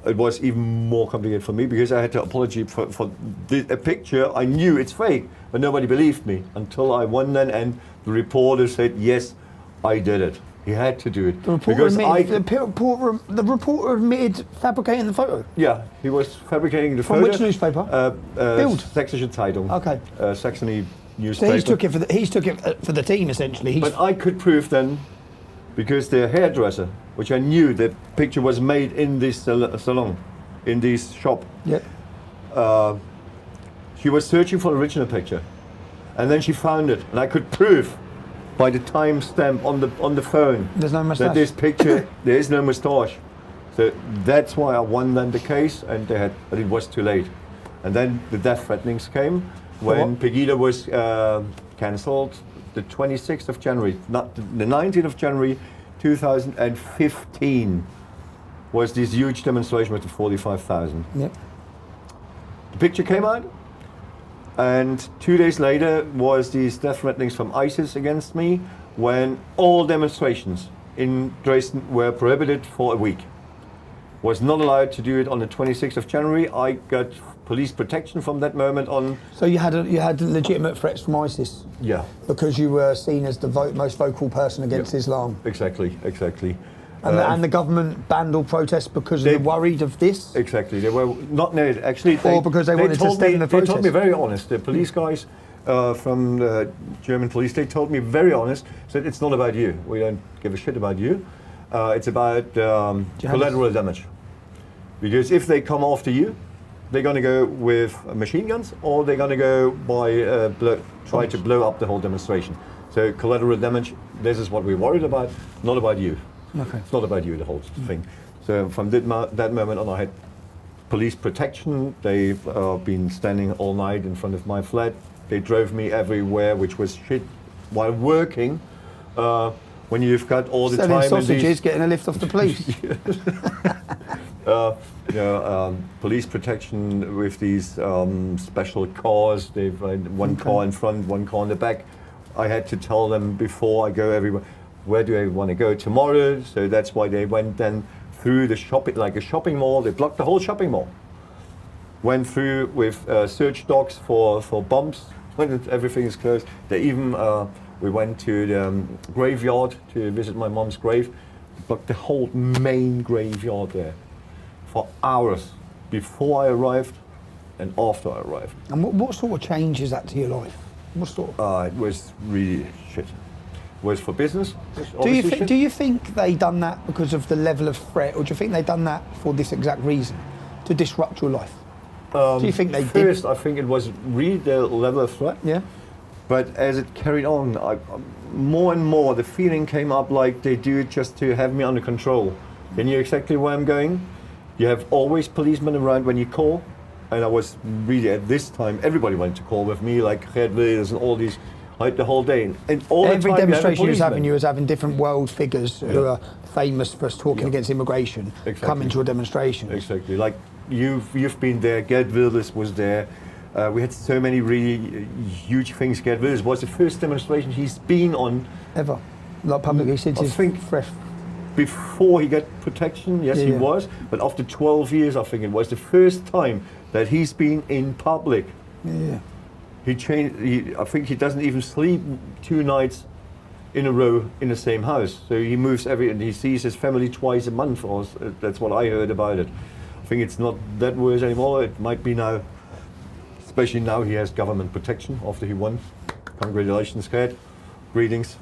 it was even more complicated for me because I had to apologize for a picture. I knew it's fake, but nobody believed me until I won then, and the reporter said, "Yes, I did it." He had to do it The reporter admitted fabricating the photo. Yeah, he was fabricating the From photo. which newspaper? Bild. Sächsische Zeitung. Okay. Saxony So newspaper. he's took it for the team essentially. But I could prove then, because the hairdresser, which I knew the picture was made in this salon, in this shop, she was searching for the original picture, and then she found it, and I could prove by the timestamp on the phone There's no moustache. that this picture there is no moustache. So that's why I won then the case, and but it was too late. And then the death threatenings came when Pegida was cancelled, the 26th of January, not the 19th of January, 2015 was this huge demonstration with the 45,000. Yep. The picture came out, and 2 days later was these death threatenings from ISIS against me, when all demonstrations in Dresden were prohibited for a week. Was not allowed to do it on the 26th of January. I got police protection from that moment on. So you had legitimate threats from ISIS. Yeah. Because you were seen as the most vocal person against Islam. Exactly. And the government banned all protests because they were worried of this? Exactly. They were not no, actually. Or because they wanted to stem the protest? They told me very honest. The police guys from the German police, they told me very honest, said it's not about you. We don't give a shit about you. It's about collateral damage. Because if they come after you, they're going to go with machine guns, or they're going to go by try to blow up the whole demonstration. So collateral damage, this is what we're worried about, not about you. Okay. It's not about you, the whole thing. So from that moment on, I had police protection. They've been standing all night in front of my flat. They drove me everywhere, which was shit. While working, when you've got all the selling time sausages, getting a lift off the police. Police protection with these special cars. They've one car in front, one car in the back. I had to tell them before I go everywhere, where do I want to go tomorrow? So that's why they went then through the shopping, like a shopping mall. They blocked the whole shopping mall. Went through with search dogs for bombs when everything is closed. They even we went to the graveyard to visit my mom's grave. Blocked the whole main graveyard there for hours before I arrived and after I arrived. And what sort of change is that to your life? What sort of? It was really shit. It was for business. Do you think they done that because of the level of threat, or do you think they done that for this exact reason, to disrupt your life? Do you think they first, did? I think it was really the level of threat. Yeah. But as it carried on, more and more the feeling came up like they do it just to have me under control. They knew exactly where I'm going. You have always policemen around when you call. And I was really, at this time, everybody went to call with me, like Gerd Wilders and all these, like the whole day. And all Every the time demonstration you was having, you was having different world figures who are famous for talking against immigration coming to a demonstration. Exactly. Like you've been there, Gerd Wilders was there. We had so many really huge things. Gerd Wilders was the first demonstration he's been on. Ever. Like publicly since his fresh. Before he got protection, yes, he was. But after 12 years, I think it was the first time that he's been in public. Yeah. He changed. I think he doesn't even sleep 2 nights in a row in the same house. So he moves and he sees his family twice a month. Or that's what I heard about it. I think it's not that worse anymore. It might be now. Especially now he has government protection after he won. Congratulations, Gerd. Greetings.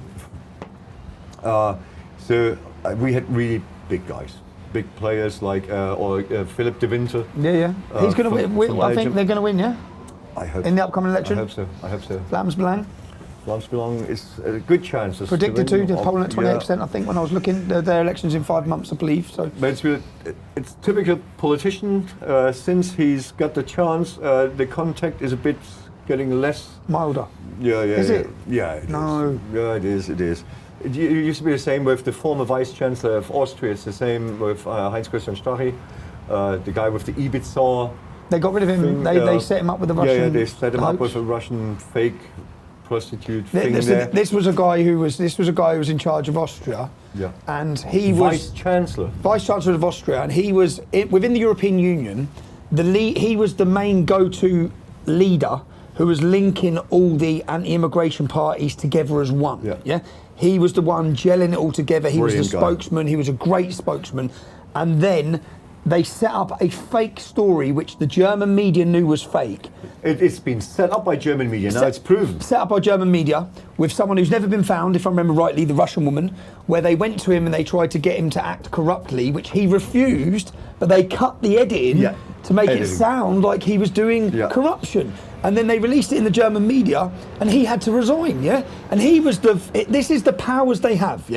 So we had really big guys, big players like Philip de Winter. Yeah. He's going to win. I think they're going to win, yeah? I hope in the upcoming election? I hope so. Vlaams Belang? Vlaams Belang is a good chance. Predicted to the polling at 28%, I think, when I was looking. Their elections in 5 months, I believe. So. But it's typical politician. Since he's got the chance, the contact is a bit getting less. Milder. Yeah. Is it? Yeah. It No. Is. Yeah, it is. It is. It used to be the same with the former Vice Chancellor of Austria. It's the same with Heinz-Christian Strache, the guy with the Ibiza. They got rid of him. They set him up with the Russian. Yeah, they set him up hoax. with a Russian fake prostitute thing there. This was a guy who was in charge of Austria. Yeah. And he was Vice Chancellor of Austria, and he was within the European Union. He was the main go-to leader who was linking all the anti-immigration parties together as one. Yeah. He was the one gelling it all together. He was the spokesman. He was a great spokesman. And then they set up a fake story which the German media knew was fake. It's been set up by German media, now it's proven. Set up by German media with someone who's never been found, if I remember rightly, the Russian woman, where they went to him and they tried to get him to act corruptly, which he refused, but they cut the editing to make it sound like he was doing corruption. And then they released it in the German media and he had to resign, And he was this is the powers they have,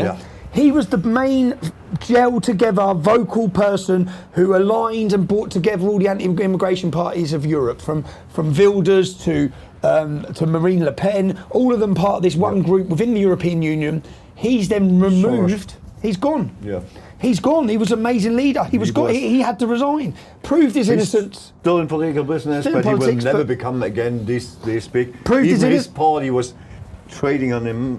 He was the main gel together vocal person who aligned and brought together all the anti-immigration parties of Europe, from Wilders to Marine Le Pen, all of them part of this one group within the European Union. He's then removed. He's gone. Yeah. He's gone. He was an amazing leader. He had to resign. Proved his innocence. Still in political business, but he will never become again this big. Proved his party was trading on him.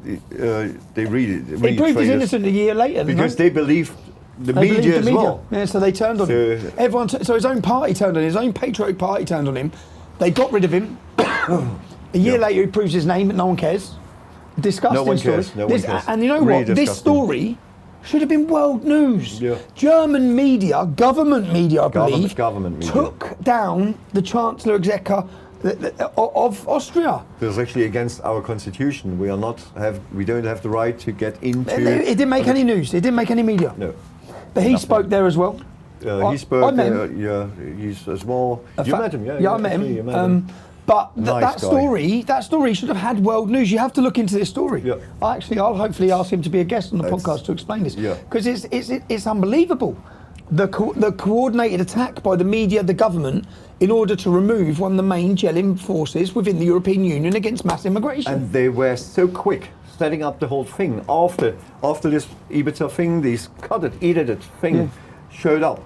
They really he proved his innocence a year later because they believed the media as well. Yeah, so they turned on him. Everyone. So his own party turned on him. His own patriotic party turned on him. They got rid of him. A year later, he proves his name, but no one cares. Disgusting no one story. cares. No one cares. And you know really what? disgusting. This story should have been world news. Yeah. German media, government media, I believe, government media. took down the Chancellor Exchequer of Austria. It was actually against our constitution. We don't have the right to get into. It didn't make any news. It didn't make any media. No. But he spoke there as well. He spoke. I met him. He's as well. You met him, yeah? Yeah, I met him. But that story should have had world news. You have to look into this story. Yeah. I'll hopefully ask him to be a guest on the podcast to explain this. Because it's unbelievable. The coordinated attack by the media, the government, in order to remove one of the main gelling forces within the European Union against mass immigration. And they were so quick setting up the whole thing. After this Ibiza thing, this edited thing showed up.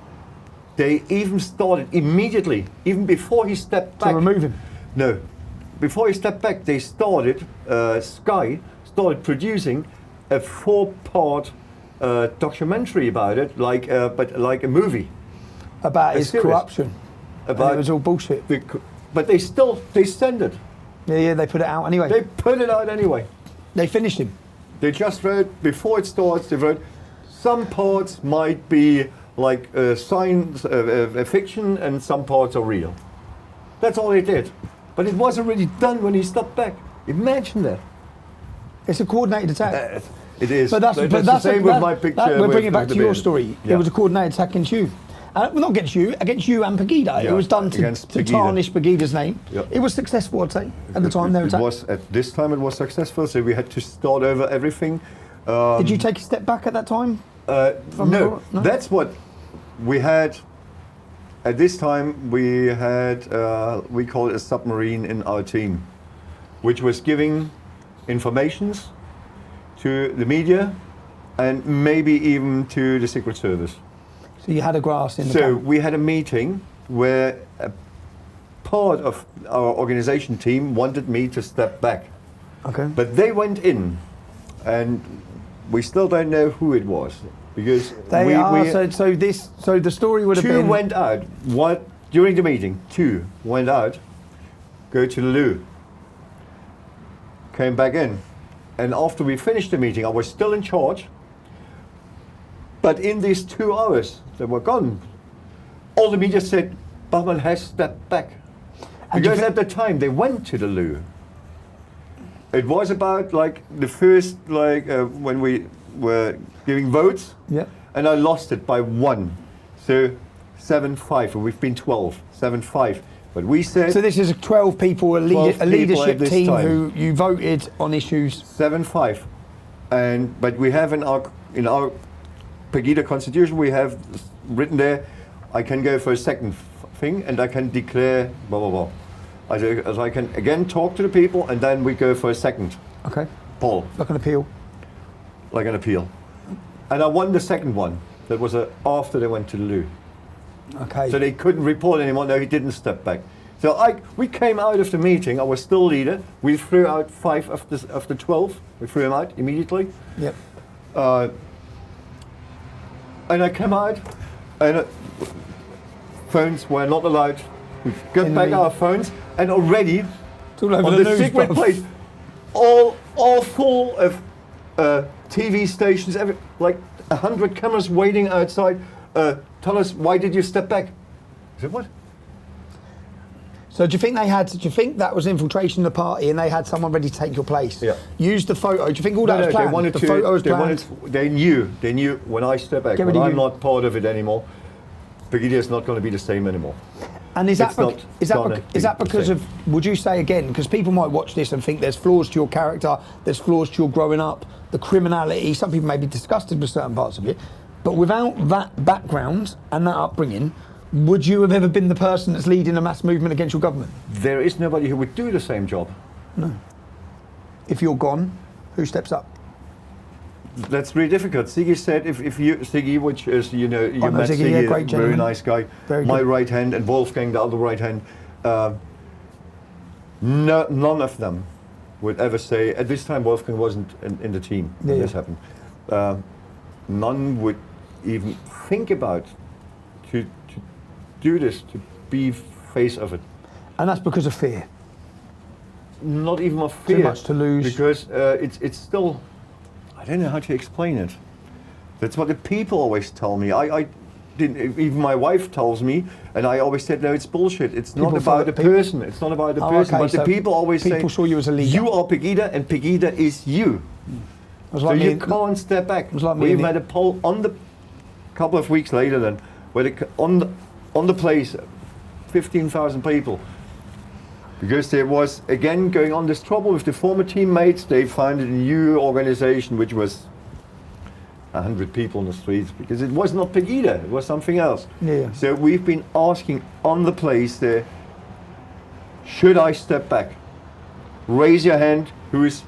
They even started immediately, even before he stepped back. To remove him? No. Before he stepped back, they started, Sky started producing a 4-part documentary about it, but like a movie. About his corruption. It was all bullshit. But they sent it. Yeah, they put it out anyway. They put it out anyway. They finished him. They just wrote, before it starts, they wrote, some parts might be like science, fiction, and some parts are real. That's all they did. But it was already done when he stepped back. Imagine that. It's a coordinated attack. It is. But that's the same with my picture. We're bringing it back to your story. Yeah. It was a coordinated attack against you. Well, not against you and Pegida. Yeah, it was done to tarnish Pegida's name. Yep. It was successful, I'd say, at the time. At this time it was successful, so we had to start over everything. Did you take a step back at that time? No, that's what we had. At this time, we had, we call it a submarine in our team, which was giving informations to the media and maybe even to the Secret Service. So you had a grass in the So camp. we had a meeting where a part of our organization team wanted me to step back. Okay. But they went in, and we still don't know who it was. Because so the story would have been... Two went out. During the meeting, 2 went out, go to the loo, came back in. And after we finished the meeting, I was still in charge. But in these 2 hours, they were gone. All the media said, Bachmann has stepped back. Because at the time, they went to the loo. It was about like the first, when we were giving votes. Yeah. And I lost it by 1. So 7-5, and we've been 12, 7-5. But we said... So this is 12 people, a leadership team who you voted on issues. 7-5. But we have in our Pegida constitution, we have written there, I can go for a second thing and I can declare blah, blah, blah. as I can again talk to the people, and then we go for a second Okay. poll, Like an appeal. like an appeal. And I won the second one. That was after they went to the loo. Okay. So they couldn't report anymore. No, he didn't step back. So we came out of the meeting. I was still leader. We threw out 5 of the 12. We threw them out immediately. Yep. And I came out, and phones were not allowed. We got back our phones, and already It's all over on the the news, secret bruv. place, all full of TV stations, like 100 cameras waiting outside. Tell us, why did you step back? I said, what? So do you think that was infiltration of the party and they had someone ready to take your place? Yeah. Use the photo. Do you think all that was planned? They wanted the to. photo was They planned. They knew when I step back, Get when rid of I'm you. not part of it anymore, Pegida is not going to be the same anymore. And is It's that not gonna is that be the because same. of? Would you say again? Because people might watch this and think there's flaws to your character, there's flaws to your growing up, the criminality. Some people may be disgusted with certain parts of you, but without that background and that upbringing, would you have ever been the person that's leading a mass movement against your government? There is nobody who would do the same job. If you're gone, who steps up? That's really difficult. Siggy said, if you, Siggy, which is, you know, you know met Siggy, Siggy, yeah, great very gentleman. nice guy, Very my good. right hand, and Wolfgang, the other right hand, none of them would ever say, at this time Wolfgang wasn't in the team when this happened, none would even think about to do this, to be face of it. And that's because of fear. Not even of fear. much to lose. Because it's still, I don't know how to explain it. That's what the people always tell me. I didn't, even my wife tells me, and I always said, no, it's bullshit. It's not People about the thought- person. It's not about the Oh, person. okay, But the so people always say, people saw you as a leader. you are Pegida, and Pegida is you. It was So like you me, can't step back. was like me We and made a poll on the couple of weeks later then, where on the place, 15,000 people. Because there was again going on this trouble with the former teammates. They founded a new organization which was 100 people on the streets, because it was not Pegida, it was something else. Yeah. So we've been asking on the place there, should I step back? Raise your hand, who is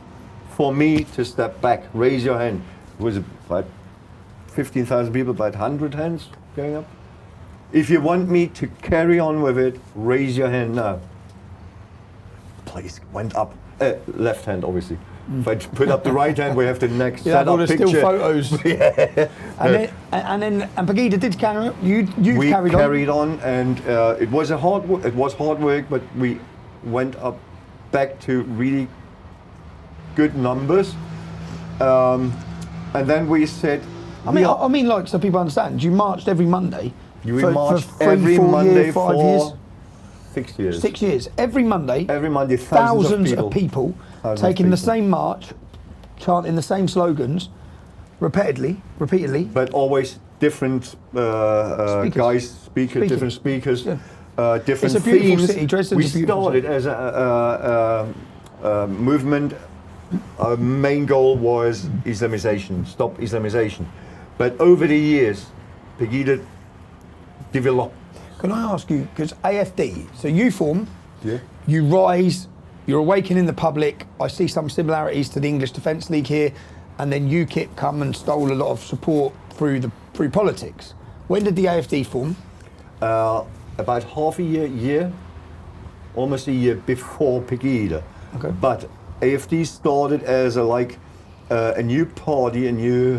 for me to step back? Raise your hand. It was about 15,000 people, about 100 hands going up. If you want me to carry on with it, raise your hand now. Place went up. Left hand, obviously. If I put up the right hand, we have the next yeah, set all up the picture. still photos. And then Pegida did carry on. You We carried on. carried on, and it was hard work, but we went up back to really good numbers. And then we said, I mean, like, so people understand. You marched every Monday. we for marched 3, every 4 Monday years, 5 for years, 6 years. 6 years. Every Monday. Every Monday, thousands of people Thousands of taking the people. same march, chanting the same slogans, repeatedly. But always different guys, speakers, different speakers, different It's a beautiful themes. city. Dresden's We a beautiful started city. as a movement. Our main goal was Islamization, stop Islamization. But over the years, Pegida developed. Can I ask you, because AFD, so you form, Yeah. you rise, you're awakening the public. I see some similarities to the English Defence League here, and then UKIP come and stole a lot of support through politics. When did the AFD form? About half a year, almost a year before Pegida. Okay. But AFD started as a new party, a new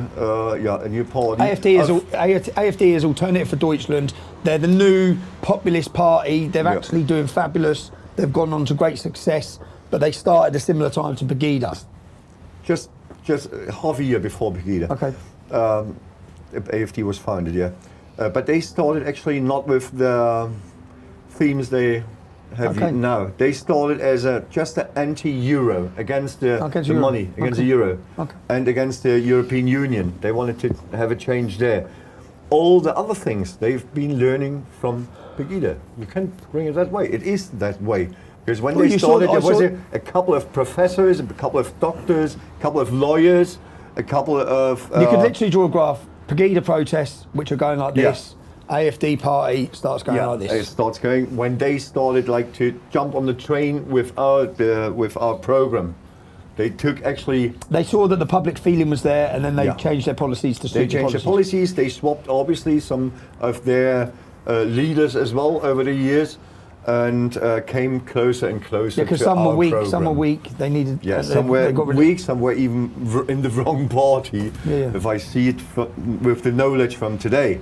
party. AFD is Alternative for Deutschland. They're the new populist party. They're actually doing fabulous. They've gone on to great success, but they started a similar time to Pegida. Just half a year before Pegida. Okay. AFD was founded, yeah. But they started actually not with the themes they have now. They started as just an anti-euro against the Euro. money, against the euro, Okay. and against the European Union. They wanted to have a change there. All the other things they've been learning from Pegida. You can't bring it that way. It is that way. Because when Well, they you saw started, that- there I was saw- a couple of professors, a couple of doctors, a couple of lawyers, a couple of... You could literally draw a graph. Pegida protests, which are going like Yeah. this, AFD party starts going like it this. starts going when they started like to jump on the train with our program. They took actually. They saw that the public feeling was there, and then they Yeah. changed their policies to suit They the changed their policies. They swapped obviously some of their leaders as well over the years, and came closer and closer. Yeah, because to some were our weak, program. some were weak. They needed. Yeah, they some were got rid of- weak, some were even in the wrong party. Yeah. If I see it with the knowledge from today,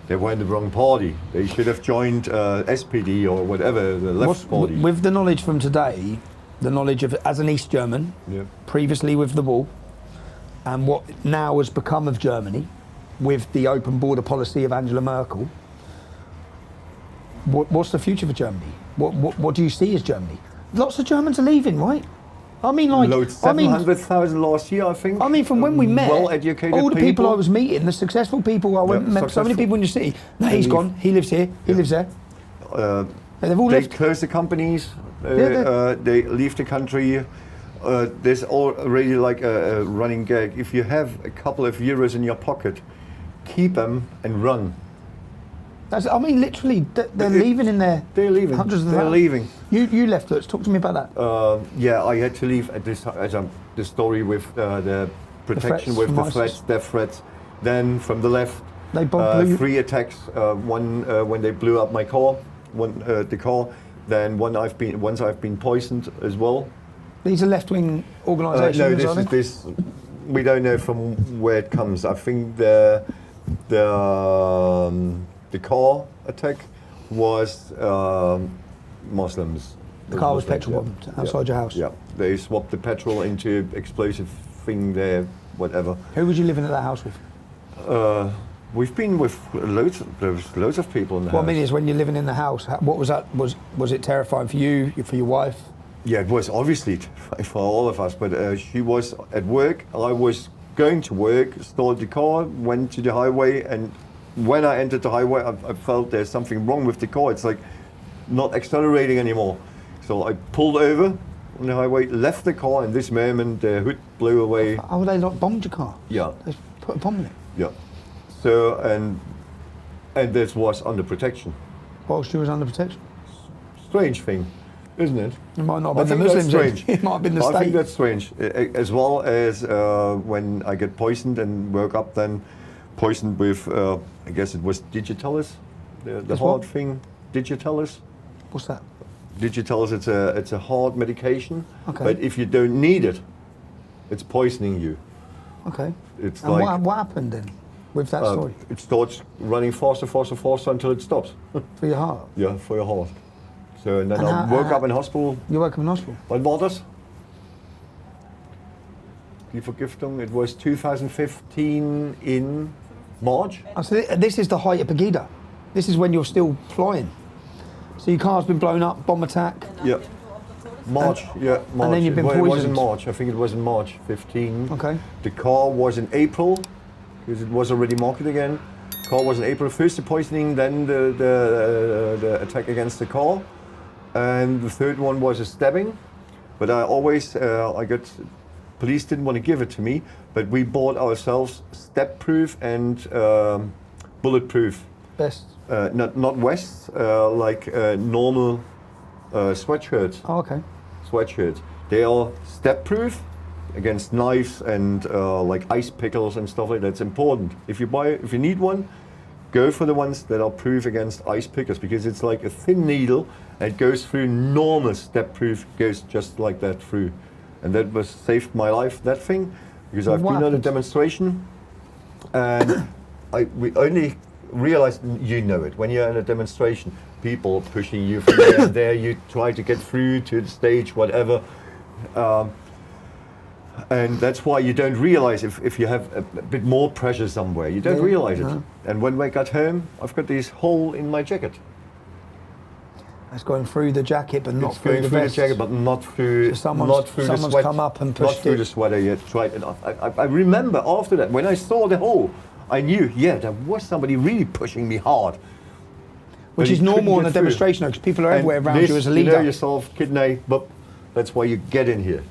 they were in the wrong party. They should have joined SPD or whatever, the left party. With the knowledge from today, the knowledge of as an East German, Yeah. previously with the wall, and what now has become of Germany, with the open border policy of Angela Merkel. What's the future for Germany? What do you see as Germany? Lots of Germans are leaving, right? I mean, like, Loads, 700,000 last year, I think. I mean, from when we met, well-educated all the people I was meeting, the successful people I went met, so many successful. people in your city. No, he's gone. He lives here. He lives there. They've all They left. close the companies. Yeah, they leave the country. There's already like a running gag. If you have a couple of euros in your pocket, keep them and run. I mean, literally, they're leaving in there. They're leaving. Hundreds of They're thousands. leaving. You left, Lutz. Talk to me about that. Yeah, I had to leave at this. The story with the protection threats with from the ISIS. threats, death threats. Then from the left, They blew you. 3 attacks. One when they blew up my car, the car. Then once I've been poisoned as well. These are left-wing organisations, No, aren't they? this. We don't know from where it comes. I think the car attack was Muslims. The car was Muslims, petrol bombed outside your house. Yeah, they swapped the petrol into explosive thing there, whatever. Who was you living at that house with? We've been with loads of people in the What I house. mean is, when you're living in the house, what was that? Was it terrifying for you, for your wife? Yeah, it was obviously for all of us, but she was at work. I was going to work, stalled the car, went to the highway, and when I entered the highway, I felt there's something wrong with the car. It's like not accelerating anymore. So I pulled over on the highway, left the car, and this moment the hood blew away. Oh, they like bombed your car? Yeah, They put a bomb in it? yeah. So, and this was under protection. Whilst you was under protection? Strange thing, isn't it? It might not I have been the think that's Muslims. then. strange. It might have been the I state. think that's strange. As well as when I get poisoned and woke up then poisoned with, I guess it was digitalis, the That's hard what? thing, digitalis. What's that? Digitalis, it's a hard medication, Okay. but if you don't need it, it's poisoning you. Okay. It's And like what happened then with that story? it starts running faster until it stops. For your heart? Yeah, for your heart. So and then And I how- woke up in hospital. You woke up in hospital? Wann war das? Die Vergiftung, it was 2015 in March. Oh, so this is the height of Pegida. This is when you're still flying. So your car's been blown up, bomb attack. Yeah. March, yeah, March. then you've been Well, it was in poisoned. March, I think it was in March 15. Okay. The car was in April, because it was already marketed again. Car was in April, first the poisoning, then the attack against the car. And the third one was a stabbing. But I always, police didn't want to give it to me, but we bought ourselves stab-proof and bulletproof. Best. Not vests, like normal sweatshirts. Oh, okay. Sweatshirts. They are stab-proof against knives and like ice pickles and stuff like that. It's important. If you need one, go for the ones that are proof against ice pickles, because it's like a thin needle and it goes through. Normal stab-proof goes just like that through, and that was saved my life. That thing, because I've What been on a happened? demonstration, and we only realized, you know it, when you're in a demonstration, people pushing you from there and there, you try to get through to the stage, whatever. And that's why you don't realize if you have a bit more pressure somewhere, you don't Yeah, realize it. no. And when I got home, I've got this hole in my jacket. It's going through the jacket, but not It's through going the through vest. the jacket, but not through, So not through the someone's sweat. come up and not pushed through it. the sweater yet. Right. And I remember after that, when I saw the hole, I knew, yeah, there was somebody really pushing me hard. Which But is he couldn't normal in get a through. demonstration, because people are And everywhere around this, you as a You leader. know yourself, kidney, but that's why you get in here,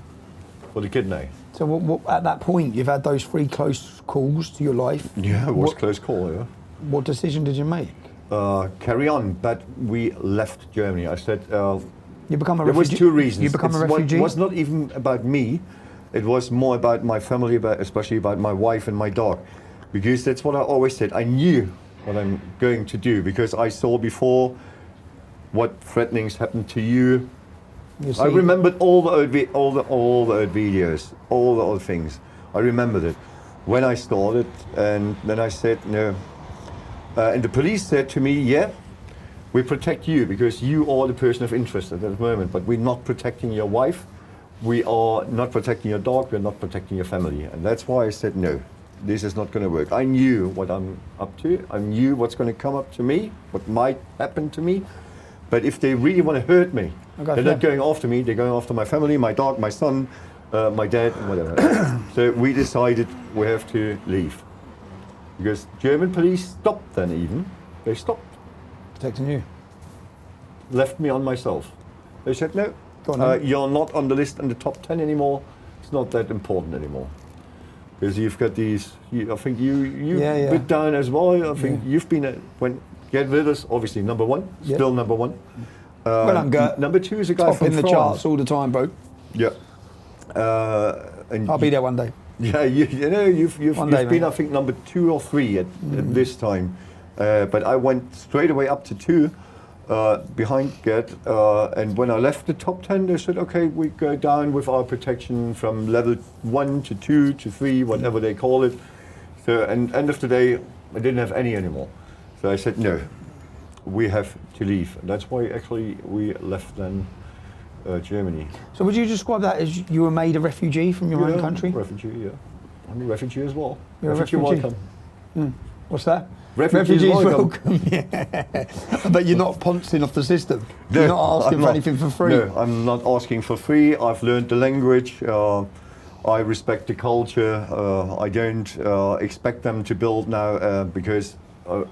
for the kidney. So at that point, you've had those 3 close calls to your life. Yeah, it was What- close call, yeah. What decision did you make? carry on. But we left Germany. I said, You become a there was refugee. two reasons. You become a It refugee. was not even about me. It was more about my family, especially about my wife and my dog. Because that's what I always said. I knew what I'm going to do because I saw before what threatenings happened to you. You I see- remembered all the old videos, all the old things. I remembered it when I started, and then I said no. And the police said to me, "Yeah, we protect you because you are the person of interest at that moment, but we're not protecting your wife. We are not protecting your dog. We're not protecting your family." And that's why I said no. This is not going to work. I knew what I'm up to. I knew what's going to come up to me, what might happen to me. But if they really want to hurt me, Okay, they're fair. not going after me. They're going after my family, my dog, my son, my dad, and whatever. So we decided we have to leave. Because German police stopped then even. They stopped, Protecting you. left me on myself. They said, no, Go on then. you're not on the list in the top 10 anymore. It's not that important anymore. Because you've got these, I think you Yeah. bit down as well. I think you've been, Get Wilders, obviously number one, Yeah. still number one. Well done, Gert. Number two is a guy Top from in the France. charts all the time, bro. Yeah. And I'll be there one day. Yeah, you know, you've One day, been, mate. I think, number 2 or 3 at this time. But I went straight away up to 2 behind Gert. And when I left the top 10, they said, okay, we go down with our protection from level 1 to 2 to 3, whatever they call it. So, and end of the day, I didn't have any anymore. So I said, no, we have to leave. And that's why actually we left then Germany. So would you describe that as you were made a refugee from your own country? Refugee, yeah. I'm a refugee as well. You're a refugee? Welcome. What's that? Refugees welcome. Yeah. But you're not pouncing off the system. You're not asking I'm for not. anything for free. No, I'm not asking for free. I've learned the language. I respect the culture. I don't expect them to build now because,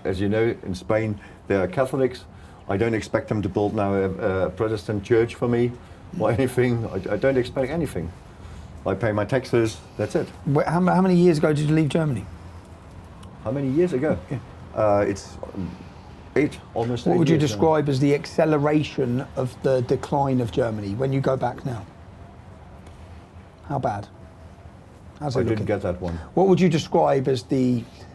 as you know, in Spain, they are Catholics. I don't expect them to build now a Protestant church for me or anything. I don't expect anything. I pay my taxes, that's it. How many years ago did you leave Germany? How many years ago? It's 8, almost 8 What would you years now. describe as the acceleration of the decline of Germany when you go back now? How bad? How's it I looking? didn't get that one. What would you describe as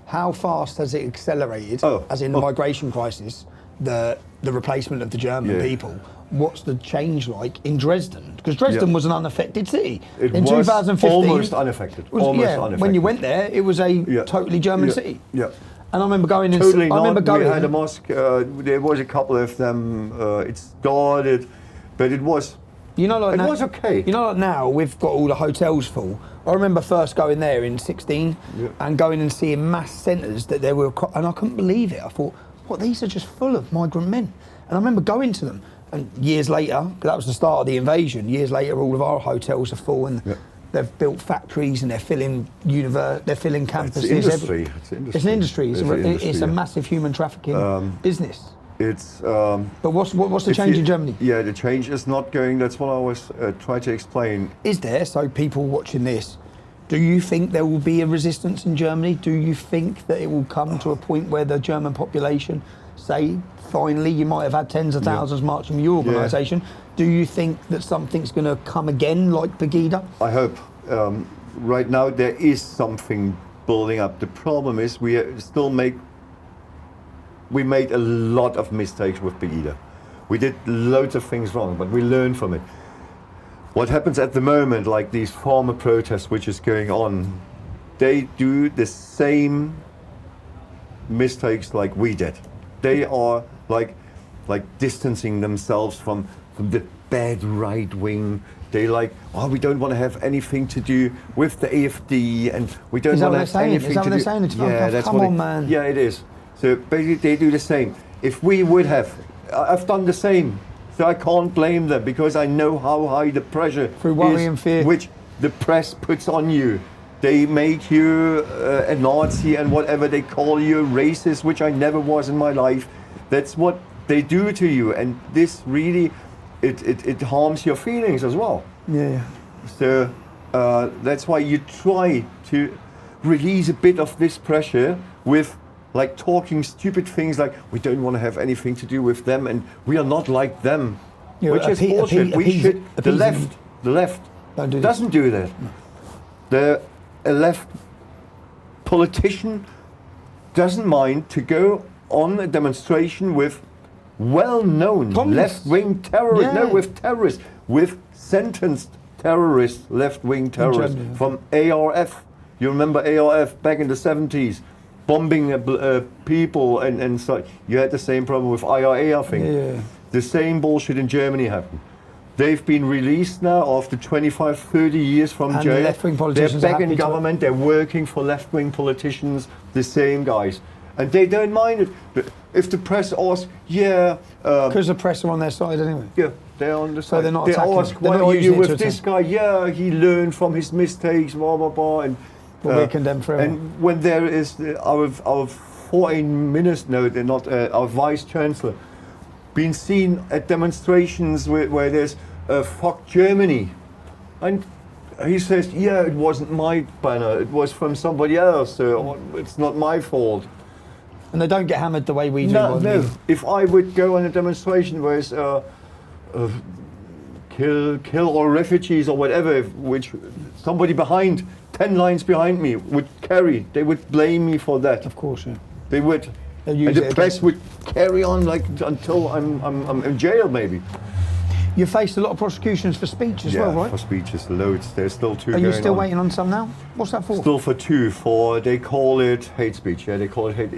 how fast has it accelerated, as in the migration crisis, the replacement of the German people? What's the change like in Dresden? Because Dresden was an unaffected city. It in was 2015, almost unaffected. When you went there, it was a totally German city. Yeah. And I remember going in. Totally I remember not. going. We had a mosque. There was a couple of them. It started, but it was. You know, like It now, was okay. You know, like now we've got all the hotels full. I remember first going there in 16 and going and seeing mass centres that there were, and I couldn't believe it. I thought, what, these are just full of migrant men. And I remember going to them, and years later, because that was the start of the invasion. Years later, all of our hotels are full, and they've built factories and they're filling they're filling campuses. It's industry. It's an industry. It's a massive human trafficking business. It's. But what's the change in Germany? Yeah, the change is not going. That's what I was trying to explain. Is there, so people watching this, do you think there will be a resistance in Germany? Do you think that it will come to a point where the German population say, finally, you might have had tens of thousands march from your organisation. Do you think that something's going to come again like Pegida? I hope. Right now there is something building up. The problem is we made a lot of mistakes with Pegida. We did loads of things wrong, but we learned from it. What happens at the moment, like these farmer protests which is going on, they do the same mistakes like we did. They are like distancing themselves from the bad right wing. They we don't want to have anything to do with the AfD, and we don't want to have anything to do. Is that what they're saying? Yeah, that's come what on, man. Yeah, it is. So basically, they do the same. If we would have, I've done the same. So I can't blame them because I know how high the pressure Through worry is, and fear, which the press puts on you. They make you a Nazi and whatever they call you, racist, which I never was in my life. That's what they do to you, and this really, it harms your feelings as well. Yeah. So that's why you try to release a bit of this pressure with like talking stupid things like we don't want to have anything to do with them and we are not like them, Yeah, which is bullshit. The left Don't do this. doesn't do that. A left politician doesn't mind to go on a demonstration with well-known Communists. left-wing terrorists. Yeah. No, with terrorists, with sentenced terrorists, left-wing terrorists Germany. from ARF. You remember ARF back in the 70s, bombing people and such. You had the same problem with IRA, I think. Yeah. The same bullshit in Germany happened. They've been released now after 25, 30 years from And jail. the left-wing politicians They're are back in happy to- government, they're working for left-wing politicians, the same guys. And they don't mind it. But if the press asks, Because the press are on their side anyway. yeah, they're on the side. they're not they attacking. ask, They're why not are using you it to with this attack. guy? Yeah, he learned from his mistakes, blah, blah, blah. And, But we condemn forever. and when there is our foreign minister, no, they're not, our vice chancellor, been seen at demonstrations where there's fuck Germany. And he says, yeah, it wasn't my banner, it was from somebody else, so it's not my fault. And they don't get hammered the way we do. No, on no. the- If I would go on a demonstration where it's kill all refugees or whatever, which somebody behind, 10 lines behind me would carry, they would blame me for that. Of course, yeah. They would. They'll use And the it press against would carry on like until I'm in jail maybe. You faced a lot of prosecutions for speech as well, right? for speeches, loads. There's still two Are you going still on. waiting on some now? What's that for? Still for two. They call it hate speech. Yeah, they call it hate.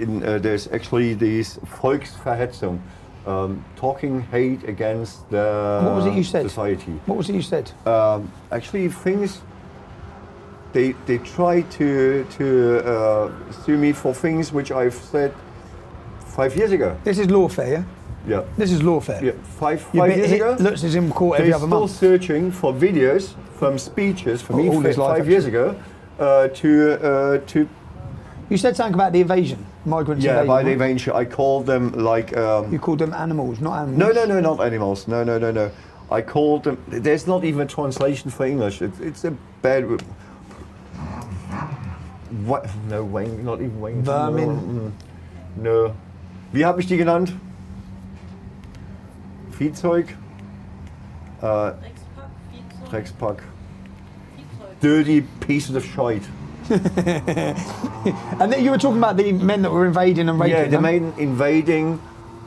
There's actually these Volksverhetzung, talking hate against the What was it you said? society. What was it you said? Actually, things. They try to sue me for things which I've said 5 years ago. This is lawfare, yeah? Yeah. This is lawfare. Yeah. Five years ago. Lutz is in court every They're other still month. searching for videos from speeches from All me his life, 5 years ago to You said something about the invasion, migrants yeah, invading. by the right? invasion. I called them like You called them animals, not animals. no, not animals. No. I called them. There's not even a translation for English. It's a bad. What? No, Wayne, not even Wayne. Vermin. No. Wie habe ich die genannt? Viehzeug? Dreckspack. Dirty pieces of shite. And then you were talking about the men that were invading and raping Yeah, the them. men invading,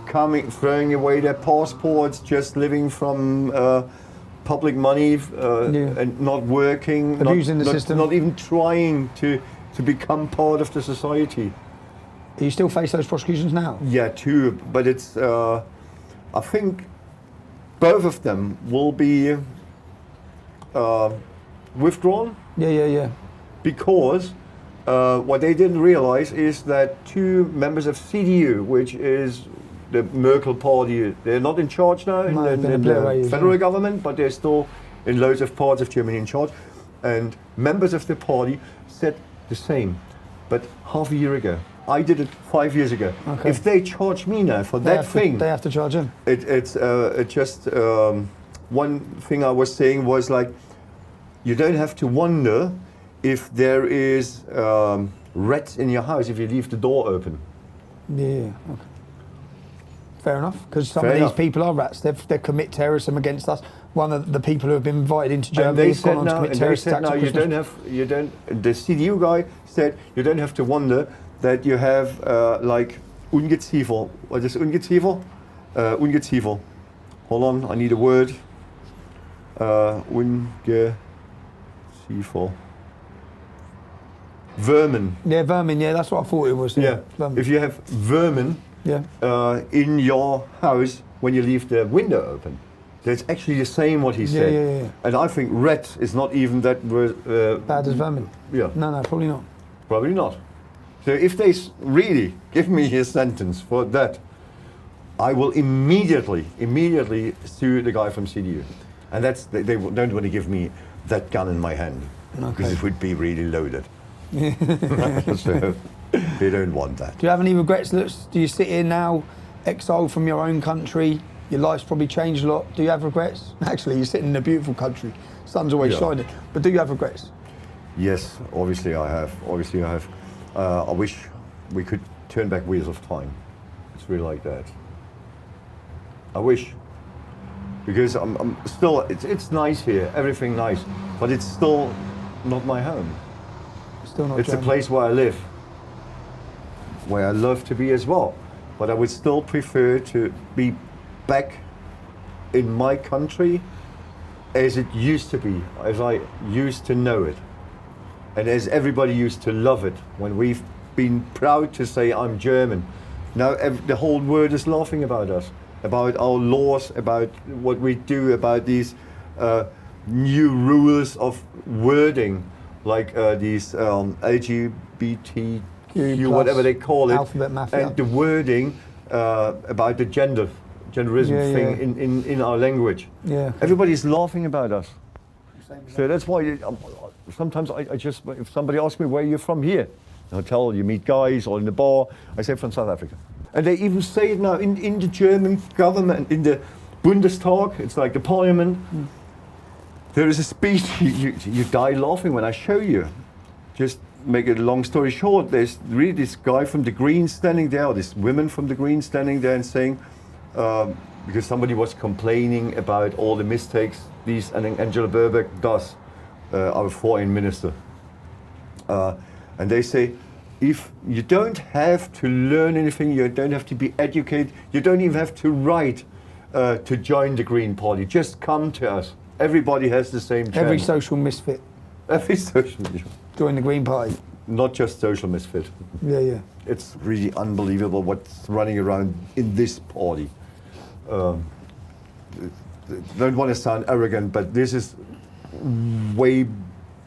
coming, throwing away their passports, just living from public money and not working, Abusing the not, system. not even trying to become part of the society. Do you still face those prosecutions now? Yeah, too, but it's. I think both of them will be withdrawn Yeah. because what they didn't realize is that two members of CDU, which is the Merkel party, they're not in charge now No, in been a the blur away, federal yeah. government, but they're still in loads of parts of Germany in charge. And members of the party said the same, but half a year ago. I did it 5 years ago. Okay. If they charge me now for They that have thing, they have to charge him. it's just one thing I was saying was like, you don't have to wonder if there is rats in your house if you leave the door open. Yeah. Okay. Fair enough, because some Fair of these enough. people are rats. They commit terrorism against us. One of the people who have been invited into And Germany they have gone said on to now, commit and they terrorist said attacks. now at Christmas. you don't. The CDU guy said you don't have to wonder that you have like Ungeziefer. What is Ungeziefer? Ungeziefer. Hold on, I need a word. Ungeziefer. Vermin. Yeah, vermin. Yeah, that's what I thought it was. Yeah. Vermin. If you have vermin yeah. in your house when you leave the window open, that's actually the same what he said. Yeah. And I think rat is not even that Bad as vermin. Yeah. No, probably not. Probably not. So if they really give me his sentence for that, I will immediately sue the guy from CDU. And that's they don't want to give me that gun in my hand because Okay. it would be really loaded. So they don't want that. Do you have any regrets, Lutz? Do you sit here now, exiled from your own country? Your life's probably changed a lot. Do you have regrets? Actually, you're sitting in a beautiful country. Sun's always Yeah. shining. But do you have regrets? Yes, obviously I have. I wish we could turn back wheels of time. It's really like that. I wish, because I'm still, it's nice here, everything nice, but it's still not my home. Still not It's a German. place where I live, where I love to be as well. But I would still prefer to be back in my country as it used to be, as I used to know it. And as everybody used to love it, when we've been proud to say I'm German. Now the whole world is laughing about us, about our laws, about what we do, about these new rules of wording, like these LGBTQ, plus whatever they call it, alphabet mafia. and the wording about the genderism thing in our language. Yeah. Everybody's laughing about us. So that's why sometimes I just, if somebody asks me where you're from, here, in a hotel, you meet guys, or in the bar, I say from South Africa. And they even say it now in the German government, in the Bundestag, it's like the parliament. There is a speech, you die laughing when I show you. Just make it a long story short, there's really this guy from the Greens standing there, or this women from the Greens standing there and saying, because somebody was complaining about all the mistakes Angela Baerbock does, our foreign minister. And they say, if you don't have to learn anything, you don't have to be educated, you don't even have to write to join the Green Party, just come to us. Everybody has the same chance. Every social misfit. Every social Join the Green Party. Not just social misfit. Yeah, yeah. It's really unbelievable what's running around in this party. Don't want to sound arrogant, but this is way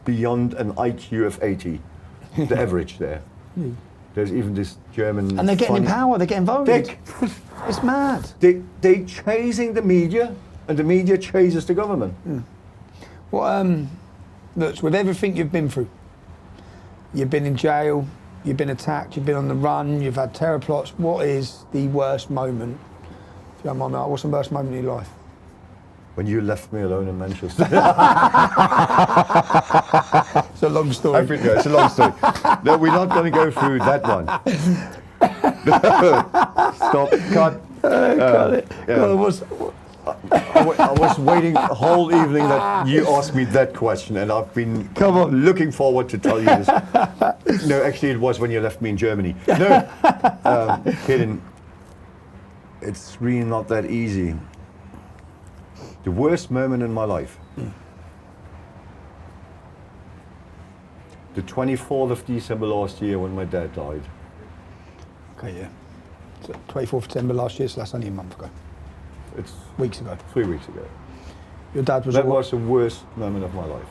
beyond an IQ of 80, the average there. There's even this German... And they're getting in power, they're getting voted. It's mad. They chasing the media, and the media chases the government. Well, Lutz, with everything you've been through, you've been in jail, you've been attacked, you've been on the run, you've had terror plots. What is the worst moment? If you don't mind, what's the worst moment in your life? When you left me alone in Manchester. It's a long story. It's a long story. No, we're not going to go through that one. Stop. Cut. Got it. Yeah. Well, I was waiting the whole evening that you asked me that question, and I've been looking forward to tell you this. No, actually, it was when you left me in Germany. No, kidding. It's really not that easy. The worst moment in my life. The 24th of December last year when my dad died. Okay, yeah. So 24th of December last year, so that's only a month ago. It's Weeks ago. 3 weeks ago. Your dad was... That was the worst moment of my life.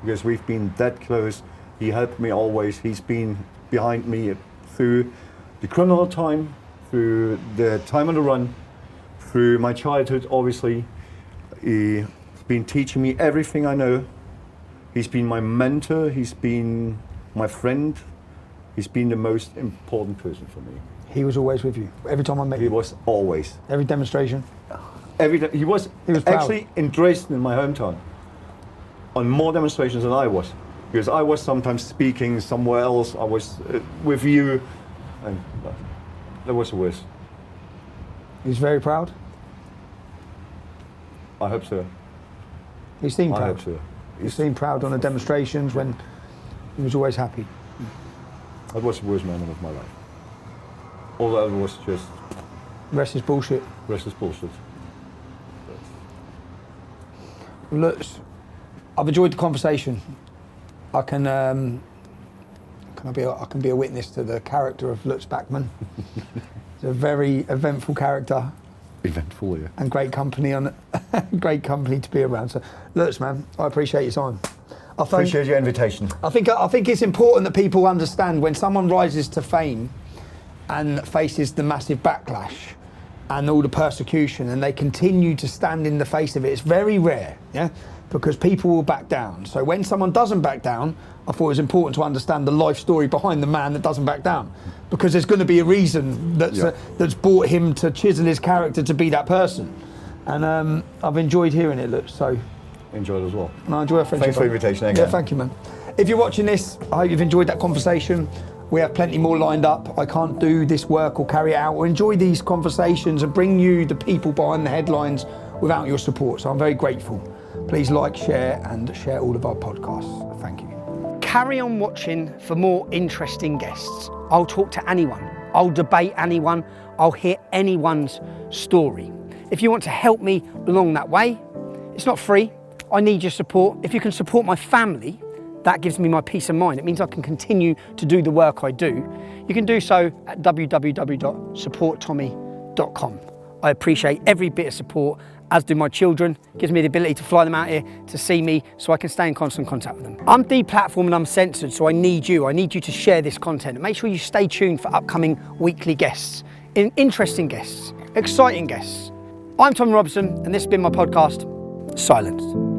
Because we've been that close. He helped me always. He's been behind me through the criminal time, through the time on the run, through my childhood, obviously. He's been teaching me everything I know. He's been my mentor. He's been my friend. He's been the most important person for me. He was always with you. Every time I met He you. was always. Every demonstration. Every day. He was proud. actually in Dresden, in my hometown, on more demonstrations than I was. Because I was sometimes speaking somewhere else. I was with you. And that was the worst. He's very proud. I hope so. He seemed I proud. hope so. He seemed proud on the demonstrations when he was always happy. That was the worst moment of my life. All that was just Rest is bullshit. bullshit. Lutz, I've enjoyed the conversation. I can be a witness to the character of Lutz Bachmann. He's a very eventful character. Eventful, yeah. And great company great company to be around. So, Lutz, man, I appreciate your time. Appreciate your invitation. I think it's important that people understand when someone rises to fame and faces the massive backlash and all the persecution, and they continue to stand in the face of it. It's very rare, yeah, because people will back down. So when someone doesn't back down, I thought it was important to understand the life story behind the man that doesn't back down, because there's going to be a reason that's brought him to chisel his character to be that person. And I've enjoyed hearing it, Lutz. So Enjoyed as well. and I enjoy our friendship. Thanks for the invitation again. Yeah, thank you, man. If you're watching this, I hope you've enjoyed that conversation. We have plenty more lined up. I can't do this work or carry it out or enjoy these conversations and bring you the people behind the headlines without your support. So I'm very grateful. Please like, share, and share all of our podcasts. Thank you. Carry on watching for more interesting guests. I'll talk to anyone. I'll debate anyone. I'll hear anyone's story. If you want to help me along that way, it's not free. I need your support. If you can support my family, that gives me my peace of mind. It means I can continue to do the work I do. You can do so at www.supporttommy.com. I appreciate every bit of support, as do my children. It gives me the ability to fly them out here to see me so I can stay in constant contact with them. I'm deplatformed and I'm censored, so I need you. I need you to share this content. And make sure you stay tuned for upcoming weekly guests, interesting guests, exciting guests. I'm Tom Robson, and this has been my podcast, Silenced.